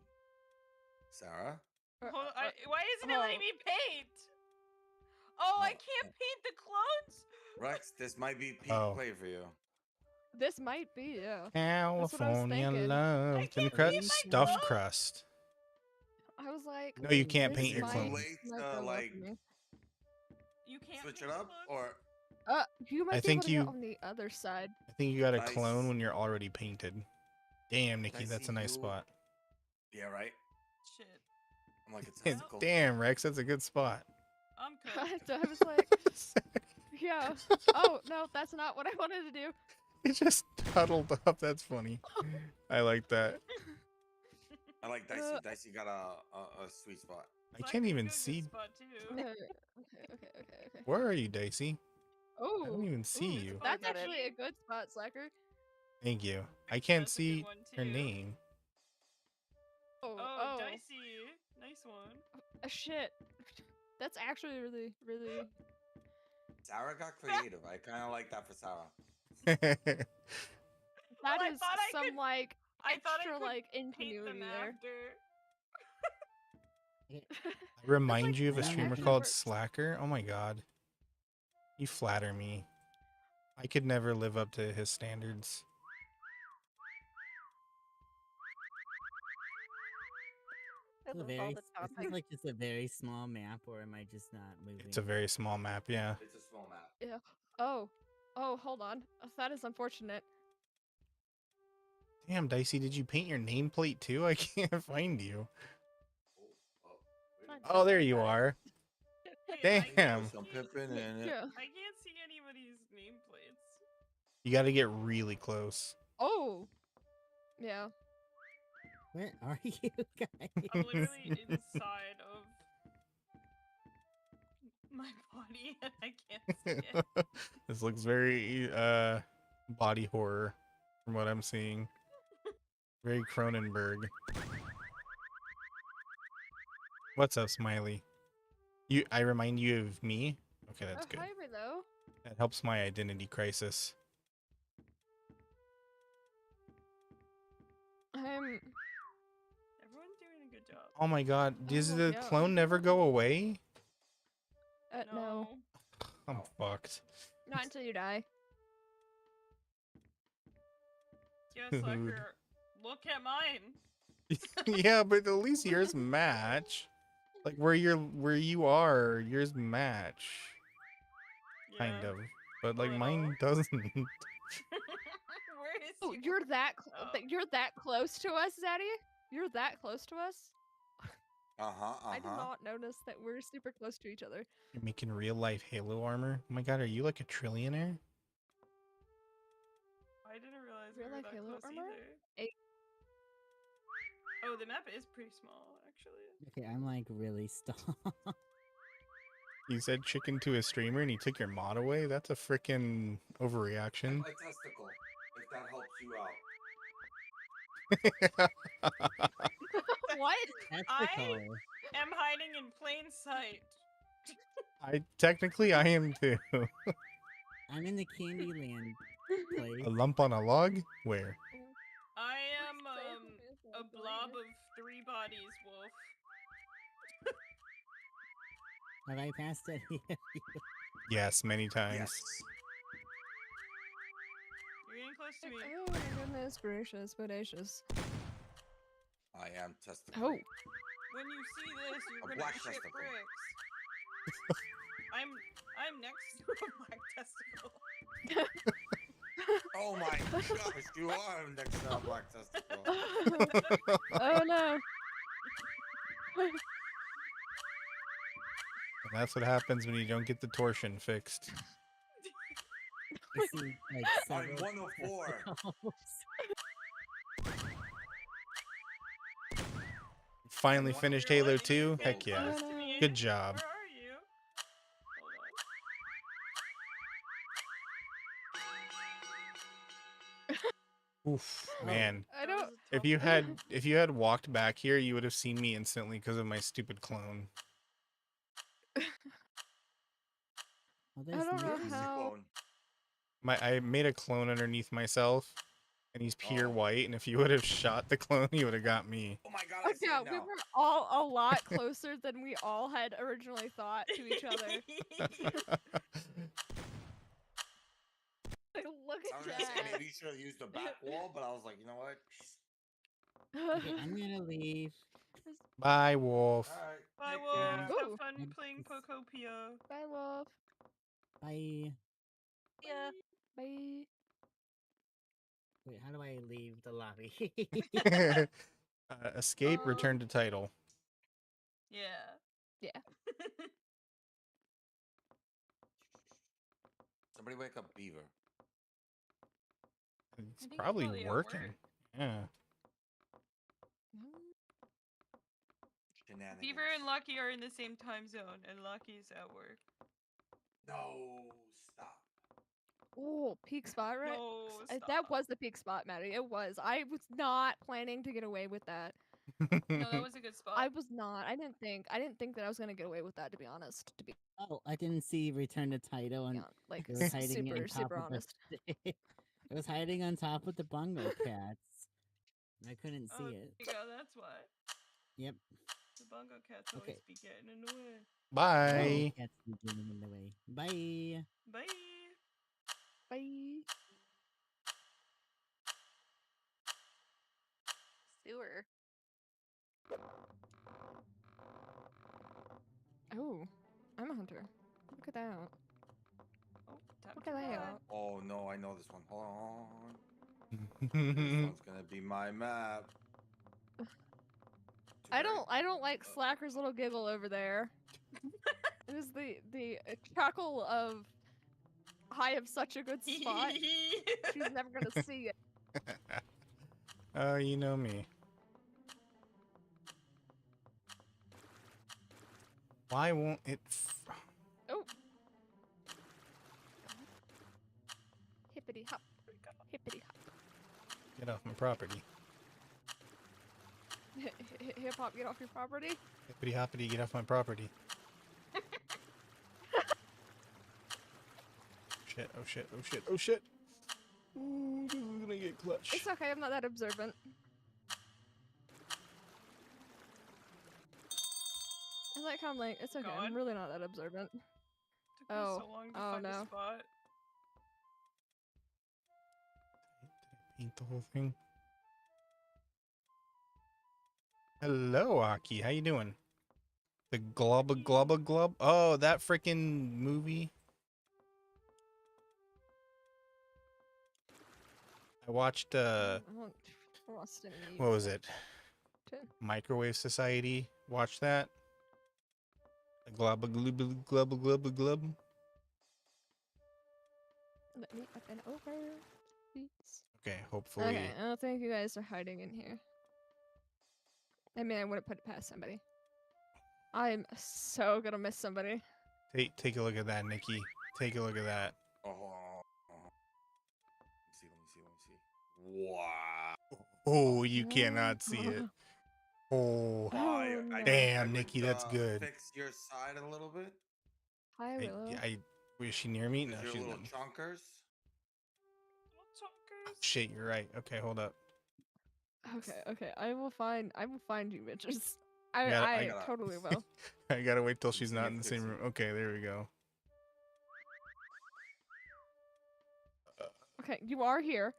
Sarah? Hold on, why isn't it letting me paint? Oh, I No. can't paint the clones. Rex, this might be peak Oh. play for you. This might be, yeah. California thinking. love. I Thin can't crust, paint my stuffed clothes. crust. I was like, No, you can't this paint your might- clone. Wait, might go well like, for me. You can't switch paint it the up? clones? Or You might I be think able to you- get on the other side. I think you got a Nice. clone when you're already painted. Damn, Nikki, Dicey, that's a nice you- spot. yeah, right? Shit, I'm like, it's Damn, testicle. Damn, Rex, that's a good spot. I'm cooked. I was like, yeah. Oh, no, that's not what I wanted to do. It just huddled up. That's funny. I like that. I like Dicey. Uh, Dicey got a sweet spot. I Slacker, can't you even got a good see. spot, too. Okay. Where are you, Dicey? Oh, I don't even see ooh, you. That's I got it. actually a good spot, Slacker. Thank you. I can't That's a good see one, her too. name. Oh, Dicey. Nice one. Shit. That's actually really, really. Sarah got creative. I kind of like that for Sarah. That I is thought I some could- like I thought I extra could like paint them ingenuity there. after. Okay, I remind like, you of a this streamer actually called works. Slacker. Oh my god. You flatter me. I could never live up to his standards. I This is a love all very, the this topics. is like just a very small map, or am I just not moving? It's a very small map, yeah. It's a small map. Yeah. Oh. Oh, hold on. That is unfortunate. Damn, Dicey, did you paint your nameplate too? I can't find you. Wait a Not minute. Oh, there joking you about it. are. Wait, I Damn. Put some Pippin in it. Yeah. I can't see anybody's nameplates. You gotta get really close. Oh. Yeah. Where are you guys? I'm literally inside of my body and I can't see it. This looks very body horror from what I'm seeing. Very Cronenberg. What's up, Smiley? I remind you of me? Okay, that's Oh, good. hi, Rilo. That helps my identity crisis. I'm. Everyone's doing a good job. Oh my god, does Oh, the yeah. clone never go away? No. I'm fucked. Not until you die. Yeah, Dude. Slacker, look at mine. Yeah, but at least yours match. Like where you are, yours match. Kind Yeah. of. But like Little. mine doesn't. Where is Oh, he? you're that Oh. you're that close to us, Zaddy? You're that close to us? I did not notice that we're super close to each other. You're making real life Halo armor. Oh my god, are you like a trillionaire? I didn't realize Real we were life that Halo close armor? either. Oh, the map is pretty small, actually. Okay, I'm like really stalled. You said chicken to a streamer and he took your mod away? That's a freaking overreaction. My testicle, if that helps you out. What? That's I- the color. Am hiding in plain sight. Technically I am too. I'm in the Candyland place. A lump on a log? Where? I am a blob of 3 bodies, Wolf. Have I passed any of you? Yes, many times. Yes. You're getting close to me. Oh my goodness gracious, bodacious. I am testicle. Oh. When you see this, A you're gonna black shit testicle. bricks. I'm next to a black testicle. Oh my gosh, you are next to a black testicle. Oh no. And that's what happens when you don't get the torsion fixed. I see like I'm several 104. testicles. Finally One of finished your Halo legs 2? is Heck gold. yeah. Close to me. Good job. Where are you? Hold Oof, Oh. man. I don't. If you had walked back here, you would have seen me instantly because of my stupid clone. Oh, I there's don't know Nikki. how. I made a clone underneath myself, and he's pure Oh. white. And if you would have shot the clone, you would have got me. Oh my god, I see Yeah, it we now. were all a lot closer than we all had originally thought to each other. Like, look I at was gonna say that. maybe you should have used the back wall, but I was like, you know what? Okay, I'm gonna leave. Bye, Wolf. Alright. Bye, take Wolf. care. Ooh. Have fun I'm playing just- Pokopia. Bye, Wolf. Bye. Yeah. Bye. Wait, how do I leave the lobby? Escape, return to title. Yeah. Yeah. Somebody wake up Beaver. It's think he's probably probably at working. work. Yeah. Shenanigans. Beaver and Lucky are in the same time zone, and Lucky's at work. No, stop. Oh, peak spot, right? No, That stop. was the peak spot, Maddie. It was. I was not planning to get away with that. No, that was a good spot. I was not. I didn't think that I was gonna get away with that. To be honest. To be Oh, I didn't see return to title and like it was hiding super on top super of honest. the. It was hiding on top of the bungo cats. I couldn't Oh, see there it. you go. That's why. Yep. The bongo cats always Okay. be getting in the way. Bye. Cats be getting in the way. Bye. Bye. Bye. Sewer. Oh, I'm a hunter. Look at that. Oh, time Look to at that. run. Oh no, I know this one. Hold on. This I one's gonna be my map. Too I bad. don't like Slacker's little giggle over there. It is the cackle of I have such a good spot. She's never gonna see it. Oh, you know me. Why won't it? Oh. Hippity hop. Hippity hop. Get off my property. Hip hop, get off your property. Hippity hoppity, get off my property. Shit, oh shit, oh shit, oh shit. Ooh, this is gonna get clutch. It's okay, I'm not that observant. I like how I'm like, it's okay, I'm God. really not that observant. Took Oh. me so long to Oh, find no. a spot. Did I paint the whole thing? Hello, Aki. How you doing? The glubba glubba glub? Oh, that freaking movie. I watched I don't trust any what was it? to- Microwave Society. Watch that. The glubba glubba glubba glubba glub. Let me up and over, please. Okay, hopefully. Okay, I don't think you guys are hiding in here. I mean, I wouldn't put it past somebody. I'm so gonna miss somebody. Take a look at that, Nikki. Take a look at that. Oh. Let me see. Wow. Oh, you cannot see it. Oh, I, no. damn, Nikki, that's good. Fix your side a little bit. Hi, Willow. Was she near me? No, Cause you're she's little not. chunkers. Shit, you're right. Okay, hold up. Okay. I will find you bitches. gotta- I gotta- totally will. I gotta wait till she's see not if in the it's same in- room. Okay, there we go. Okay, you are here.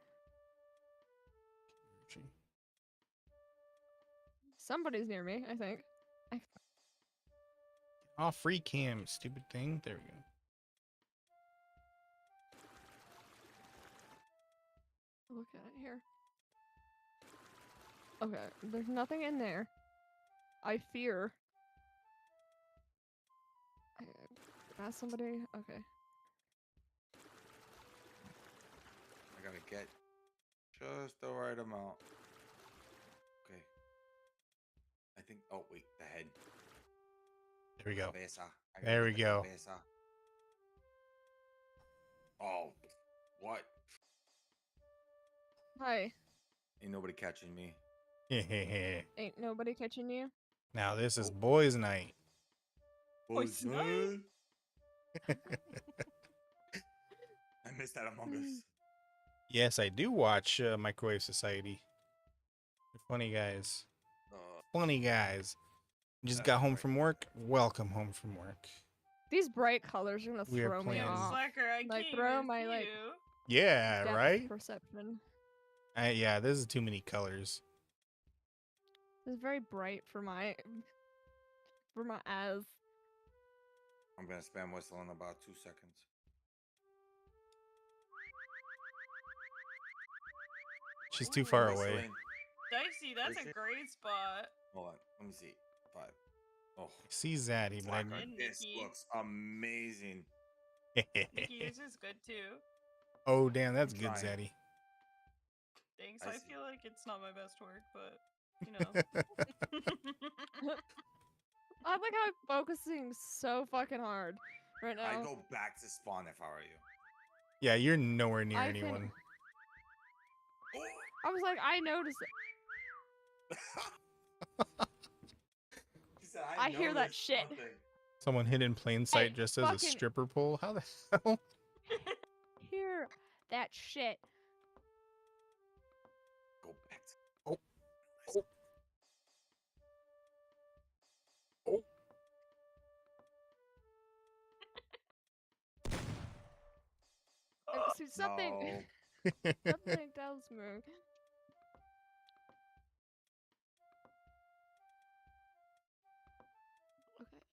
Somebody's near me, I think. Oh, free cam, stupid thing. There we go. Look at it here. Okay, there's nothing in there. I fear. I got somebody. Okay. I gotta get just the right amount. Okay. I think. Oh wait, the head. There we go. Cabeza. I gotta There get we the go. cabeza. Oh, what? Hi. Ain't nobody catching me. Ain't nobody catching you? Now this is boys' night. Boys' night. I missed that Among Us. Yes, I do watch Microwave Society. They're funny guys. Funny guys. You just That's got home right. from work? Welcome home from work. These bright colors are gonna We are throw me playing- off. Slacker, I Like, came throw with my, you. like, Yeah, Depth right? perception. Yeah, this is too many colors. It's very bright for my eyes. I'm gonna spam whistle in about 2 seconds. She's too far Ooh. away. Whistling. Dicey, that's a Appreciate- great spot. Hold on. Let me see. 5. Oh, See Zaddy, but I Slacker, And this Nikki. looks amazing. Nikki, yours is good too. Oh, damn, that's I'm good, trying. Zaddy. Thanks. I I see. feel like it's not my best work, but you know. I like how I'm focusing so fucking hard right now. I go back to spawn if I were you. Yeah, you're nowhere near I can- anyone. I was like, I noticed it. She said, I hear that noticed shit. something." Someone hid in plain sight Hey, just as a fucking- stripper pole? How the hell? Hear that shit. Go back. something. No. Something tells me.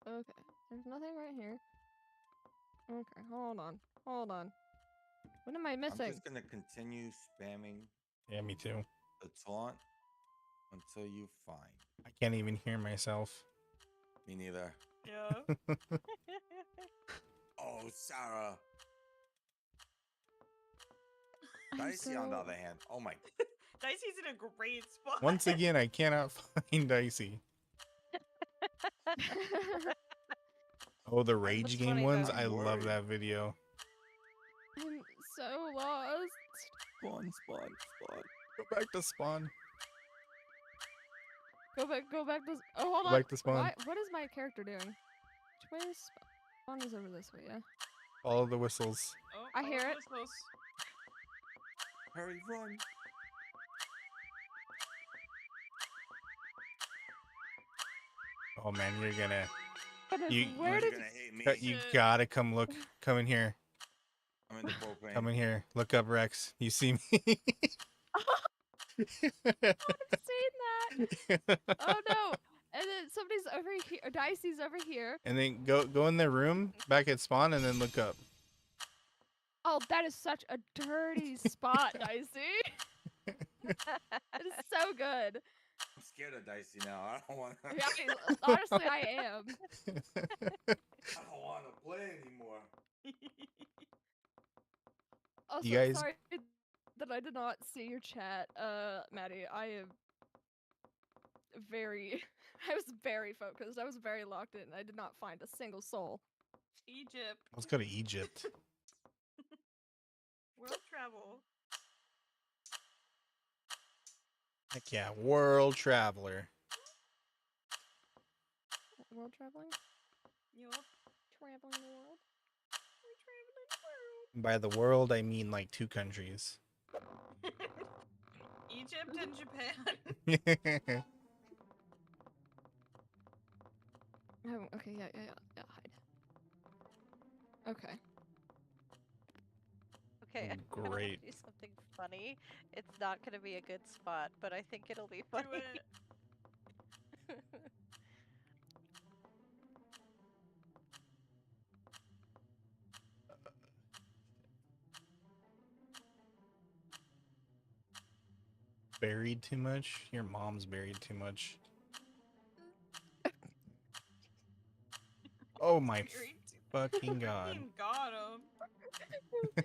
Okay. There's nothing right here. Okay, hold on. What am I I'm missing? just gonna continue spamming Yeah, me too. the taunt until you find. I can't even hear myself. Me neither. Yeah. Oh, Sarah. I'm Dicey, on the so- other hand. Oh my. Dicey's in a great spot. Once again, I cannot find Dicey. Oh, the Rage What's Game funny ones? about I it? love Worried. that video. I'm so lost. Spawn. Go back to spawn. Go back to. Oh, hold Go on. back to spawn. What is my character doing? Which way is spawn? Is over this way, yeah. Follow the whistles. Oh, I hear it. Whistles. Hurry, run. Oh man, you're gonna. But You- where You're did gonna hate me. You Shit. gotta come look. Come in here. I'm in the propane. Come in here. Look up, Rex. You see me? I've seen that? Oh no! And then somebody's over here. Dicey's over here. And then go in their room back at spawn, and then look up. Oh, that is such a dirty spot, Dicey. It is so good. I'm scared of Dicey now. I don't want. Yeah, honestly, I am. I don't want to play anymore. Also, You guys- sorry that I did not see your chat, Maddie. I am very. I was very focused. I was very locked in. I did not find a single soul. Egypt. Let's go to Egypt. World travel. Heck yeah, world traveler. World traveling? Yup. Traveling the world? We're traveling the world. By the world, I mean like 2 countries. Egypt and Japan. Oh, okay, yeah, hide. Okay. Okay, Oh, I'm gonna great. do something funny. It's not gonna be a good spot, but I think it'll be funny. Do it. Buried too much? Your mom's buried too much. Oh my Very fucking god. Fucking got him.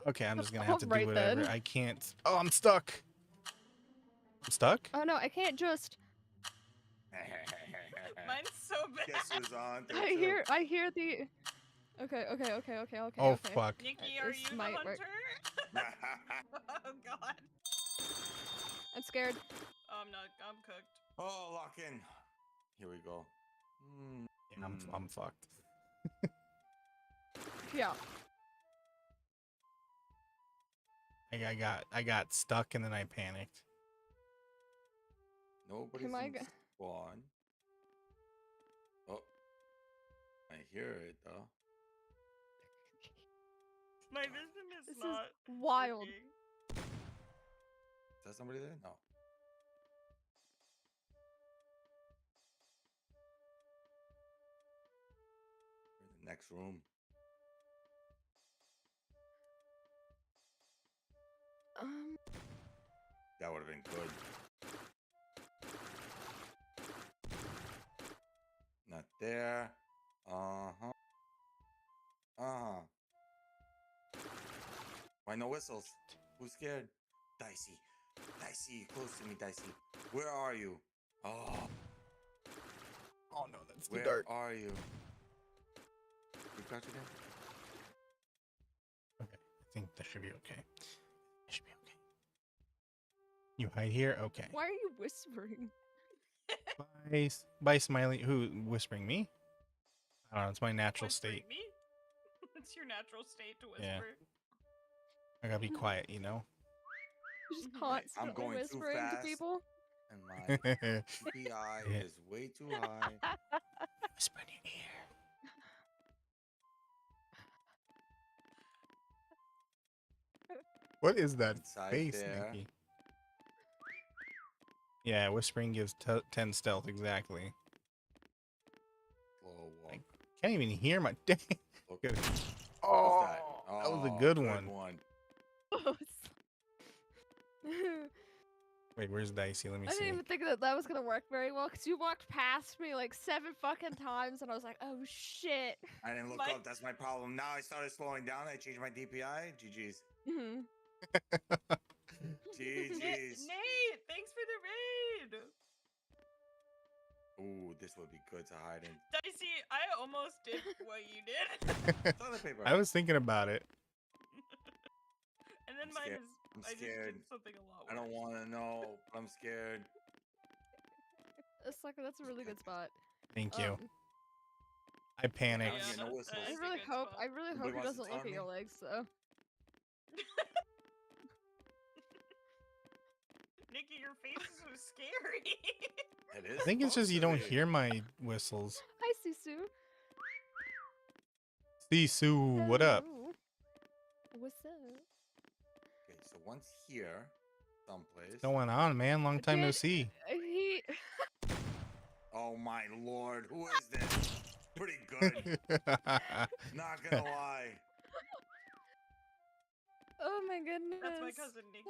Okay, I'm just gonna have to do Alright whatever. then. I can't. Oh, I'm stuck. I'm stuck? Oh no, I can't just. Mine's so bad. Guess who's on? there, I too? hear the. Okay. Oh okay. fuck. Nikki, are This you the might hunter? work. Oh god. I'm scared. I'm not. I'm cooked. Oh, lock in. Here we go. Yeah, I'm fucked. Yeah. I got stuck and then I panicked. Nobody's Am I in go- spawn. Oh, I hear it though. My wisdom is This is not wild. working. Is that somebody there? No. We're in the next room. That would have been good. Not there. Uh-huh. Uh-huh. Why no whistles? Who's scared? Dicey. Dicey, close to me, Dicey. Where are you? Oh, Oh no, that's too where dark. are you? You got you there? Okay, I think that should be okay. It should be okay. You hide here? Okay. Why are you whispering? Bye, Smiley. Who whispering me? I don't know. It's my natural Whispering state. Me? It's your natural state to whisper. Yeah. I gotta be quiet, you know. You're just Mhm. constantly going too whispering to fast. people. And my CPI Yeah. is way too high. Whisper in your ear. What is that Inside face, there. Nikki? Yeah, whispering gives 10 stealth exactly. Slow walk. Can't even hear my. Dang. Look. Good. What's that? That was a Oh, good one. Wait, where's Dicey? Let me I see. didn't even think that that was gonna work very well because you walked past me like 7 fucking times and I was like, oh shit. I didn't look My- up. That's my problem. Now I started slowing down. I changed my DPI. GG's. Mhm. GG's. Nate, thanks for the raid. Ooh, this would be good to hide in. Dicey, I almost did what you did. Toilet paper. I was thinking about it. And then I'm mine scared. is. I'm I just scared. did something a lot worse. I don't want to know. But I'm scared. Sucker, that's a really good spot. Thank you. Um, I panicked. Yeah, no that whistles. I is a really good hope spot. I really Nobody hope he wants to doesn't look taunt at your me? legs though. Nikki, your face is so scary. It is. I think it's just you don't supposed to hear my whistles. Hi Sisu. Sisu, what up? Hello. What's up? be. Okay, so once here, someplace. What's going on, man? Long time no Did- see. He Oh my lord, who is this? Pretty good. Not gonna lie. Oh my goodness. That's my cousin Nikki.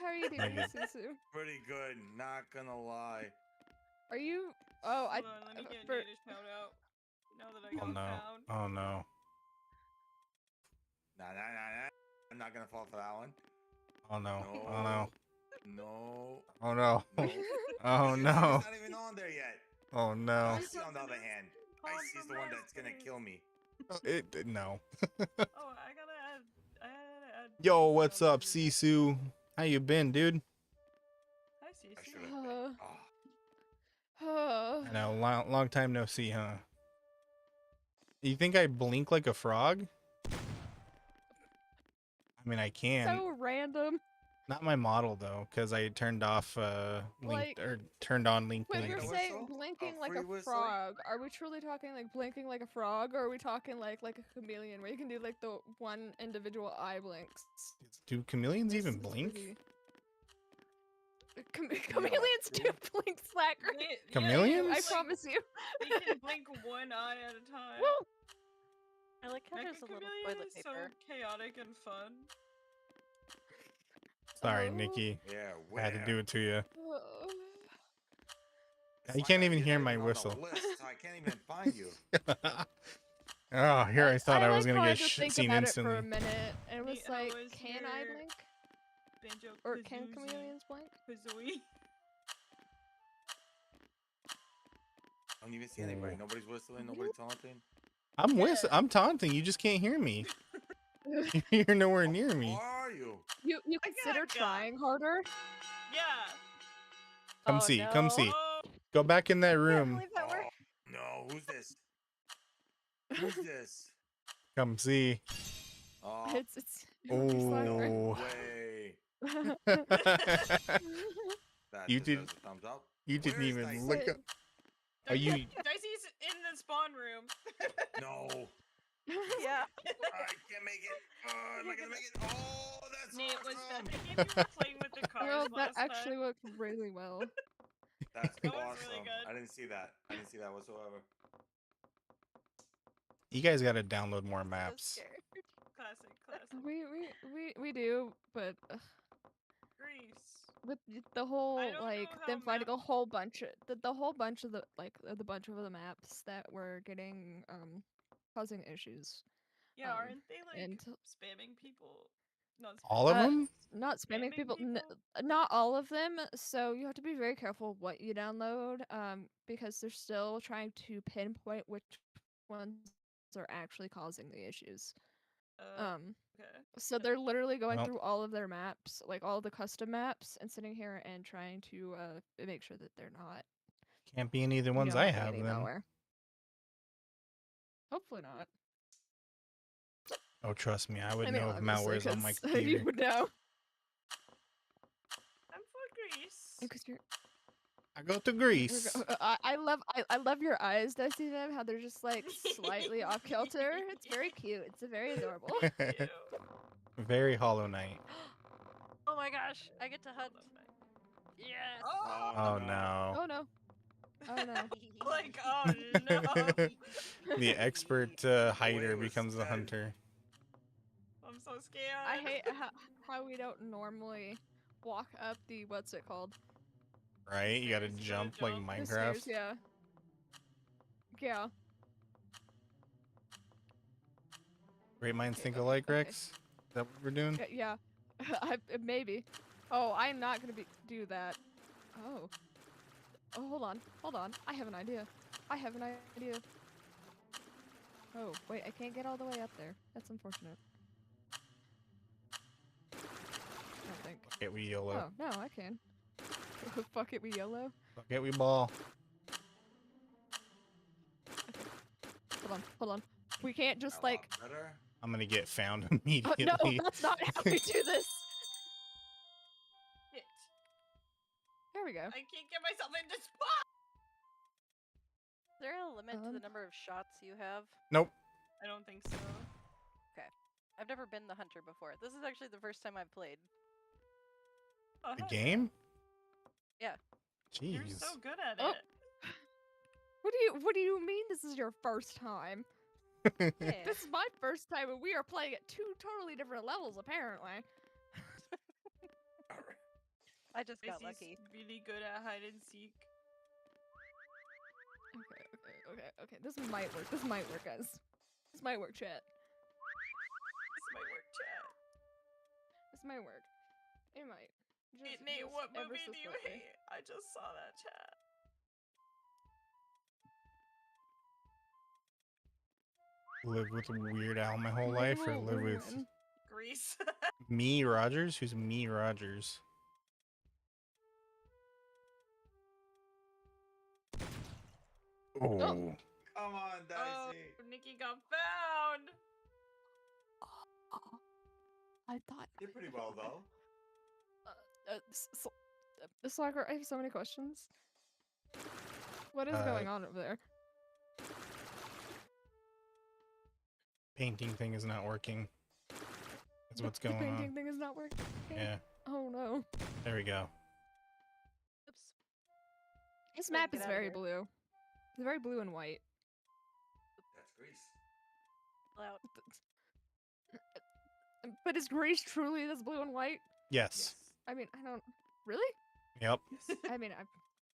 How are you doing, Okay. Sisu? Pretty good. Not gonna lie. Are you Oh, Hold on, let me get for- Nate a shout out. Now that I Oh got no. found. Oh no. Nah. I'm not gonna fall for that one. Oh no. No. Oh no. No. Oh no. No. Oh Because no. It's not even on there yet. Oh no. Icy, on the other hand. Icy's the one that's gonna kill me. No. Oh, I gotta add. Yo, Sisu what's on up, the- Sisu? How you been, dude? Hi, I Sisu. should have. Oh. Oh. I know, long time no see, huh? You think I blink like a frog? I mean, I can. So random. Not my model though, because I turned off link Like, or turned on link When blink. you're Like a saying whistle? blinking A like free a whistle? frog, are we truly talking like blinking like a frog, or are we talking like a chameleon where you can do like the one individual eye blinks? Do chameleons even It's blink? pretty- Chameleons do true. blink, slacker. Yeah, they Chameleons? I like, promise you. They can blink one eye at a time. Woo! I like how Mecha there's a little Chameleon toilet is so paper. chaotic and fun. Sorry, Oh. Nikki. Yeah, I where? had to do it to you. Oh. It's You like can't I- even you're hear not my even on the whistle. list, so I can't even find you. Oh, here I thought I was like gonna had get to think seen about instantly. it for a minute, and it was How like, was can I your blink? Banjo Or can chameleons blink? Kazooie. I don't even see anybody. Oh. Nobody's whistling. Nobody's taunting. Yeah. I'm taunting. You just can't hear me. You're nowhere near me. Where are you? You I consider got ya. trying harder? Yeah. Come Oh, see. no. Come see. Oh, Go back in that Can't room. believe that worked. Oh, no, who's this? Who's this? Come see. Oh, It's it would be slacker. Oh. way. That You deserves did- a thumbs up. You didn't Where is even Dicey? look up. Are you? Dicey's in the spawn room. No, Yeah. I can't make it. Am I gonna make it? Oh, that's Nate, was that awesome. the game you were playing with the cars Well, that last actually time? worked really well. That's That was awesome. really good. I didn't see that. I didn't see that whatsoever. You guys got to download more So maps. scared. Classic. We do, but Greece. with the whole don't like know how them finding a map- whole bunch of the whole bunch of the bunch of the maps that were getting causing issues. Yeah, aren't they like and- spamming people? Not All of Uh, them? Not spamming Spamming people, people? not all of them. So you have to be very careful what you download, because they're still trying to pinpoint which ones are actually causing the issues. Okay. So they're literally going Well- through all of their maps, like all the custom maps, and sitting here and trying to make sure that they're not. Can't be any of the you ones know, I having have any then. malware. Hopefully not. Oh, trust me, I would I mean, know if malware is obviously, on my 'cause computer. you would know. I'm for Greece. Because you're. I go to Greece. I love your eyes. Do I see them? How they're just like slightly off kilter. It's very cute. It's very adorable. Ew. Very Hollow Knight. gosh, I get to hunt. Hold on, Yes. Oh no. Oh no. Oh no. Like, oh no. The expert Away hider with becomes the Sted. hunter. I'm so scared. I hate how we don't normally walk up the what's it called? Right? You gotta Stairs, you gotta jump like jump. The Minecraft. stairs, yeah. Yeah. Great minds Okay, think okay, alike, okay. Rex? Is that what we're doing? Yeah. Maybe. Oh, I'm not gonna do that. Oh. Oh, hold on. Hold on. I have an idea. I have an idea. Oh, wait, I can't get all the way up there. That's unfortunate. I don't think. Fuck it, we YOLO. Oh, no, I can. Fuck it, we YOLO. Fuck it, we ball. Hold on, hold on. We can't just A lot like. better. I'm gonna get found immediately. No, that's not how we do this. Shit. There we go. I can't get myself into spot. Is there a limit to the number of shots you have? Nope. I don't think so. I've never been the hunter before. This is actually the first time I've played. Oh, The hell game? Yeah. You're Jeez. so good at Oh. it. What do you mean this is your first time? Yeah. This is my first time and we are playing at two totally different levels apparently. All right. I just got Macy's lucky. really good at hide and seek. Okay. This might work. This might work, guys. This might work, chat. This might work, chat. This might work. It might. Nate, what ever movie so do you slightly. hate? I just saw that chat. Live with Weird Al my whole life, or live with Ruin. Grease. me, Rogers? Who's me, Rogers? Oh. Come on, Oh, Dicey. Nikki got found. I thought. Did pretty well though. Slacker, I have so many questions. What is going on over there? Painting thing is not working. That's what's The going painting on. thing is not working. Yeah, Oh no. there we go. Oops. This Go map get is outta very here. blue. It's very blue and white. That's Greece. Out. But is Greece truly this blue and white? Yes. I mean, I don't. Really? Yep. Yes. I mean,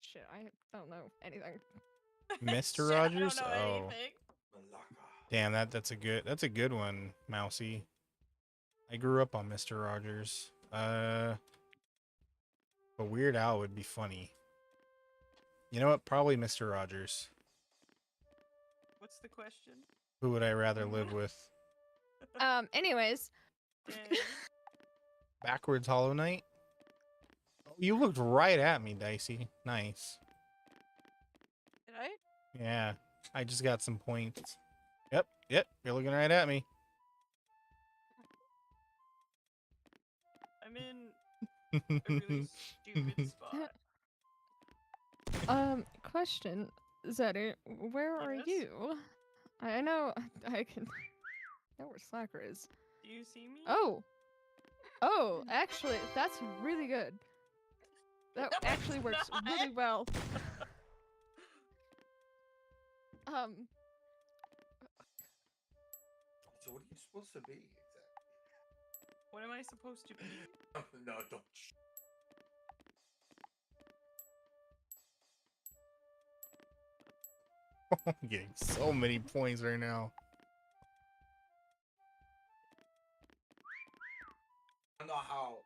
shit, I don't know anything. Mr. Shit, Rogers? I don't know Oh. anything. Malacca. Damn, that's a good one, Mousy. I grew up on Mr. Rogers. But Weird Al would be funny. You know what? Probably Mr. Rogers. What's the question? Who would I rather live with? Anyways, Dang. Backwards Hollow Knight? Oh, you looked right at me, Dicey. Nice. Did I? Yeah, I just got some points. Yep, you're looking right at me. I'm in a really stupid spot. question, Zeddy, where are Yes? you? I know I can know where Slacker is. Do you see me? Oh, actually, that's really good. That No, actually it's works not. really well. So what are you supposed to be exactly? What am I supposed to be? No, don't. I'm getting so many points right now. I don't know how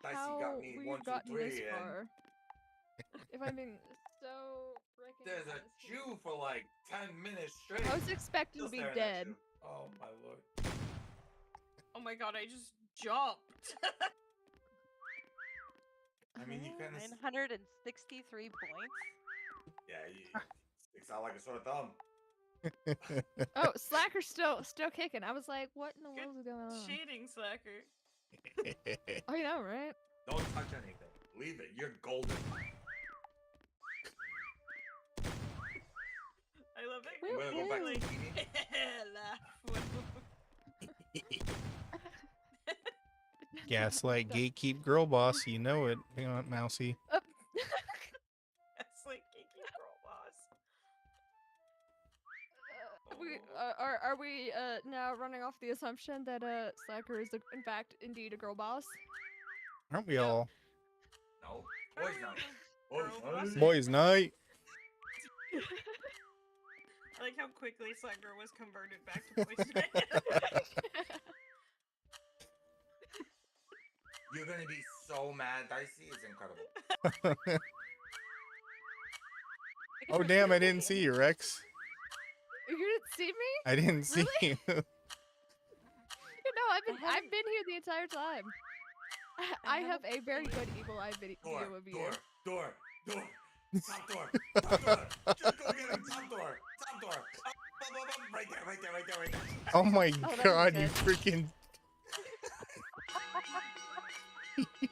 Dicey got me we've 1, 2, gotten 3, this and far. If I'm being so freaking there's a honest here. Jew for like 10 minutes straight. I was expecting to Still be staring at dead. you. Oh my lord. Oh my god, I just jumped. I mean, you kind of. 963 points. Yeah, you sticks out like a sore thumb. Oh, Slacker's still kicking. I was like, what in the Good world is going on? Shading slacker. I know, right? Don't touch anything. Leave it. You're golden. I love it. You wanna go back to Like, eating? laugh. Gaslight, gatekeep, girl boss. You know it. Hang on, Mousy. It's like Kiki Girl Boss. Are we now running off the assumption that Slacker is in fact indeed a girl boss? Aren't we Yep. all? No. Are Boys we night. all Boys girl night. bossing? Boys' night. I like how quickly Slacker was converted back to Boys Night. You're gonna be so mad, Dicey. It's incredible. Oh damn! I didn't see you, Rex. You didn't see me? I didn't see Really? you. No, I've been here the entire time. I have a very good evil eye video of you. Door. Top door. Top door. Just go get him. Top door. Top door. Right there. Oh my that god! was You it. freaking.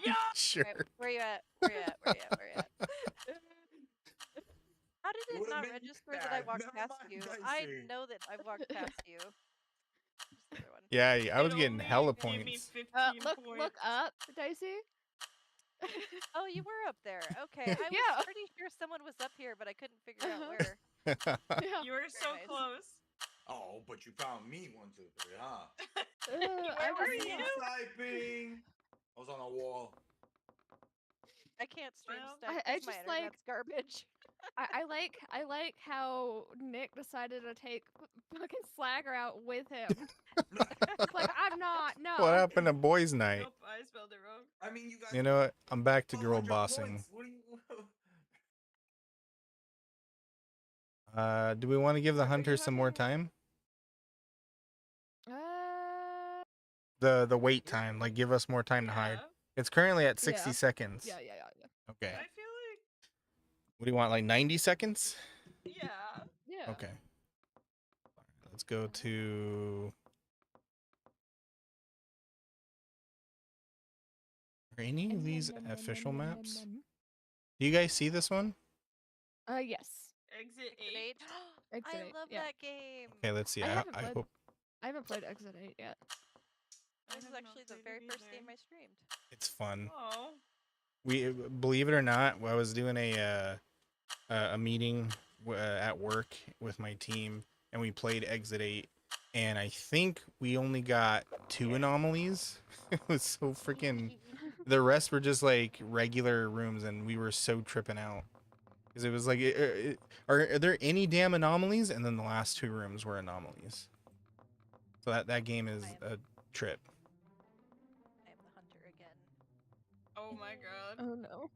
Yeah. Sure. Alright, where you at? Where you at? How did it Would've not been register bad. that I walked Never past mind, you? Dicey. I know that I walked past you. Where's the other one? Yeah, I was It getting only hella gave me points. 15 Look points. up, Dicey. Oh, you were up there. Okay, I was Yeah. pretty sure someone was up here, but I couldn't figure out Uh-huh. where. Yeah. You were so nice. close. Oh, but you found me 1, 2, 3, huh? I Where were was you? not. Sniping. I was on a wall. I can't stream Well, snipe I 'cause my just, like- internet's garbage. I like how Nick decided to take fucking Slacker out with him. It's like I'm not. No. What happened to boys' night? Nope, I spelled it wrong. I mean, you guys. You know what? I'm back to girl 100 bossing. points. What do you? Do we want to give the Are you hunter some more having- time? Uh, The wait time, like give us more time to hide. Yeah. It's currently at 60 Yeah. seconds. yeah. Okay. I feel like, What do you want, like 90 seconds? yeah. Yeah. Okay. Let's go to. Are any of these official maps? Do you guys see this one? Yes. Exit 8. Eight. Exit I 8, love yeah. that game. Okay, let's see. I I haven't played- hope I haven't played Exit 8 yet. I This is have not actually the played very it first either. game I streamed. it's fun. Oh. We believe it or not, I was doing a meeting at work with my team, and we played Exit 8, and I think we only got 2 anomalies. It was so freaking. The rest were just like regular rooms, and we were so tripping out because it was like, are there any damn anomalies? And then the last 2 rooms were anomalies. So that game is a trip. I am the hunter again. Oh my god. Oh no.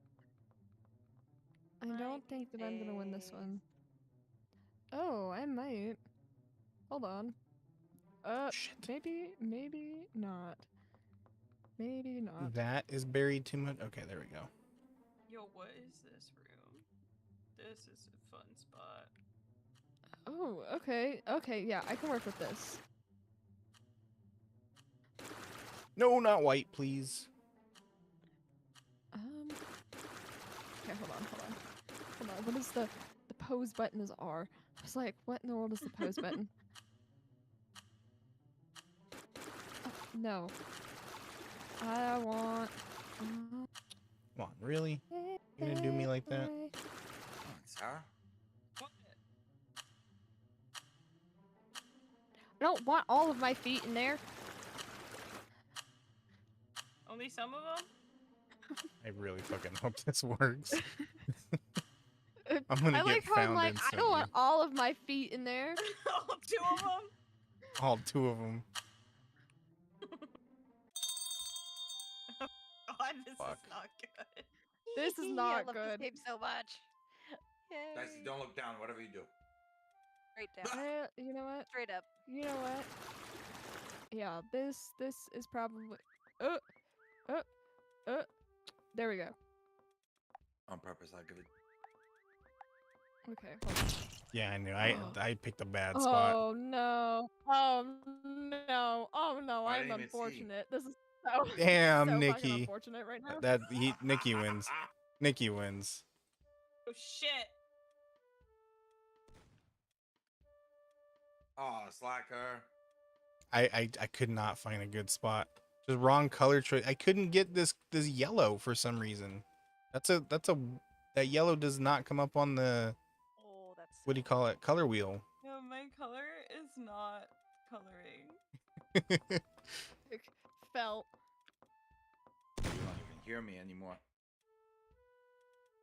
I don't think that I'm gonna win this one. Oh, I might. Hold on. Shit. Maybe not. Maybe not. That is buried too much. Okay, there we go. Yo, what is this room? This is a fun spot. Oh, okay. Okay, yeah, I can work with this. No, not white, please. Okay, hold on. What is the pose button is R. I was like, what in the world is the pose button? No. I want. Come on, really? You gonna do me like that? Come on, Sarah. What? I don't want all of my feet in there. Only some of them? I really fucking hope this works. I'm gonna I get like how I'm found like, I instantly. don't want all of my feet in there. All 2 of them? All 2 of them. God, this Fuck. is not good. This is I not love good. this game so much. Yay. Dicey, don't look down. Whatever you do. Straight down. You know what? Straight up. You know what? Yeah, this is probably. There we go. On purpose, I give it. Okay. Hold on. Yeah, I knew. Oh. I picked a bad spot. Oh no! Oh no! Oh no! I I'm didn't even see. unfortunate. This is so. Damn, so fucking Nikki. unfortunate right now. Nikki wins. Nikki wins. Oh shit. Oh, slacker. I could not find a good spot. Just wrong color choice. I couldn't get this yellow for some reason. That yellow does not come up on the Oh, that's. what do you call it? Color wheel. Yeah, my color is not coloring. Felt. You don't even hear me anymore.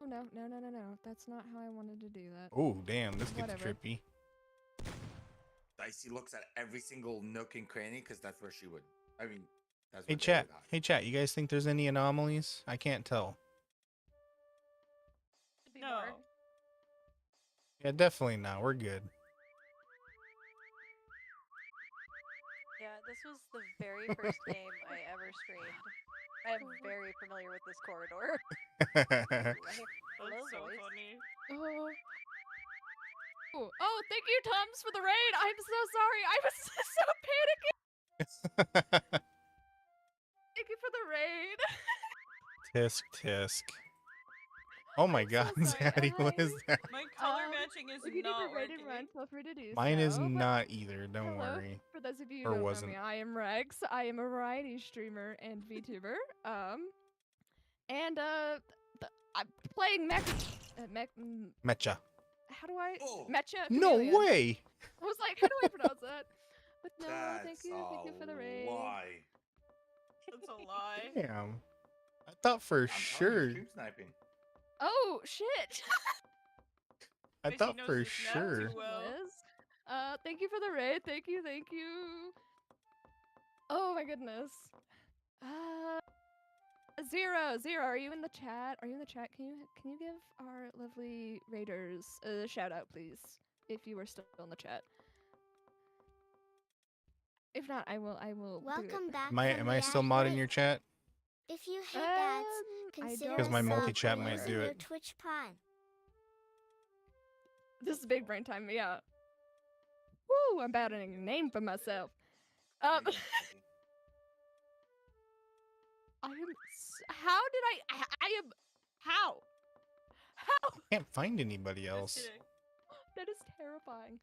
Oh no, no, no, no, no. That's not how I wanted to do that. Oh damn, this gets Whatever. trippy. Dicey looks at every single nook and cranny because that's where she would. I mean, that's Hey where they chat. would hide. Hey chat. You guys think there's any anomalies? I can't tell. Could be No. more. Yeah, definitely not. We're good. Yeah, this was the very first game I ever streamed. I am very familiar with this corridor. Hello, That's so voice. funny. Oh. Oh, thank you, Tums, for the raid. I'm so sorry. I was so panicking. Thank you for the raid. Tisk tisk. Oh my I'm god, so sorry. Zaddy, what is that? My color matching is If you not need to raid and working. run, feel free to do Mine is so. But not either. Don't hello. worry. For those of you Or who don't wasn't. know me, I am Rex. I am a variety streamer and VTuber. And I'm playing Mecha. how do I Oh. Mecha? No Chameleon. way. I was like, how do I pronounce that? But no, That's thank you for the raid. Lie. That's a lie. Damn. I thought for I'm telling you, sure. stream sniping. Oh shit! I Bet she thought knows for this map sure. too well. Liz. Thank you for the raid. Thank you, thank you. Oh my goodness. Zero, are you in the chat? Are you in the chat? Can you give our lovely raiders a shout out, please? If you are still in the chat. If not, I will. do Welcome it. back. Am from I the still ad modding break. your chat? If you hate ads, I consider don't Because my a sub multi-chat or might using do your it. Twitch Prime. This is big brain time. Yeah. Woo! I'm battling a name for myself. How you doing, Cookie? How did I am. How? How? Can't find anybody Just else. kidding. That is terrifying.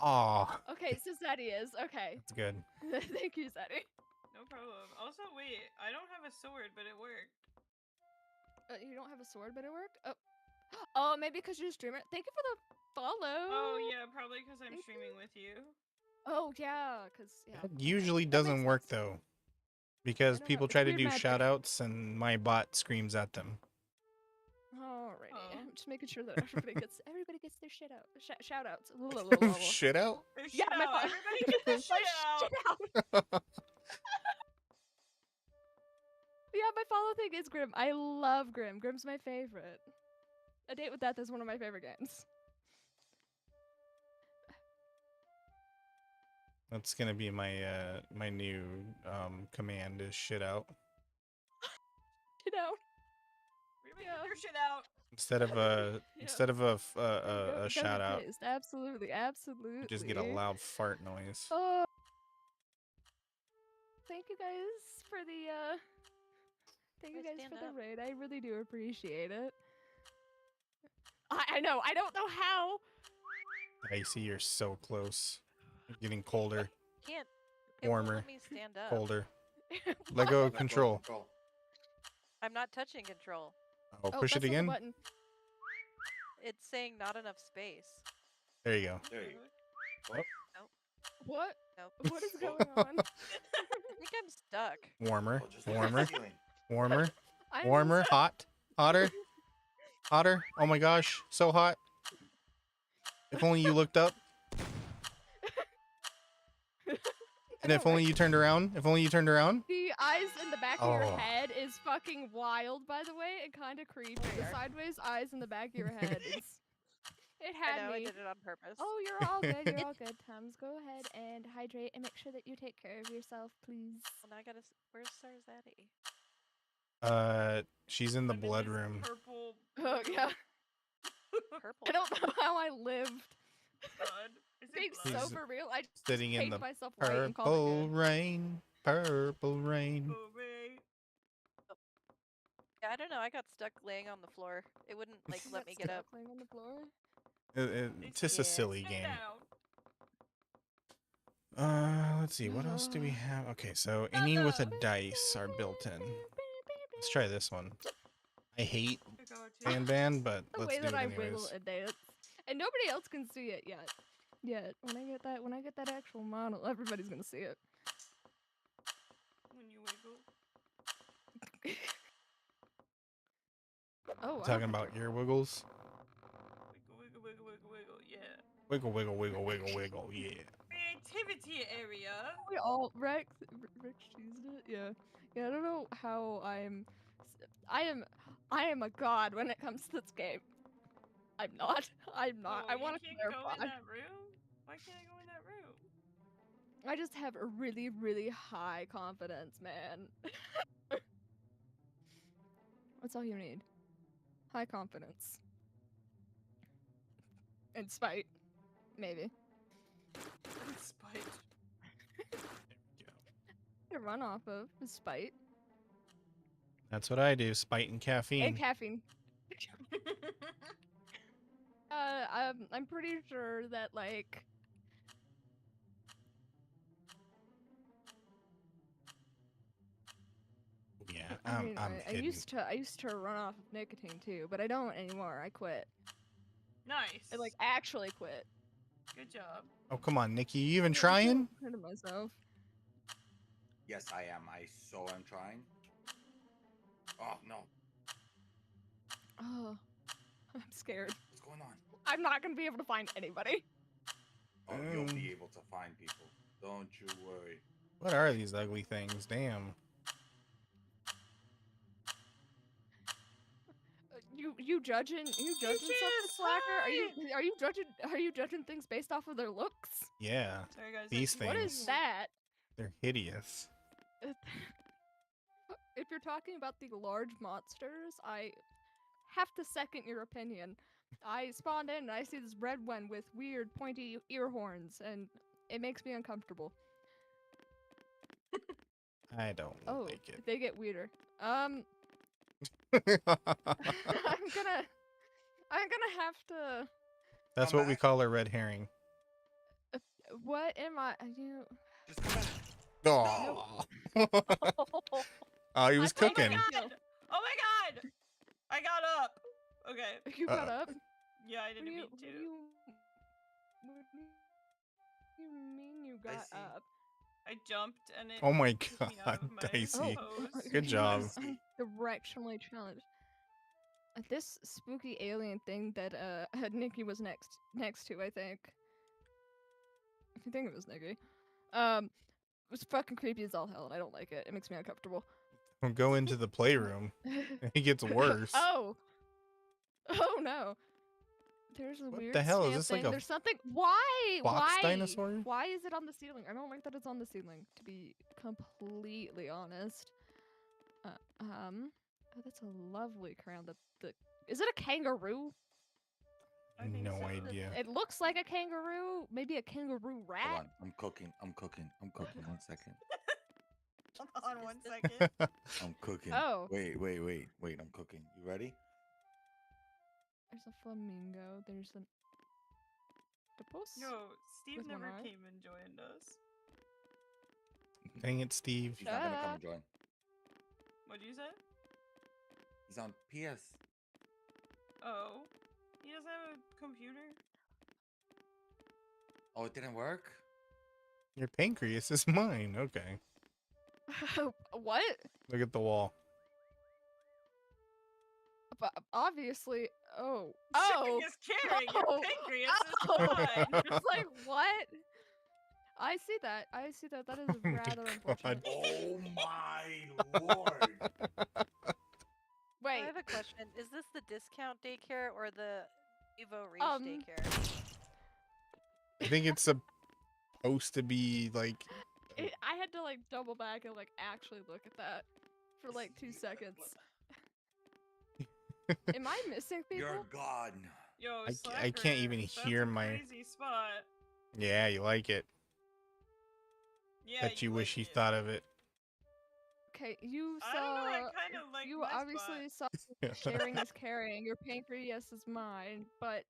Aw. Okay, so Zaddy is. Okay. That's good. Thank you, Zaddy. No problem. Also, wait, I don't have a sword, but it worked. You don't have a sword, but it worked? Oh. Oh, maybe because you're a streamer. Thank you for the follow. Oh yeah, probably because I'm Thank streaming with you. Oh, yeah, because, yeah. It usually That makes doesn't work sense. though. Because I know, people it's try to weird do magic. shout outs and my bot screams at them. Alrighty. Oh. I'm just making sure that everybody gets their shit out. Shout outs. Shit out? There's Yeah, shit my out. fa- Everybody get this My shit out. shit out. Yeah, my follow thing is Grim. I love Grim. Grim's my favorite. A Date with Death is one of my favorite games. That's gonna be my my new command is shit out. You know? Everybody Yeah. get their shit out. Instead of a Yeah. instead of a Go a shout get out, pissed. Absolutely, absolutely. you just get a loud fart noise. Oh. Thank you guys for the Thank you Guys, guys for stand the up. raid. I really do appreciate it. I know. I don't know how. Icy, you're so close. You're getting colder, Can't. It won't warmer, let me stand up. colder. Let go of Let go, control. control. I'm not touching control. Oh, push that's it not the again. button. It's saying not enough space. There you go. There you go. What? Nope. What is going on? I think I'm stuck. Warmer, Oh, just look at warmer, the ceiling. warmer, I'm warmer, just- hot, hotter, hotter. Oh my gosh, so hot. If only you looked up. And if only you turned around. If only you turned around. The eyes in the back of your Oh. head is fucking wild, by the way, and kind of creepy. The Where? sideways eyes in the back of your head is. It I had know, I me. did it on purpose. Oh, you're all good. You're all good, Tums. Go ahead and hydrate and make sure that you take care of yourself, please. Well, now I gotta. Where's Sarzaddy? She's in the I'm in blood this room. Purple. Oh yeah. Purple. I don't know how I lived. blood. Is it Being blood? so He's for real, I just Sitting in painted the myself white and called purple it good. rain. Purple rain. Oh, wait. Yeah, I don't know. I got stuck laying on the floor. It wouldn't like You let got me get up. stuck laying on the floor. It's just a Yeah. silly Sit game. down. Let's see. What else do we have? Okay, so any with a dice are built in. Let's try this one. I hate Ban, but The let's way do that it I anyways. wiggle and dance, and nobody else can see it yet. Yet when I get that actual model, everybody's gonna see it. When you wiggle. Oh, wow. Talking about ear wiggles. Wiggle, wiggle, wiggle, wiggle, wiggle, yeah. Wiggle, wiggle, wiggle, wiggle, wiggle, yeah. Creativity area. We all Rex used it. Yeah. Yeah. I don't know how I am a god when it comes to this game. I'm not. I'm not. Oh, I you want to can't go in clarify. that room? Why can't I go in that room? I just have a really, really high confidence, man. That's all you need. High confidence. And spite. Maybe. Spite. To run off of is spite. That's what I do. Spite and caffeine. And caffeine. I'm pretty sure that, like... Yeah, I mean, I'm I hidden. used to run off of nicotine too, but I don't anymore. I quit. Nice. I, like, actually quit. Good job. Oh, come on, Nikki. You even I'm trying? proud of myself. Yes, I am. I so am trying. Oh no. Oh, I'm scared. What's going on? I'm not gonna be able to find anybody. Oh, you'll be able to find people. Don't you worry. What are these ugly things? Damn. You judging something, Slacker? Are you judging things based off of their looks? Yeah. Sorry, guys. These things. What is that? They're hideous. If you're talking about the large monsters, I have to second your opinion. I spawned in and I see this red one with weird pointy ear horns, and it makes me uncomfortable. I don't Oh, like it. they get weirder. I'm gonna have to. That's Come what we back. call a red herring. What am I? You. Just come back. Oh. Oh, he was I think cooking. I- Oh my god! I got up. Okay. You got up? Yeah, I didn't mean to. What do you mean you got see. up? I jumped and it Oh my took me out god, of my Dicey. pose. Good job. Directionally challenged. This spooky alien thing that Nikki was next to, I think. I think it was Nikki. It was fucking creepy as all hell, and I don't like it. It makes me uncomfortable. We'll go into the playroom. It gets worse. Oh no. There's a What weird the hell? Is stamp this like thing. a There's something. Why? box Why? dinosaur? Why is it on the ceiling? I don't like that it's on the ceiling. To be completely honest. Oh, that's a lovely crown. Is it a kangaroo? I think No so. idea. It looks like a kangaroo. Maybe a kangaroo rat. Hold on. I'm cooking. 1 second. Hold on 1 second. I'm cooking. Oh. Wait. I'm cooking. You ready? There's a flamingo. There's an octopus. No, Steve With one never eye. came and joined us. Dang it, Steve. He's not gonna come and join. What'd you say? He's on PS. Oh. He doesn't have a computer? Oh, it didn't work? Your pancreas is mine. Okay. What? Look at the wall. But obviously. Oh. Shipping is caring. Your Oh. pancreas Oh. is fine. It's like, what? I see that. That is my rather God. unfortunate. Oh my lord! Wait. I have a question. Is this the discount daycare or the Evo Reach daycare? I think it's supposed to be like. I had to like double back and like actually look at that for like 2 seconds. Am I missing people? You're gone. Yo, I can't even Slacker, hear that's a my- crazy spot. Yeah, you like it. Yeah, Bet you wish like you it. thought of it. Okay, you I don't know, I saw. kind of like You my obviously spot. saw sharing is caring. Your pancreas is mine, but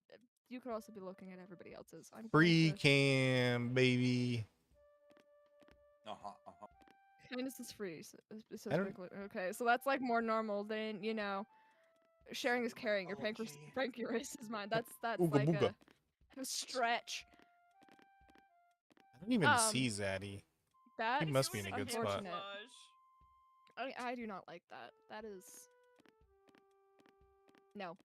you could also be looking at everybody else's. I'm going Free to- cam, baby. Uh-huh, uh-huh. Kindness is free. So I don't- okay, so that's like more normal than sharing is caring. Your Psychology. pancreas is mine. That's Ooga like booga. a stretch. I don't even Um, see Zaddy. That He must be is in a good spot. unfortunate. I do not like that. That is no.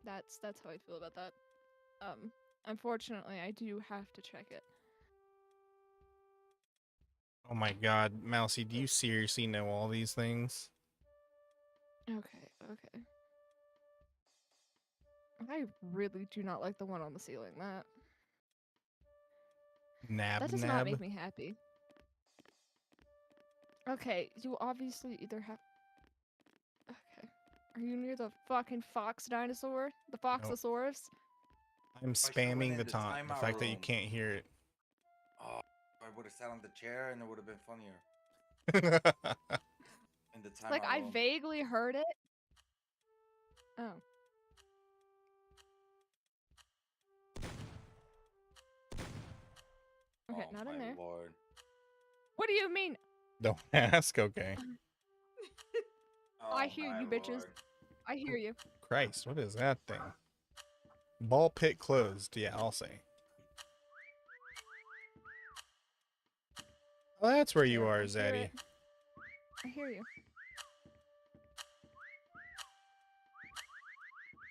That's how I feel about that. Unfortunately, I do have to check it. Oh my god, Mousy, do you seriously know all these things? Okay. I really do not like the one on the ceiling. That does not make Nab. me happy. Okay, you obviously either have. Okay, are you near the fucking fox dinosaur? The Foxosaurus? I'm should've went spamming in the the taunt. The timeout fact that you room. can't hear it. Oh, I would have sat on the chair and it would have been funnier. In the timeout Like I room. vaguely heard it. Oh. Okay, Oh, not my in there. lord. What do you mean? Don't ask, okay. Oh, I hear my you, bitches. lord. I hear you. Christ, what is that thing? Ball pit closed. Yeah, I'll say. Well, that's where you Yep, are, I hear Zaddy. it. I hear you.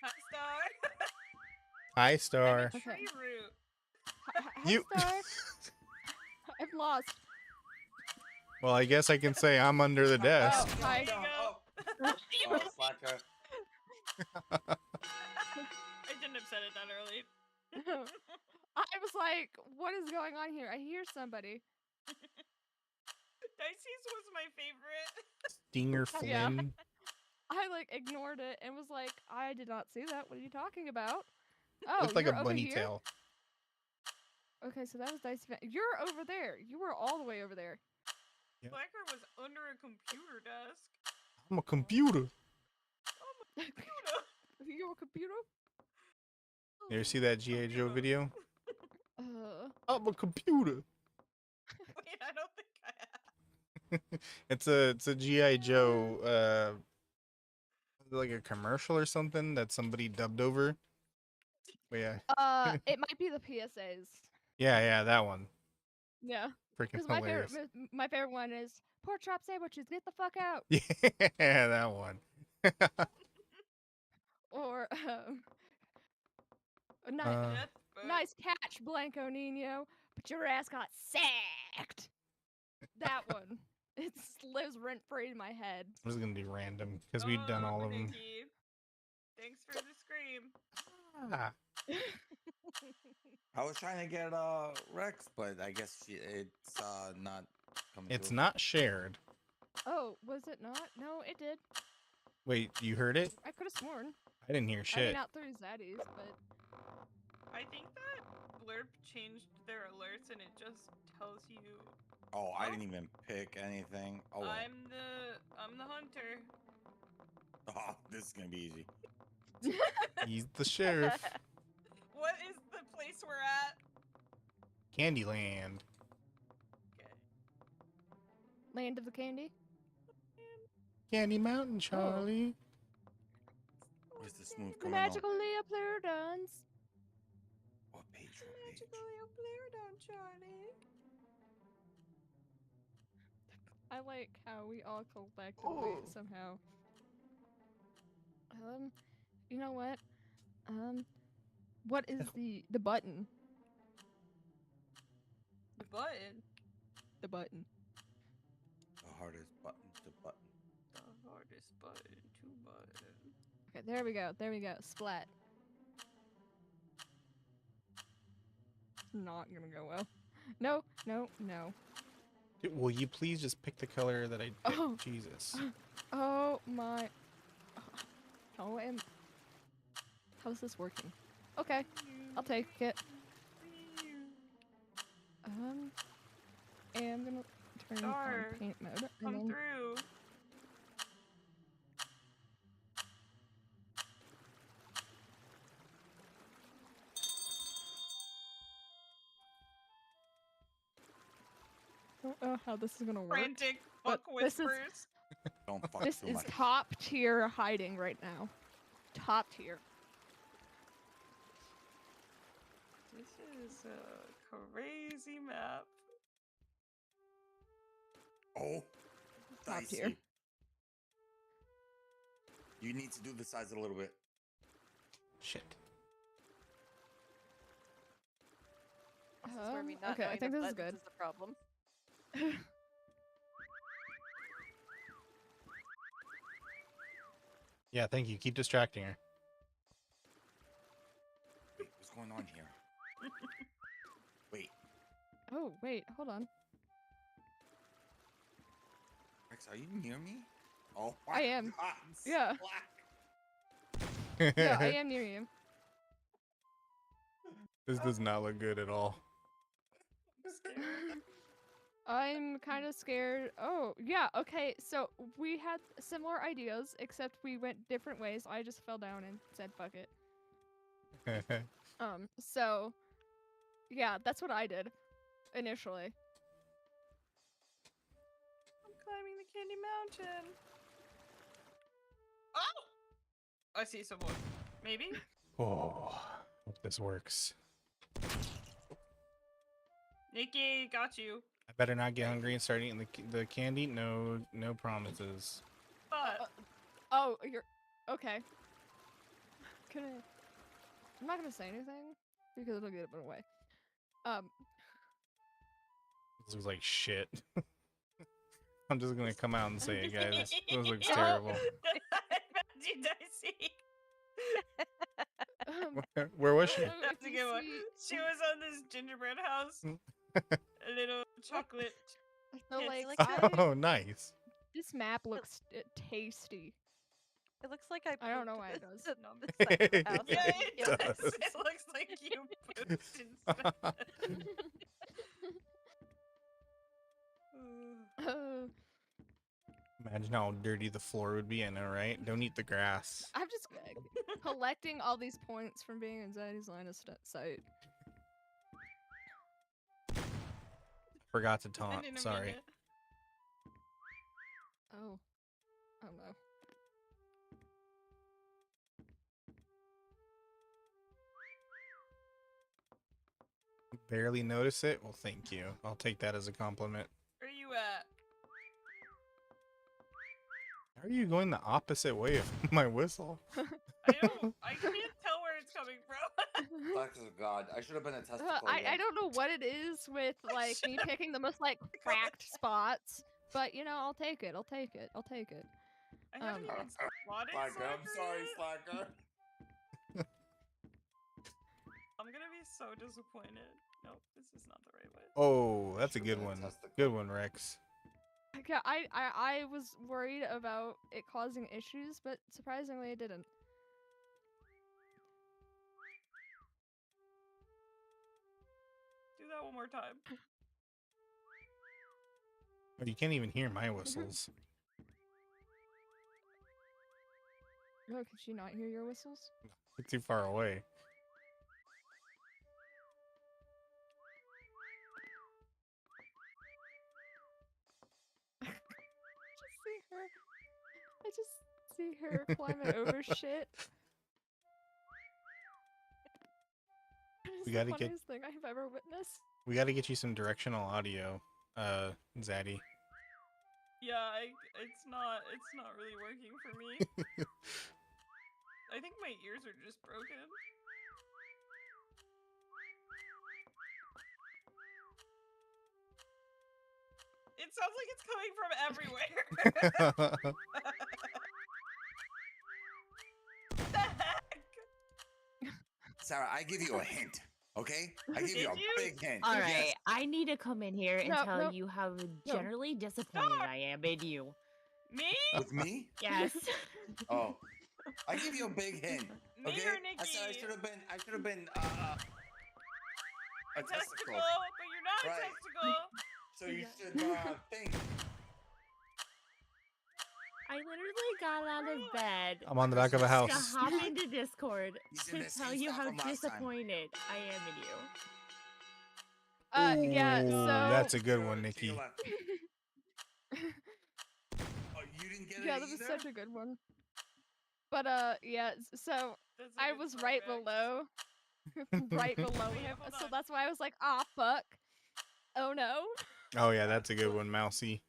Hot star. Hi, I'm Star. a Okay. tree root. Hi, You. Star. I'm lost. Well, I guess I can say I'm under the desk. Oh, hi. There you go. Oh, slacker. I shouldn't have said it that early. I was like, what is going on here? I hear somebody. Dicey's was my favorite. Stinger Yeah. Flynn. I like ignored it and was like, I did not see that. What are you talking about? Oh, Looks like you're a over bunny here? tail. Okay, so that was Dicey. You're over there. You were all the way over there. Yep. Slacker was under a computer desk. I'm a computer. You a computer? You ever see that G.I. Joe video? Uh, I'm a computer. Wait, I don't think I have. It's a G.I. Joe like a commercial or something that somebody dubbed over. But yeah. it might be the PSAs. Yeah, that one. Yeah. Freaking Because hilarious. my favorite one is pork chop sandwiches. Get the fuck out. Yeah, that one. Or nice, Uh, Death boat. nice catch, Blanco Nino, but your ass got sacked. That one. It lives rent free in my head. I'm just gonna do random because we've done all of them. Nikki. Thanks for the scream. Ah, I was trying to get Rex, but I guess it's not coming it's through. not shared. Oh, was it not? No, it did. Wait, you heard it? I could have sworn. I didn't hear I shit. mean, not through Zaddy's, but I think that Blurb changed their alerts and it just tells you Oh, I didn't even pick anything. Oh, well. I'm the hunter. Oh, this is gonna be easy. He's the sheriff. What is the place we're at? Candyland. Okay. Land of the Candy. Candy Mountain, Charlie. Where's the smooth The coming on? magical Leopleurodons. What page? What page? Magically a player down, Charlie. I like how we all collectively somehow. You know what? What is the button? The button. The button. The hardest button to button. The hardest button to button. Okay, there we go. There we go. Splat. Not gonna go well. No, no, no. Dude, will you please just pick the color that I picked? Oh. Jesus. Oh my. Oh, how's this working? Okay, I'll take it. And I'm gonna turn Star, on paint mode. Come And then, through. don't know how this is gonna work. Frantic but fuck this is- whispers. Don't fuck This too is much. top tier hiding right now. Top tier. This is a crazy map. Oh, Top dicey. tier. You need to do the size a little bit. Shit. This is where me not okay, I knowing think the this is buttons good. is the problem. Yeah, thank you. Keep distracting her. Wait, what's going on here? Wait, Oh, wait, hold on. Rex, are you near me? Oh, I am. God, Yeah. Slack. Yeah, I am near you. This does not look good at all. I'm scared. I'm kind of scared. Oh, yeah, okay, so we had similar ideas, except we went different ways. I just fell down and said, fuck it. So, yeah, that's what I did initially. I'm climbing the Candy Mountain. Oh! I see someone. Maybe? Oh, hope this works. Nikki, got you. I better not get hungry and start eating the candy. No, no promises. But Oh, you're okay. I'm not gonna say anything because it'll get put away. This was like shit. I'm just gonna come out and say it, guys. This looks Oh. terrible. I found you, Dicey. Where was she? so That's if a you good one. see- She was on this gingerbread house. A little chocolate. So It's like, like I, Oh, nice. this map looks tasty. It looks like I. I don't know pooped why it this- does. No, this side of the house. Yeah, I it didn't does. feel it. It looks like you pooped instead. Uh, Imagine how dirty the floor would be. I know, right? Don't eat the grass. I'm just collecting all these points from being in Zaddy's line of sight. Forgot to I taunt. didn't mean Sorry. it. Oh. Oh no. Barely notice it? Well, thank you. I'll take that as a compliment. Where you at? How are you going the opposite way of my whistle? I can't tell where it's coming from. Slack is a god. I should have been a testicle. I again. don't know what it is with like me picking the most like cracked spots, but you know I'll take it. I'll take it. I'll take it. I haven't even spotted Slacker, I'm sorry, Slacker yet. Slacker. I'm gonna be so disappointed. Nope, this is not the right way. Oh, that's a Should've good been a one. testicle. Good one, Rex. Okay, I was worried about it causing issues, but surprisingly it didn't. Do that one more time. Oh, you can't even hear my whistles. Oh, could she not hear your whistles? You're too far away. I just see her climbing over shit. It's We the gotta get- funniest thing I've ever witnessed. We got to get you some directional audio, Zaddy. Yeah, it's not really working for me. I think my ears are just broken. It sounds like it's coming from everywhere. What the heck? Sarah, I give you a hint. Okay? I give you Did a you? big hint. All right, Yes. I need to come in here and No, tell no. you how No. generally disappointed I am in you. Me? With me? Yes. Oh. I give you a big hint. Me Okay? or I Nikki? said I should have been a Testicle, testicle. but you're not Right. a testicle. So you should think. I literally got out of bed I'm on the back of a to house. hop into Discord He's in to the tell same you spot how from last time. disappointed I am in you. Yeah, Ooh, so that's a good To- one, to Nikki. your left. Oh, you didn't get yeah, it that was either? such a good one. But yeah, so That's a I good was start, right Rex. below, right below Wait, him. hold So on. that's why I was like, "Ah, fuck! Oh no!" Oh yeah, that's a good one, Mousy.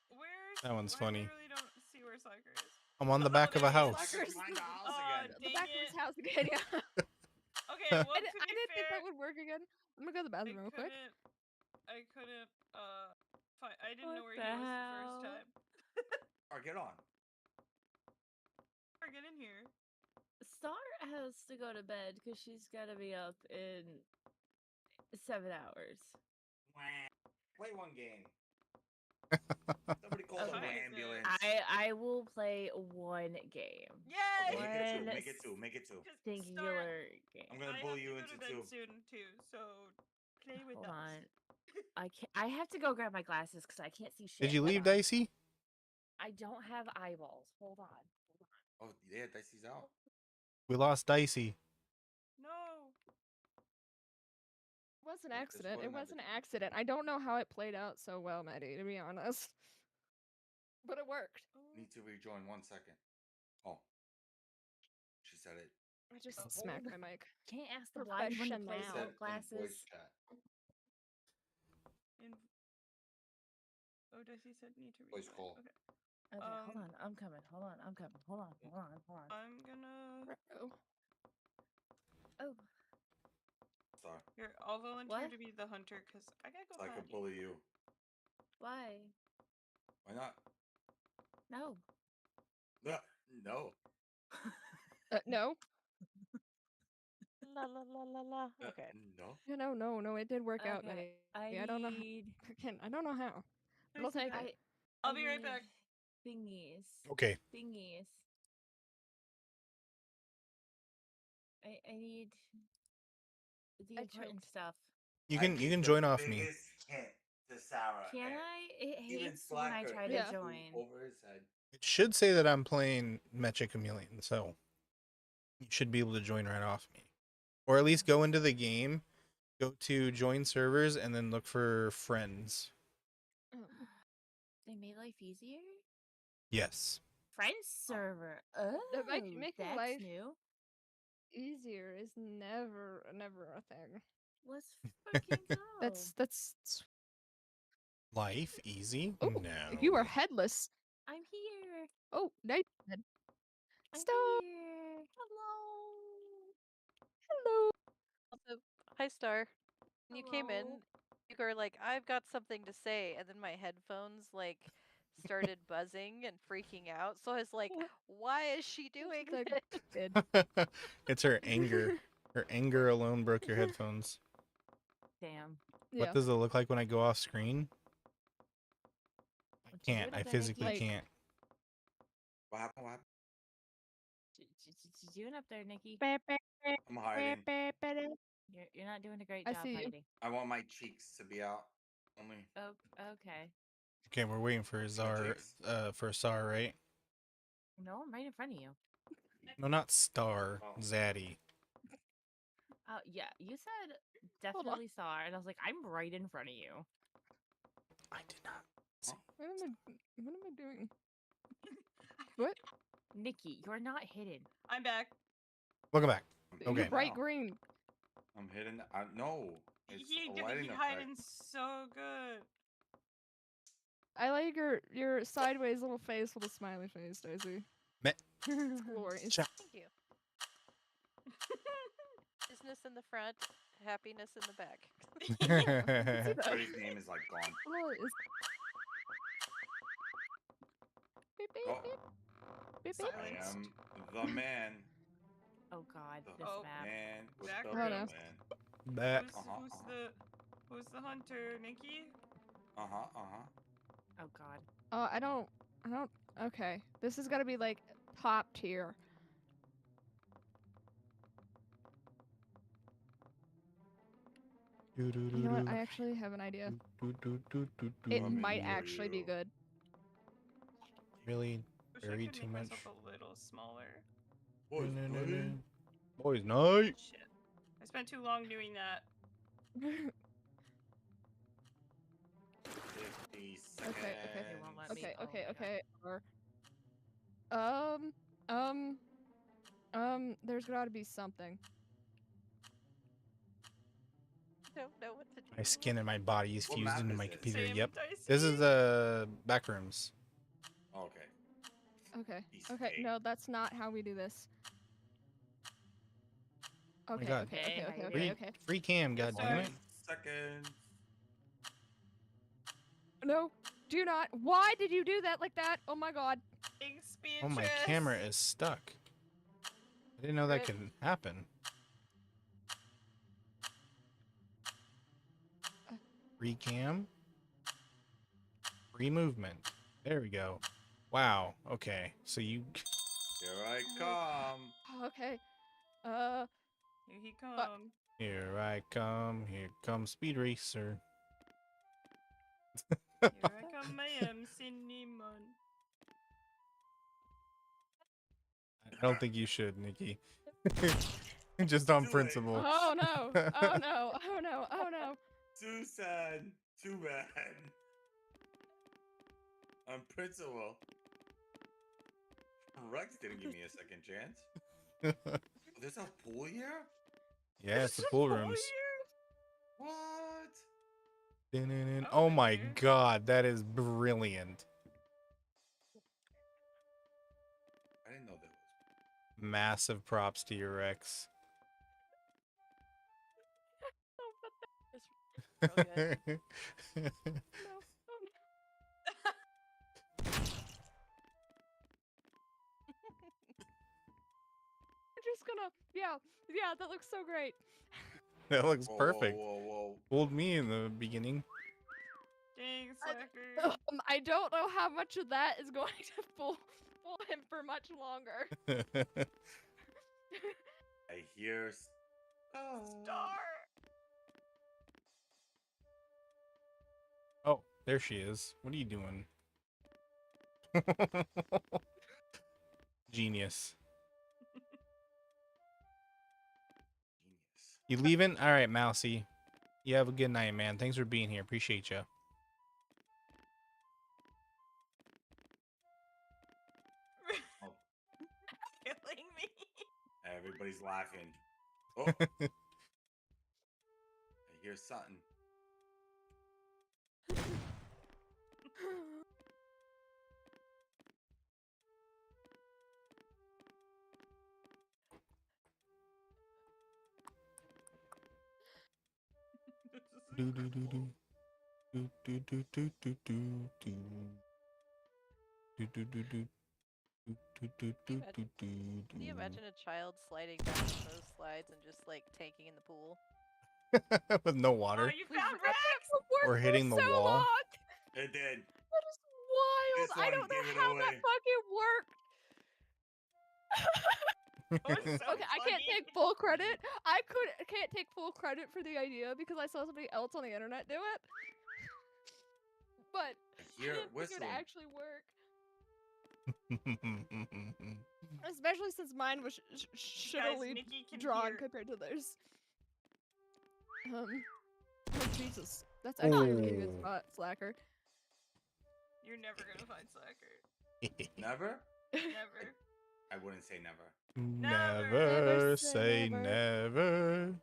Where's That one's I funny. literally don't see where Soccer is. I'm on the Oh, back of there a he is. house. Sucker's behind the house Aw, again. The dang back of it. his house again. Yeah. Okay, well, I to be didn't think fair, that would work again. I'm gonna go to the I bathroom real quick. couldn't, I didn't know What where the he was the first hell? time. Alright, get on. Or get in here. Star has to go to bed because she's got to be up in 7 hours. Play one game. Somebody call the Okay. ambulance. I will play one game. Yay! Make it two. One Make it two. Make it two. 'Cause Star, singular game. I'm gonna I pull have you to go into to bed two. soon too, so play with Hold us. on. I can't. I have to go grab my glasses because I can't see shit. Did you Hold leave on. Dicey? I don't have eyeballs. Hold on. Oh yeah, Dicey's out. We lost Dicey. No. It was an Just accident. put It another was an game. accident. I don't know how it played out so well, Maddie, to be honest. But it worked. Need to rejoin 1 second. Oh. She said it. I just Oh. smacked my mic. Can't ask the blind one to play She said without in voice glasses. chat. Oh, Dicey said need to Voice rejoin. call. Okay. Okay, hold on. I'm coming. Hold on. I'm coming. Hold on. Hold on. Hold on. I'm gonna. Ruh-oh. Oh, Sorry. Here, I'll volunteer What? to be the hunter because I gotta go. So I can potty. bully you. why? Why not? No. No. No. La la la la la. Okay. No. Yeah, no. It did work out, Okay. Maddie. I I don't know. need. Again, I don't know how. But I'll Dicey take back. it. I'll I be right need back. Thingies. Okay. Thingies. I need the I important choked. stuff. You I can gave the join off me. biggest hint to Sarah. Can and I? It Even hates when I Slacker try to Yeah. flew join. over his head. It should say that I'm playing Mecha Chameleon, so you should be able to join right off me. Or at least go into the game, go to join servers, and then look for friends. Oh. They made life easier? Yes. Friends server. Oh, Making that's life new. easier is never a thing. Let's freaking go. That's Life easy? oh, No. you are headless. I'm here. Oh, nice head. I'm Stop. here. Hello. Also, hi Star. When you came in, Hello. you were like, "I've got something to say," and then my headphones like started buzzing and freaking out. So I was like, "Why is she doing The this?" kid. It's her anger. Her anger alone broke your headphones. Damn. What Yeah. does it look like when I go off screen? I What you can't. doing I up there, physically Nikki? Like- can't. What happened? What happened? What you doing up there, Nikki? I'm hiding. You're not doing a great I job see you. hiding. I want my cheeks to be out. Only Oh, okay. Okay, we're waiting for Zar, cheeks. for Sar, right? No, I'm right in front of you. No, not Star. Oh. Zaddy. Yeah, you said Hold on. definitely saw her, and I was like, I'm right in front of you. I did not. Huh? What am I doing? What? Nikki, you're not hidden. I'm back. Welcome back. I'm You're Okay. bright now. green. I'm hidden. No. It's He a did lighting he effect. hiding so good. I like your sideways little face with a smiley face, Daisy. Me- It's glorious. Cha- Thank you. Business in the front, happiness in the back. Everybody's name is like gone. Glorious. Beep, beep, Oh, beep. Beep, beep. I am the man. Oh God, The this Oh. map. man with Back the Oh, real no. man. That. Who's the hunter, Nikki? Oh God. Oh, I don't. Okay, this is gonna be like top tier. You know what? I actually have an idea. It Coming might for actually be you. good. Really Wish I very could too make much. myself a little smaller. Boys, buddy. Boys night. Shit. I spent too long doing that. Okay, okay, They won't let me okay, follow okay, my okay. There's gotta be something. Don't know what to do. My skin and my body is What fused map into is my this? computer. Same, Yep. Dicey. This is the back rooms. Oh, okay. Okay, Piece okay, of cake. no, that's not how we do this. Oh my Okay, god. okay, Hey, okay, how okay, you okay, doing? okay. Free cam, god damn it. 1 second. No, do not. Why did you do that like that? Oh my god. Oh, my camera is stuck. I didn't know that Rip. could happen. Free cam. Free movement. There we go. Wow. Okay. So you. Here I come. Okay. Here he come. Here I come. Here comes Speed Racer. Here I come, I am cinnamon. I don't think you should, Nikki. Just on Do it. principle. Oh no. Oh no. Oh no. Oh no. Too sad. Too bad. On principle. Rex didn't give me a second chance. There's a pool here? Yeah, it's the pool rooms. What? Oh my god, that is brilliant. I didn't know that was. Massive props to your Rex. It's real good. I'm just gonna. Yeah. Yeah. That looks so great. That looks Whoa, perfect. Whoa, whoa, whoa. Fooled me in the beginning. Dang, slacker. I don't know how much of that is going to fool him for much longer. I hear Star. Oh, there she is. What are you doing? Genius. You leaving? All right, Mousy. You have a good night, man. Thanks for being here. Appreciate you. Oh, Killing me. everybody's laughing. Oh, I hear something. Do do do do. Do do do do do do do. Do do do do. Do do do do do do. Can you imagine a child sliding down those slides and just like tanking in the pool? With no Oh, water you found Rex. or hitting the wall. It did. That is wild. This I one don't know gave it how away. that fucking worked. Oh, it's so Okay, I can't funny. take full credit. Can't take full credit for the idea because I saw somebody else on the internet do it. But I hear I it didn't think it would whistling. actually work. Especially since mine was shittily Nikki can drawn hear. compared to theirs. Oh Jesus, that's actually a really good Oh. spot, Slacker. You're never gonna find slacker. Never? Never. I wouldn't say never. Never say never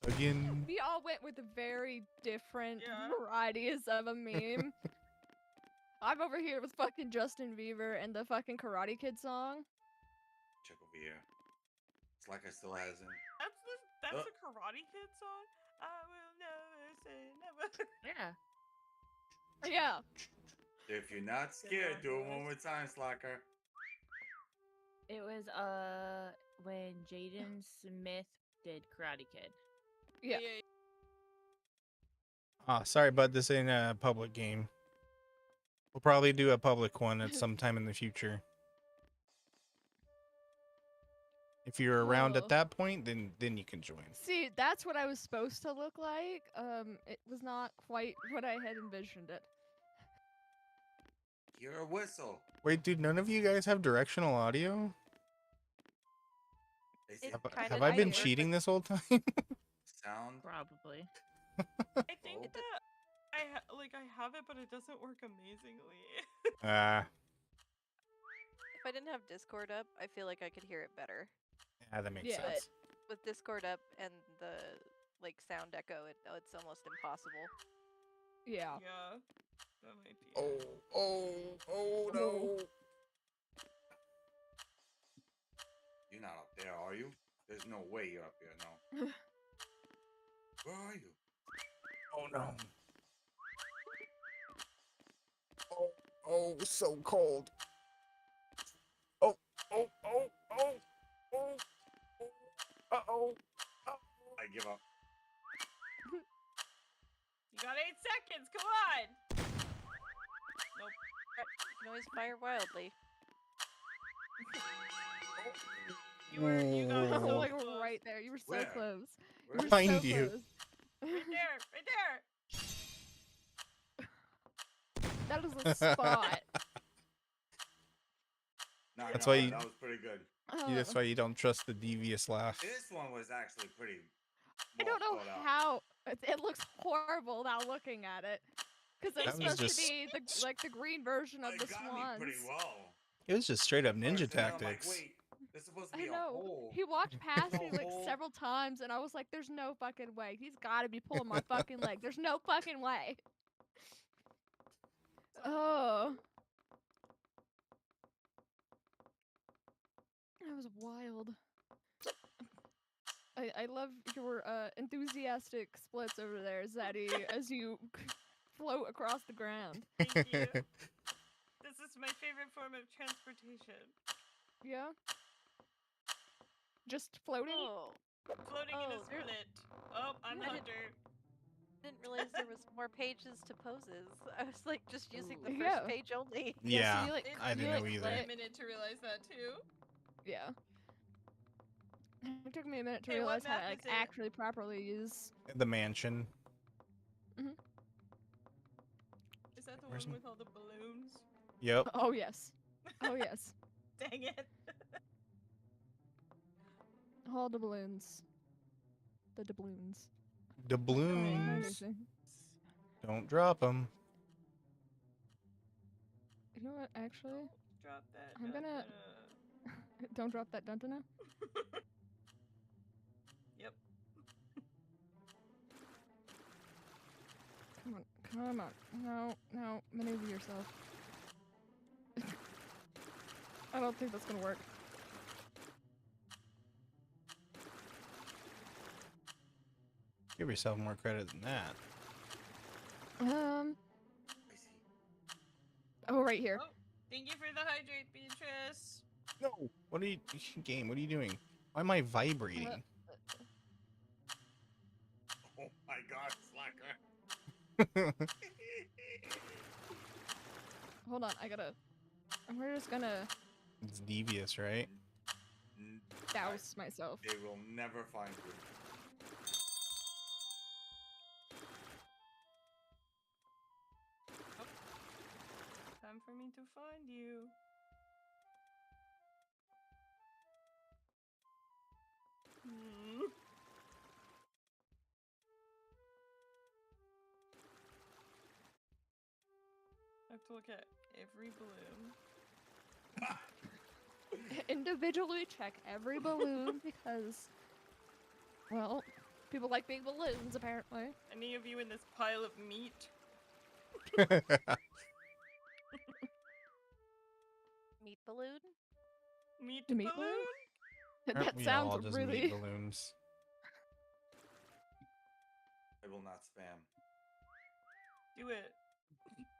again. We all went with very different Yeah. varieties of a meme. I'm over here with fucking Justin Bieber and the fucking Karate Kid song. Check over here. It's like I still hasn't. That's a Karate Kid song. I will never say never. Yeah. Yeah. If you're not scared, do it one more time, Slacker. It was when Jaden Smith did Karate Kid. Yeah. Ah, sorry, but this ain't a public game. We'll probably do a public one at some time in the future. If you're around Oh. at that point, then you can join. See, that's what I was supposed to look like. It was not quite what I had envisioned it. Hear a whistle. Wait, dude, none of you guys have directional audio? They say Have I been cheating this whole time? sound. Probably. I think Oh. that I have it, but it doesn't work amazingly. Ah, If I didn't have Discord up, I feel like I could hear it better. yeah, that makes Yeah. sense. With Discord up and the like sound echo, it's almost impossible. Yeah. Yeah, that might be. Oh no. You're not up there, are you? There's no way you're up there, no. Where are you? Oh no. Oh, so cold. Oh. Uh-oh. I give up. You got 8 seconds. Come on. Nope. You can always fire wildly. You got so like close. right there. You were so Where? close. Where? You were Behind so you. close. Right there. That is a spot. No, That's no, why you- that was pretty good. That's why you don't trust the devious laugh. This one was actually pretty. I don't know well thought out. how it looks horrible now looking at it, because it's That was supposed just- to be the green version of It the got swans. me pretty well. It was just straight up ninja First, and then I'm like, tactics. wait, there's supposed to I be a know. hole. He walked past There's me no like hole. several times, and I was like, "There's no fucking way. He's got to be pulling my fucking leg. There's no fucking way." Oh, that was wild. I love your enthusiastic splits over there, Zaddy, as you float across the ground. Thank you. This is my favorite form of transportation. Yeah. Just floating. Oh, Floating in a Oh, there- split. Oh, I'm I Hunter. didn't realize there was more pages to poses. I was like just using the first Yeah. page only. Yeah, so you, like, I you, didn't like, know Took either. me a flip. minute to realize that too. Yeah. It took me a minute to Hey, what realize how to map like is it? actually properly use. The mansion. Is that the Where's one m- with all the balloons? Yep. Oh yes. Oh yes. Dang it. All the balloons. The doubloons. Doubloons. Don't drop them. You know what? Actually, Drop that. I'm gonna- don't drop that Duntana. Yep. Come on. No. Maneuver yourself. I don't think that's gonna work. Give yourself more credit than that. I see. Oh, right here. Oh, thank you for the hydrate, Beatrice. No. What are you, game? What are you doing? Why am I vibrating? Oh my God, Slacker. Hold on. We're just gonna It's devious, right? douse myself. They will never find you. Time for me to find you. Hmm. I have to look at every balloon. Individually check every balloon because, well, people like big balloons apparently. Any of you in this pile of meat? Meat balloon? Meat The meat balloon? That Aren't we all sounds just really. meat balloons? I will not spam. Do it.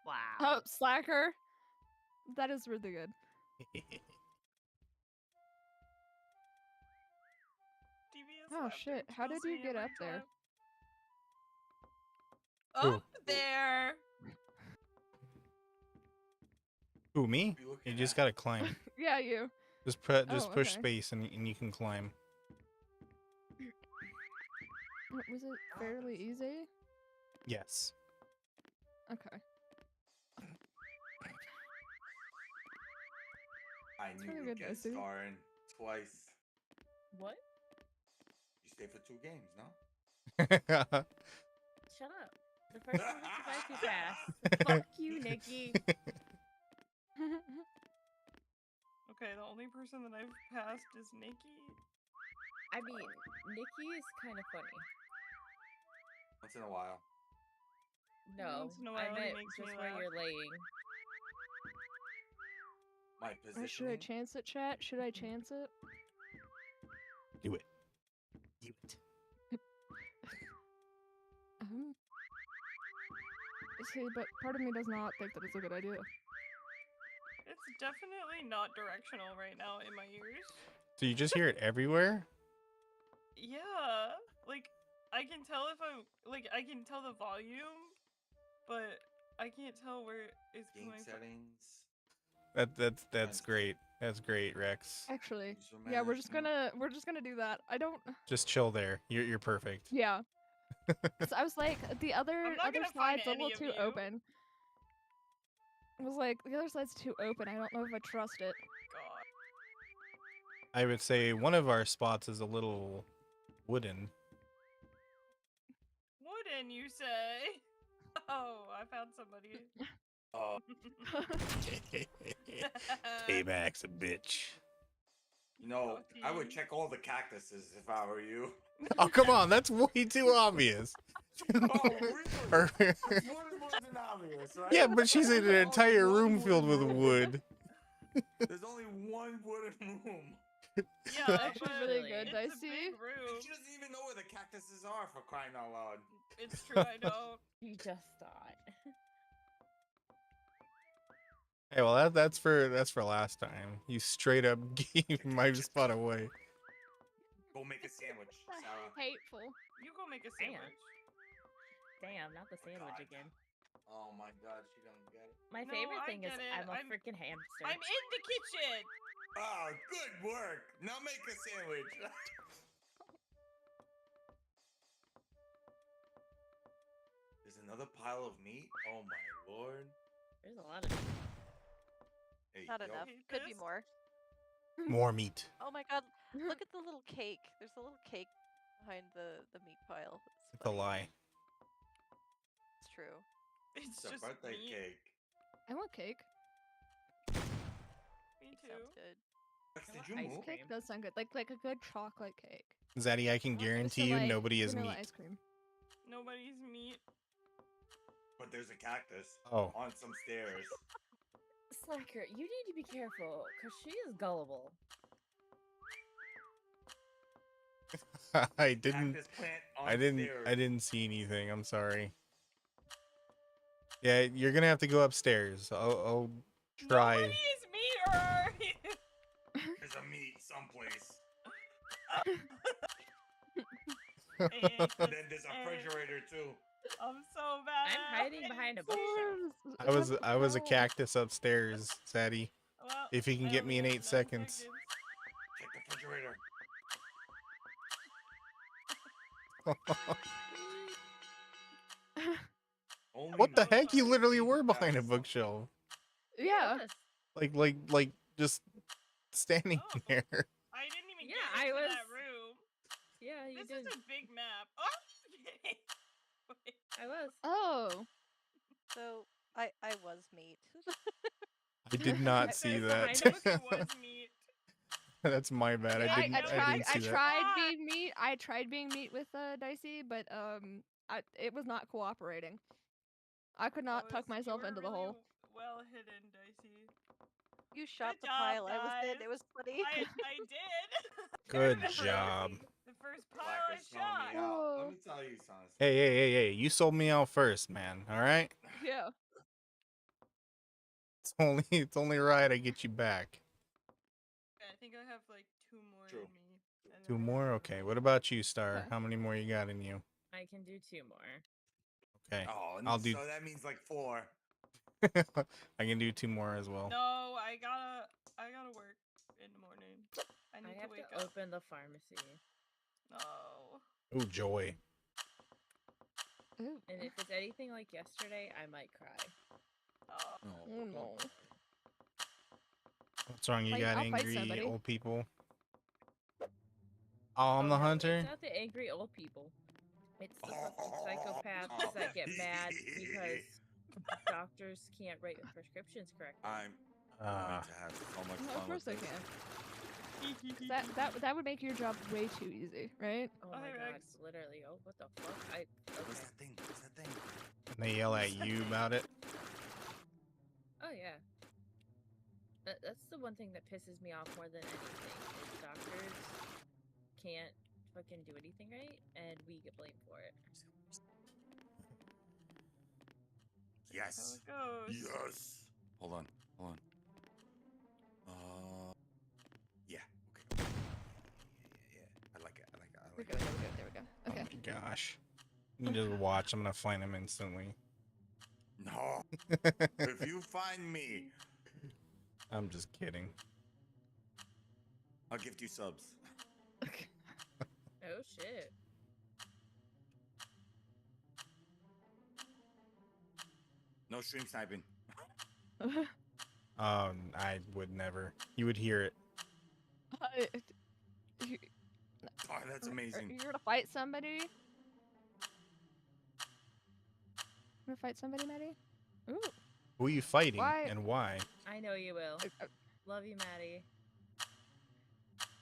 Wow. Oh, slacker. That is really good. devious Oh, laughter shit. How kills did you me get every up there? time. Who? Up there. Who, me? What are you You looking just at? gotta climb. Yeah, you. Just Oh, push okay. space and you can climb. Was it fairly easy? Yes. Okay. I It's knew really we'd good, get Dicey. scarring twice. What? You stay for 2 games, no? Shut up. The first one gets you by too fast. Fuck you, Nikki. Okay, the only person that I've passed is Nikki. I mean, Nikki is kind of funny. Once in a while. No, Once in a I while he meant makes me just where laugh. you're laying. My Or should I positioning. chance it, chat? Should I chance it? Do it. Do it. See, but part of me does not think that it's a good idea. It's definitely not directional right now in my ears. So you just hear it everywhere? Yeah, like I can tell if I'm like I can tell the volume, but I can't tell where it's Game coming from. settings. That's Nice. great. That's great, Rex. Actually, User yeah, we're just management. gonna do that. I don't. Just chill there. You're perfect. Yeah. 'Cause I was like, the other not gonna find side's a little any of too you. open. I was like, the other side's too open. I don't know if I trust it. God. I would say one of our spots is a little wooden. Wooden, you say? Oh, I found somebody. Oh, K-Max a bitch. you know, I would Coffee. check all the cactuses if I were you. Oh, come on. That's way too obvious. Oh, really? Or- Wood wasn't obvious, right? yeah, but she's in an There's only entire one room filled with wooden room. wood. There's only one wooden room. Yeah, Actually, but really good, it's a Dicey. big room. She doesn't even know where the cactuses are, for crying out loud. It's true, I don't. You just thought. Hey, well that's for last time. You straight up gave my spot away. Go make a sandwich, Sarah. Hateful. You go make a Damn. sandwich. Damn, not the sandwich God. again. Oh my god, she don't get it. My No, favorite I thing is get it. I'm a I'm- freaking hamster. I'm in the kitchen. Oh, good work. Now make a sandwich. There's another pile of meat? Oh my lord. There's a lot of. Hey, Not yo. enough. Hate Could be this. more. More meat. Oh my god, look at the little cake. There's a little cake behind the meat pile. It's a funny. lie. It's true. It's It's a just birthday meat. cake. I want cake. Me Cake too. sounds good. Rex, I did want you ice move? cream. Cake does sound good. Like a good chocolate cake. Zaddy, I can Not guarantee just you like nobody is vanilla meat. ice cream. Nobody's meat. But there's a cactus Oh. on some stairs. Slacker, you need to be careful, because she is gullible. I didn't Cactus plant on I stairs. didn't see anything. I'm sorry. Yeah, you're gonna have to go upstairs. I'll try. Nobody is meater. There's a meat someplace. And Then there's a refrigerator too. I'm so bad. I'm hiding behind a bookshelf. I was a cactus upstairs, Zaddy. Well, If you can I get only me in have 8 9 seconds. Check the refrigerator. Only What the That was heck? You hard. literally were behind a bookshelf. Yeah. Yes. Like just standing Oh. there. I didn't even Yeah, get I into was- that room. Yeah, you This did. is a big map. Oh, okay. Wait. I was. Oh. So I was meat. I did not I see was that. behind It was meat. That's my bad. Yeah, I didn't. I I didn't see that. tried Ah! being meat. I tried being meat with Dicey, but it was not cooperating. I could not tuck You myself were into the really hole. Well hidden, Dicey. You shot Good the job, pile I was in. guys. It was funny. I did. Good Remember job. The first pile I Slacker's selling me shot. out. Oh. Let me tell you something. Hey! You sold me out first, man. All right. Yeah. It's only right I get you back. Okay, I think I have like 2 more True. in me. and then 2 I more. have- Okay. What about you, Star? Okay. How many more you got in you? I can do 2 more. Okay. Oh, I'll do. so that means like 4. I can do 2 more as well. No, I gotta work in the morning. I need I to have wake to up. open the pharmacy. No. Oh joy. Ooh. And if it's anything like yesterday, I might cry. Oh no. What's wrong? You got I'll fight angry somebody. old people? Oh, I'm Oh, the no, hunter. It's not the angry old people. It's the fucking psychopaths that get mad because doctors can't write prescriptions correctly. I'm going to have so much No, fun of course with they this. can. 'Cause that would make your job way too easy, right? Oh Oh, my hey, god, Rex. literally. Oh, what the fuck? What's Okay. that thing? What's that thing? And they yell at you about it. Oh yeah. That's the one thing that pisses me off more than anything is doctors can't fucking do anything right, and we get blamed for it. Yes. How it goes. Yes. Hold on. Hold on. Yeah. Okay. Yeah. I like it. I like it. I There like we it. go. There we go. Okay. Oh my gosh. You can just watch. I'm gonna find him instantly. No. If you find me, I'm just kidding. I'll gift you subs. Oh shit. No stream sniping. I would never. You would hear it. You, Oh, that's amazing. You're gonna fight somebody? You're gonna fight somebody, Maddie? Ooh. Who are you fighting Why? and why? I know you will. Uh, Love you, Maddie.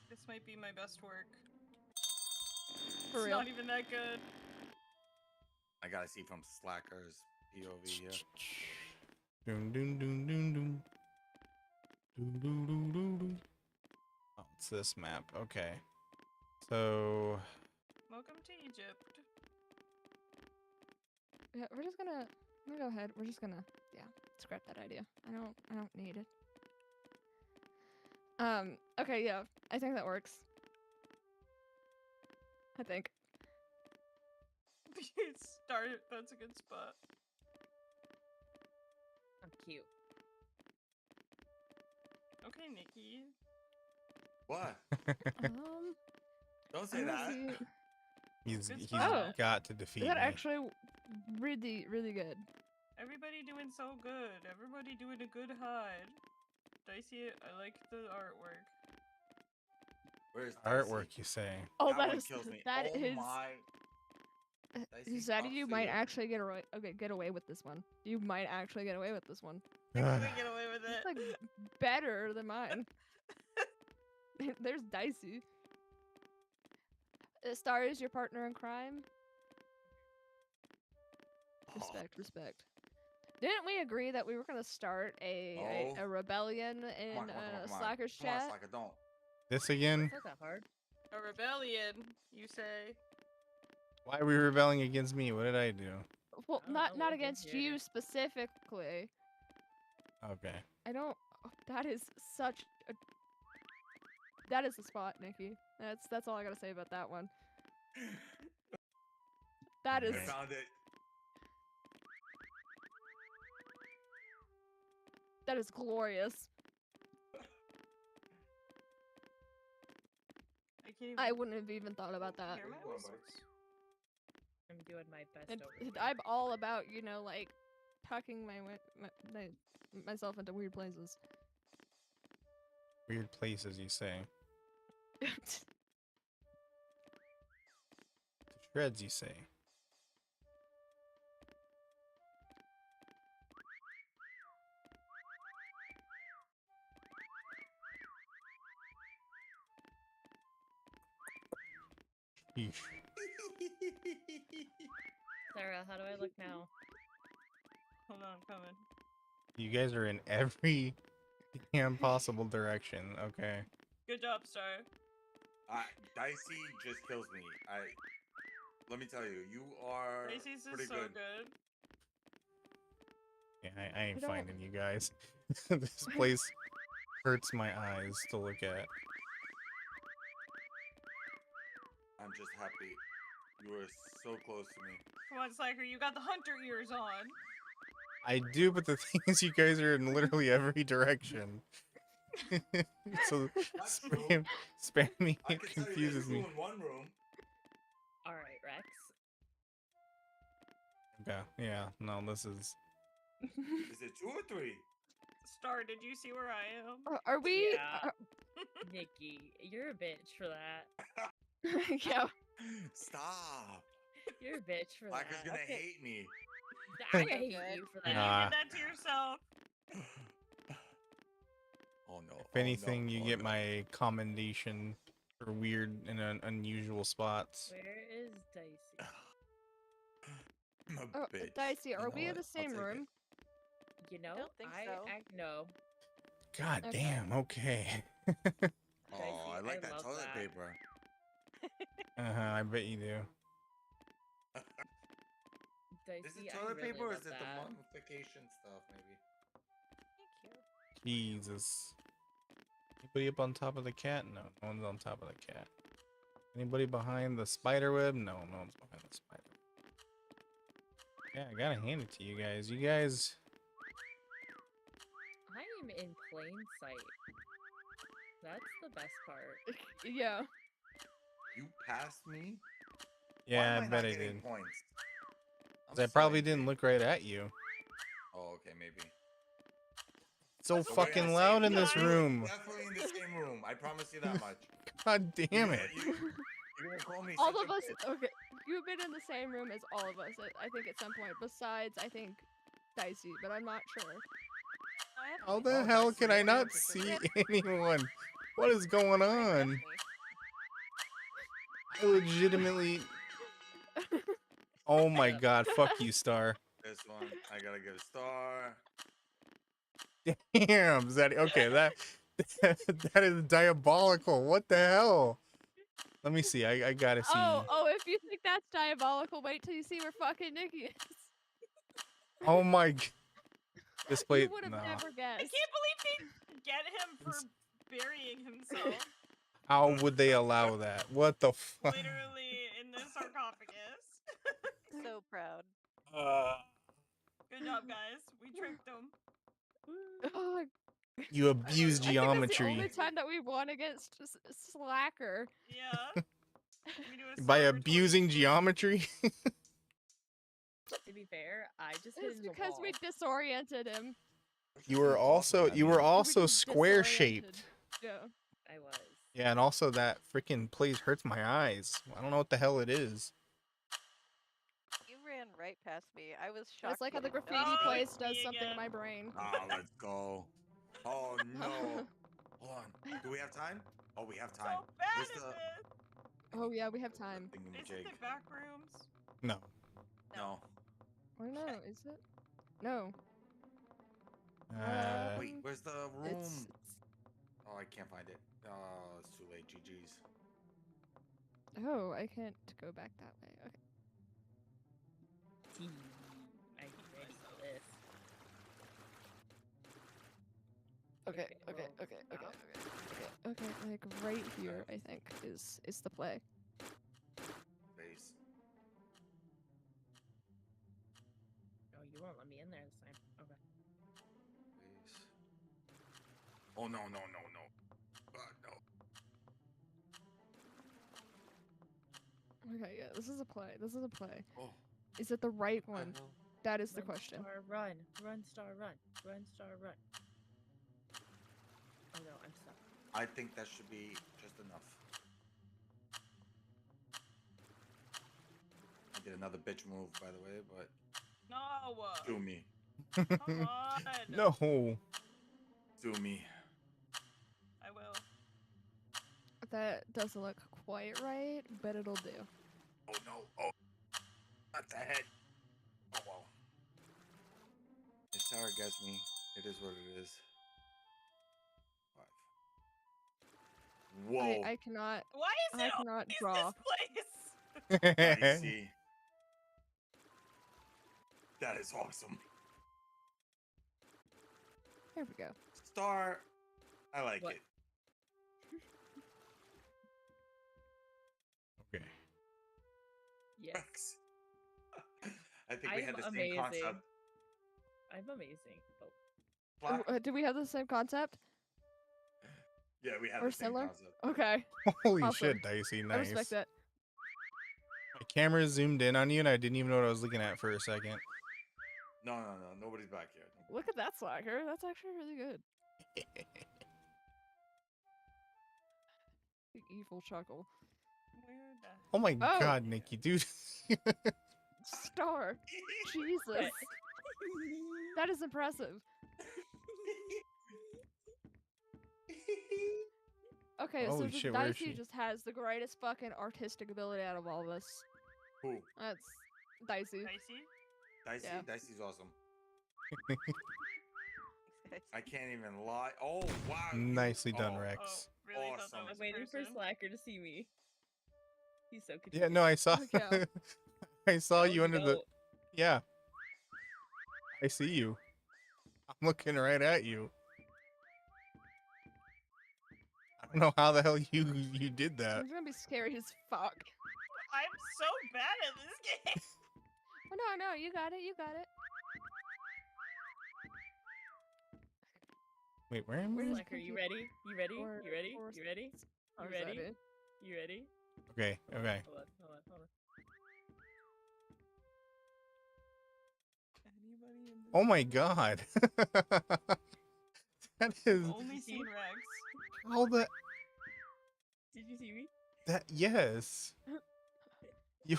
This might be my best work. For It's real? not even that good. I gotta see from Slacker's POV here. Doom doom doom doom doom. Doom doom doom doom doom. Oh, it's this map. Okay. So Welcome to Egypt. Yeah, we're just gonna. I'm gonna go ahead. We're just gonna. Yeah, scrap that idea. I don't need it. Okay. Yeah. I think that works. I think. Start. That's a good spot. I'm cute. Okay, Nikki. What? Don't say I wanna that. see- he's Good he's spot. got to defeat Is that me. actually really good? Everybody doing so good. Everybody doing a good hide. Dicey, I like the artwork. Where's Artwork, Dicey? you say? Oh, That that one is kills me. that Oh is. my. Dicey's Zaddy, you might upstairs. actually get away with this one. You might actually get away with this one. I couldn't get away with It's it. like better than mine. There's Dicey. Star is your partner in crime. Respect. Didn't we agree that we were gonna start a No. rebellion in Come on. Slacker's Come on, chat? Slacker, don't. This again? It's not that hard. A rebellion, you say? Why are we rebelling against me? What did I do? Well, I don't not know, we've been against here. you specifically. Okay. I don't. That is such a. That is the spot, Nikki. That's all I gotta say about that one. That is. I found it. That is glorious. I can't even. I wouldn't have even thought about that. hear my Where you going, whistles. I'm doing my best And over here. I'm all about, like, tucking myself into weird places. Weird places, you say. To shreds, you say. Yeesh. Sarah, how do I look now? Hold on, I'm coming. You guys are in every damn possible direction. Okay. Good job, Star. Dicey just kills me. Let me tell you, you are Dicey's pretty is so good. good. Yeah, I ain't We don't- finding you guys. This place hurts my eyes to look at. I'm just happy. You are so close to me. Come on, Slacker, you got the hunter ears on. I do, but the thing is, you guys are in literally every direction. So That's true. spamming I it can tell you confuses there's me. two in one room. Alright, Rex. Okay, yeah, no, this is. Is it 2 or 3? Star, did you see where I am? Are we? Yeah. Nikki, you're a bitch for that. Yeah. Stop. You're a bitch for Flacker's that. gonna Okay. hate me. I'm gonna hate you for And that. you Nah. did that to yourself. Oh no. If anything, you oh, get no. my commendation for weird and unusual spots. Where is Dicey? I'm a Oh, bitch. Dicey, You are know we in what? the I'll same take room? You know, don't think so. no. God Okay. damn. Okay. Oh, Dicey, I like that love toilet that. paper. I bet you do. Dicey, Is it I toilet really paper or love is it that. the mummification stuff, maybe? Thank you. Jesus. Anybody up on top of the cat? No, no one's on top of the cat. Anybody behind the spider web? No, no one's behind the spider. Yeah, I gotta hand it to you guys. You guys, I am in plain sight. That's the best part. Yeah. You passed me? yeah, Why I am I bet not I getting did. points? 'Cause I probably didn't look right at you. Oh, okay, maybe. So That's So we're in fucking the loud same- in this we're room. Definitely in the same room. I promise you that much. God damn it. You're gonna call me All such of a us. bitch. Okay, you've been in the same room as all of us. I think at some point. Besides, I think Dicey, but I'm not sure. I have How to the Oh, hell Dicey, can I yeah, not for see sure. anyone? What is going right on? past me. I legitimately. Oh my Yep. god, fuck you, Star. This one, I gotta give a star. Damn, Zaddy. Okay, that is diabolical. What the hell? Let me see. I gotta see. Oh, if you think that's diabolical, wait till you see where fucking Nikki is. Oh my. This plate. You would have Nah. never I guessed. can't believe they get him for burying himself How would they allow that? What the fuck? literally in the sarcophagus. So proud. Good job, guys. We tricked them. Oh, You abuse I think that's the only geometry time that we've won against Slacker. Yeah. We do a by celebratory abusing sweep. geometry. To be fair, I just hit It's in the because wall. we disoriented him. You were also square shaped. Yeah. I was. Yeah, and also that freaking place hurts my eyes. I don't know what the hell it is. You ran right past me. I was shocked. It's like you how the didn't graffiti notice me. place it's does me something to again. my brain. Ah, let's go. Oh no. Hold on. Do we have time? Oh, we have time. So bad Where's at the- this. Oh yeah, we have time. Isn't it back rooms? No. No. Or no, is it? No. Wait, where's the room? It's Oh, I can't find it. Oh, it's too late. GG's. oh, I can't go back that way. Okay. I get ready for this. Okay, Okay, okay, well, okay, okay, stop. okay, okay, like right here, I think is the play. Base. Oh, you won't let me in there this time. Okay. Base. Oh no, no, no, no. No. Okay, yeah, this is a play. This is a play. Oh. Is it the right what the one? hell? That is the Run, question. Star, run. Run, star, run. Run, star, run. Oh no, I'm stuck. I think that should be just enough. I did another bitch move, by the way, but No. sue me. Come on. No. Sue me. I will. That doesn't look quite right, but it'll do. Oh no. Oh. Not the head. Oh well. It's tower gets me. It is what it is. 5. Whoa. I cannot. Why is I it cannot always draw. this place? I see. That is awesome. There we go. Star. I like What? it. Okay. Yes. Rex. I think we I'm had the amazing. same concept. I'm amazing. Oh, Black? Do we have the same concept Yeah, we had or the same similar? concept. Okay. Holy Awesome. shit, Dicey. I Nice. respect that. My camera zoomed in on you and I didn't even know what I was looking at for a second. No, no, no. Nobody's back here. Look at that Slacker. That's actually really good. The evil chuckle. Where the Oh my Oh. god, Nikki, dude. Star. Jesus. That is impressive. Okay, so Holy just shit, where is Dicey she? just has the greatest fucking artistic ability out of all of us. Who? That's Dicey. Dicey? Dicey? Yeah. Dicey's awesome. I can't even lie. Oh, wow. Nicely done, oh, Rex. Really thought Awesome. that I'm was a waiting for person. Slacker to see me. He's so Yeah, confused. no, I saw. Okay. I saw That you was under the. dope. Yeah. I see you. I'm looking right at you. I don't know how the hell you did that. It's gonna be scary as fuck. I'm so bad at this game. Oh no, you got it, you got it. Wait, where am Where I? does Slacker, you Pinky- ready? You ready? Or- You ready? or- You ready? or You is that ready? it? You ready? Okay, okay. Hold on, hold on, hold on. Anybody in this Oh my god. That is only seen Rex. all that. Did you see me? That yes. You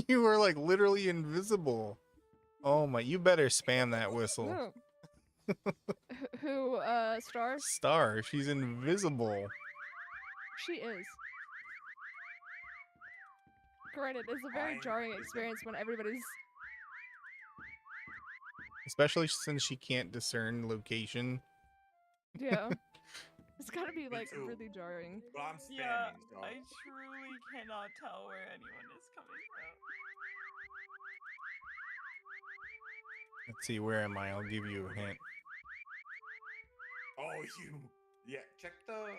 you were like literally invisible. Oh my! You better spam that whistle. No. Who, Star? Star, she's invisible. She is. Granted, it's a very Mine jarring is a- experience when everybody's. Especially since she can't discern location. Yeah. It's gotta be, like, too. really jarring. But I'm spamming, Yeah, so. I truly cannot tell where anyone is coming from. Let's see, where am I? I'll give you a hint. Oh, you. Yeah, check the. That's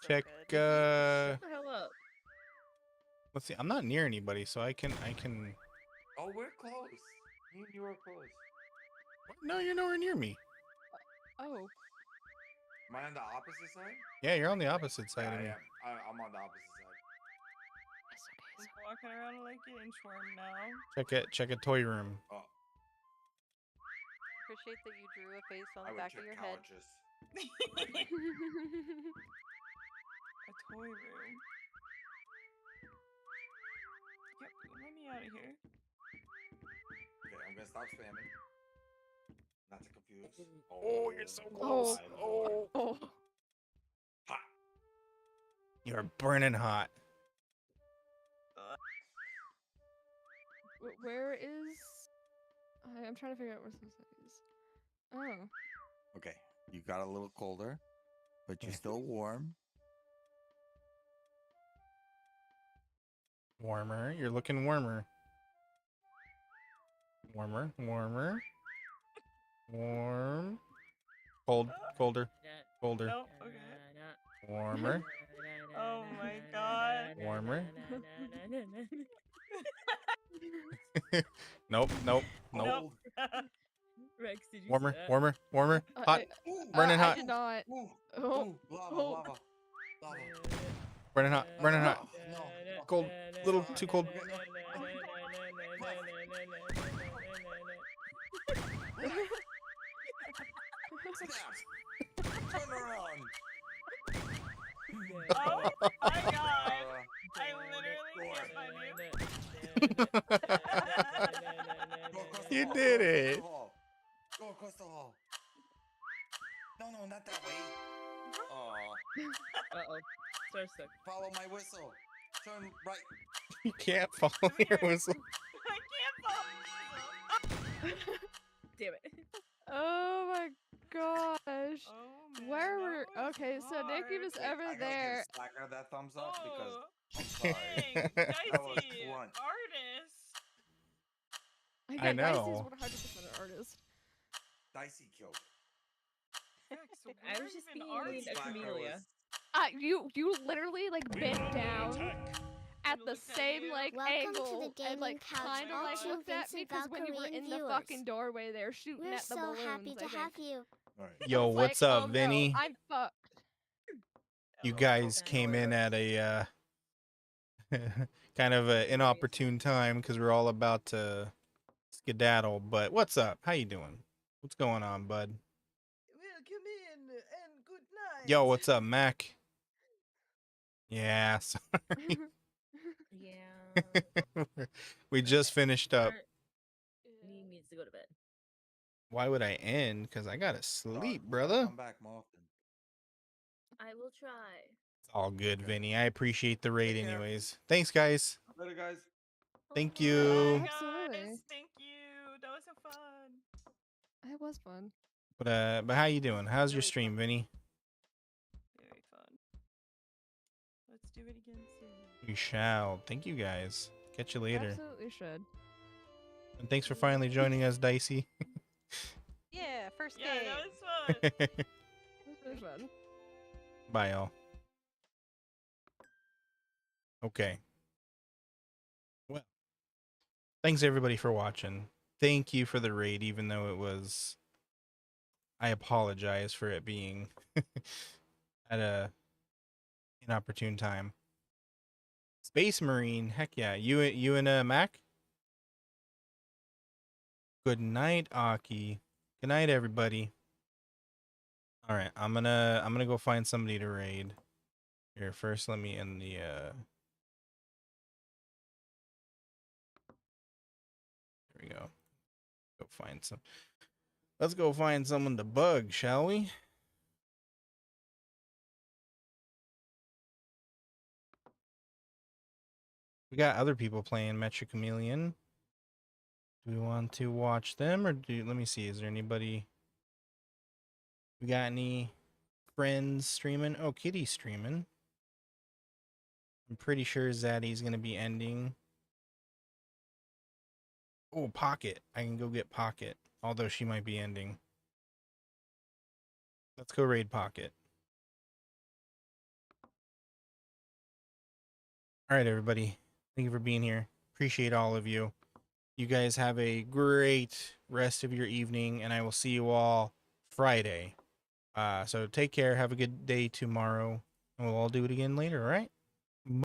so Check. good. Shut the hell up. Let's see. I'm not near anybody, so I can. Oh, we're close. Me and you are close. No, you're nowhere near me. Oh. Am I on the opposite side? Yeah, you're on the opposite side Yeah, of me. I am. I'm on the opposite side. I'm walking around like an inchworm now. Check a toy room. Oh, Appreciate that you drew a face on I the would back check of your head. couches. A toy room. Yep, let me out of here. Okay, I'm gonna stop spamming. Not to confuse. Oh, you're so close. my Oh. lord. Oh. Hot. You're burning hot. Where is. I'm trying to figure out where this is. Oh. Okay, you got a little colder, but you're still warm. Warmer. You're looking warmer. Warmer. Warm. Cold. Colder. Colder. Nope, okay. Warmer. Oh my god. Warmer. Nope. Nope. Nope. Rex, did you Warmer. see that? Warmer. Warmer. Hot. Ooh, Burning I hot. did not. ooh, Oh. ooh, lava, Oh. lava, lava. Burning hot. Burning hot. No, Cold. Little too cold. Snap. Turn around. Oh my god. I literally can't find you. Go across the You hall, did go across it. the hall. Go across the hall. No, not that way. Aw. Uh-oh. Star's stuck. Follow my whistle. Turn right. You can't follow your whistle. I can't follow. Damn it. Oh my gosh. Oh, man, Where that were. was Okay, so Nikki hard. was Wait, over I gotta there. give Slacker that thumbs up because Oh, I'm sorry. dang, That was Dicey, blunt. artist. Yeah, know. Dicey's 100% an artist. Dicey killed it. Rex, I where was just even being are mean you? to Camellia. You literally like bent down at And the looked at same you. like Welcome to the angle and gaming like couch, kind of all like true looked at me Vincent because when you were Valkyrian in the viewers. fucking doorway there shooting We're at the so balloons. happy to I have think. you. All right. Yo, I was what's like, up, oh, no, Vinny? I'm fucked. You Oh, guys oh, came no. in at a kind of an inopportune time because we're all about to skedaddle. But what's up? How you doing? What's going on, bud? Welcome in and good night. Yo, what's up, Mac? Yeah, sorry. Yeah. We just Okay. finished up. He needs to go to bed. Why would I end? Because I gotta Doc, sleep, you gotta brother. come back more often. I will try. It's all good, Okay. Vinny. I appreciate the raid Take care. anyways. Thanks, guys. Later, guys. Thank Bye, you. Absolutely. guys. Thank you. That was so fun. It was fun. But how you doing? How's your Really stream, fun. Vinny? Very fun. Let's do it again soon. We shall. Thank you guys. Catch you later. Absolutely should. And thanks for finally joining us, Dicey. Yeah, first Yeah, game. that was fun. It was really fun. Bye, y'all. Okay. Well, thanks everybody for watching. Thank you for the raid, even though it was. I apologize for it being at a inopportune time. Space Marine, heck yeah. You and Mac? Good night, Aki. Good night, everybody. All right, I'm gonna go find somebody to raid. Here, first let me end the There we go. Go find some. Let's go find someone to bug, shall we? We got other people playing Metro Chameleon. Do we want to watch them or let me see, is there anybody? We got any friends streaming? Oh, Kitty's streaming. I'm pretty sure Zaddy's gonna be ending. Oh, Pocket. I can go get Pocket, although she might be ending. Let's go raid Pocket. All right, everybody. Thank you for being here. Appreciate all of you. You guys have a great rest of your evening, and I will see you all Friday. So take care. Have a good day tomorrow, and we'll all do it again later, all right?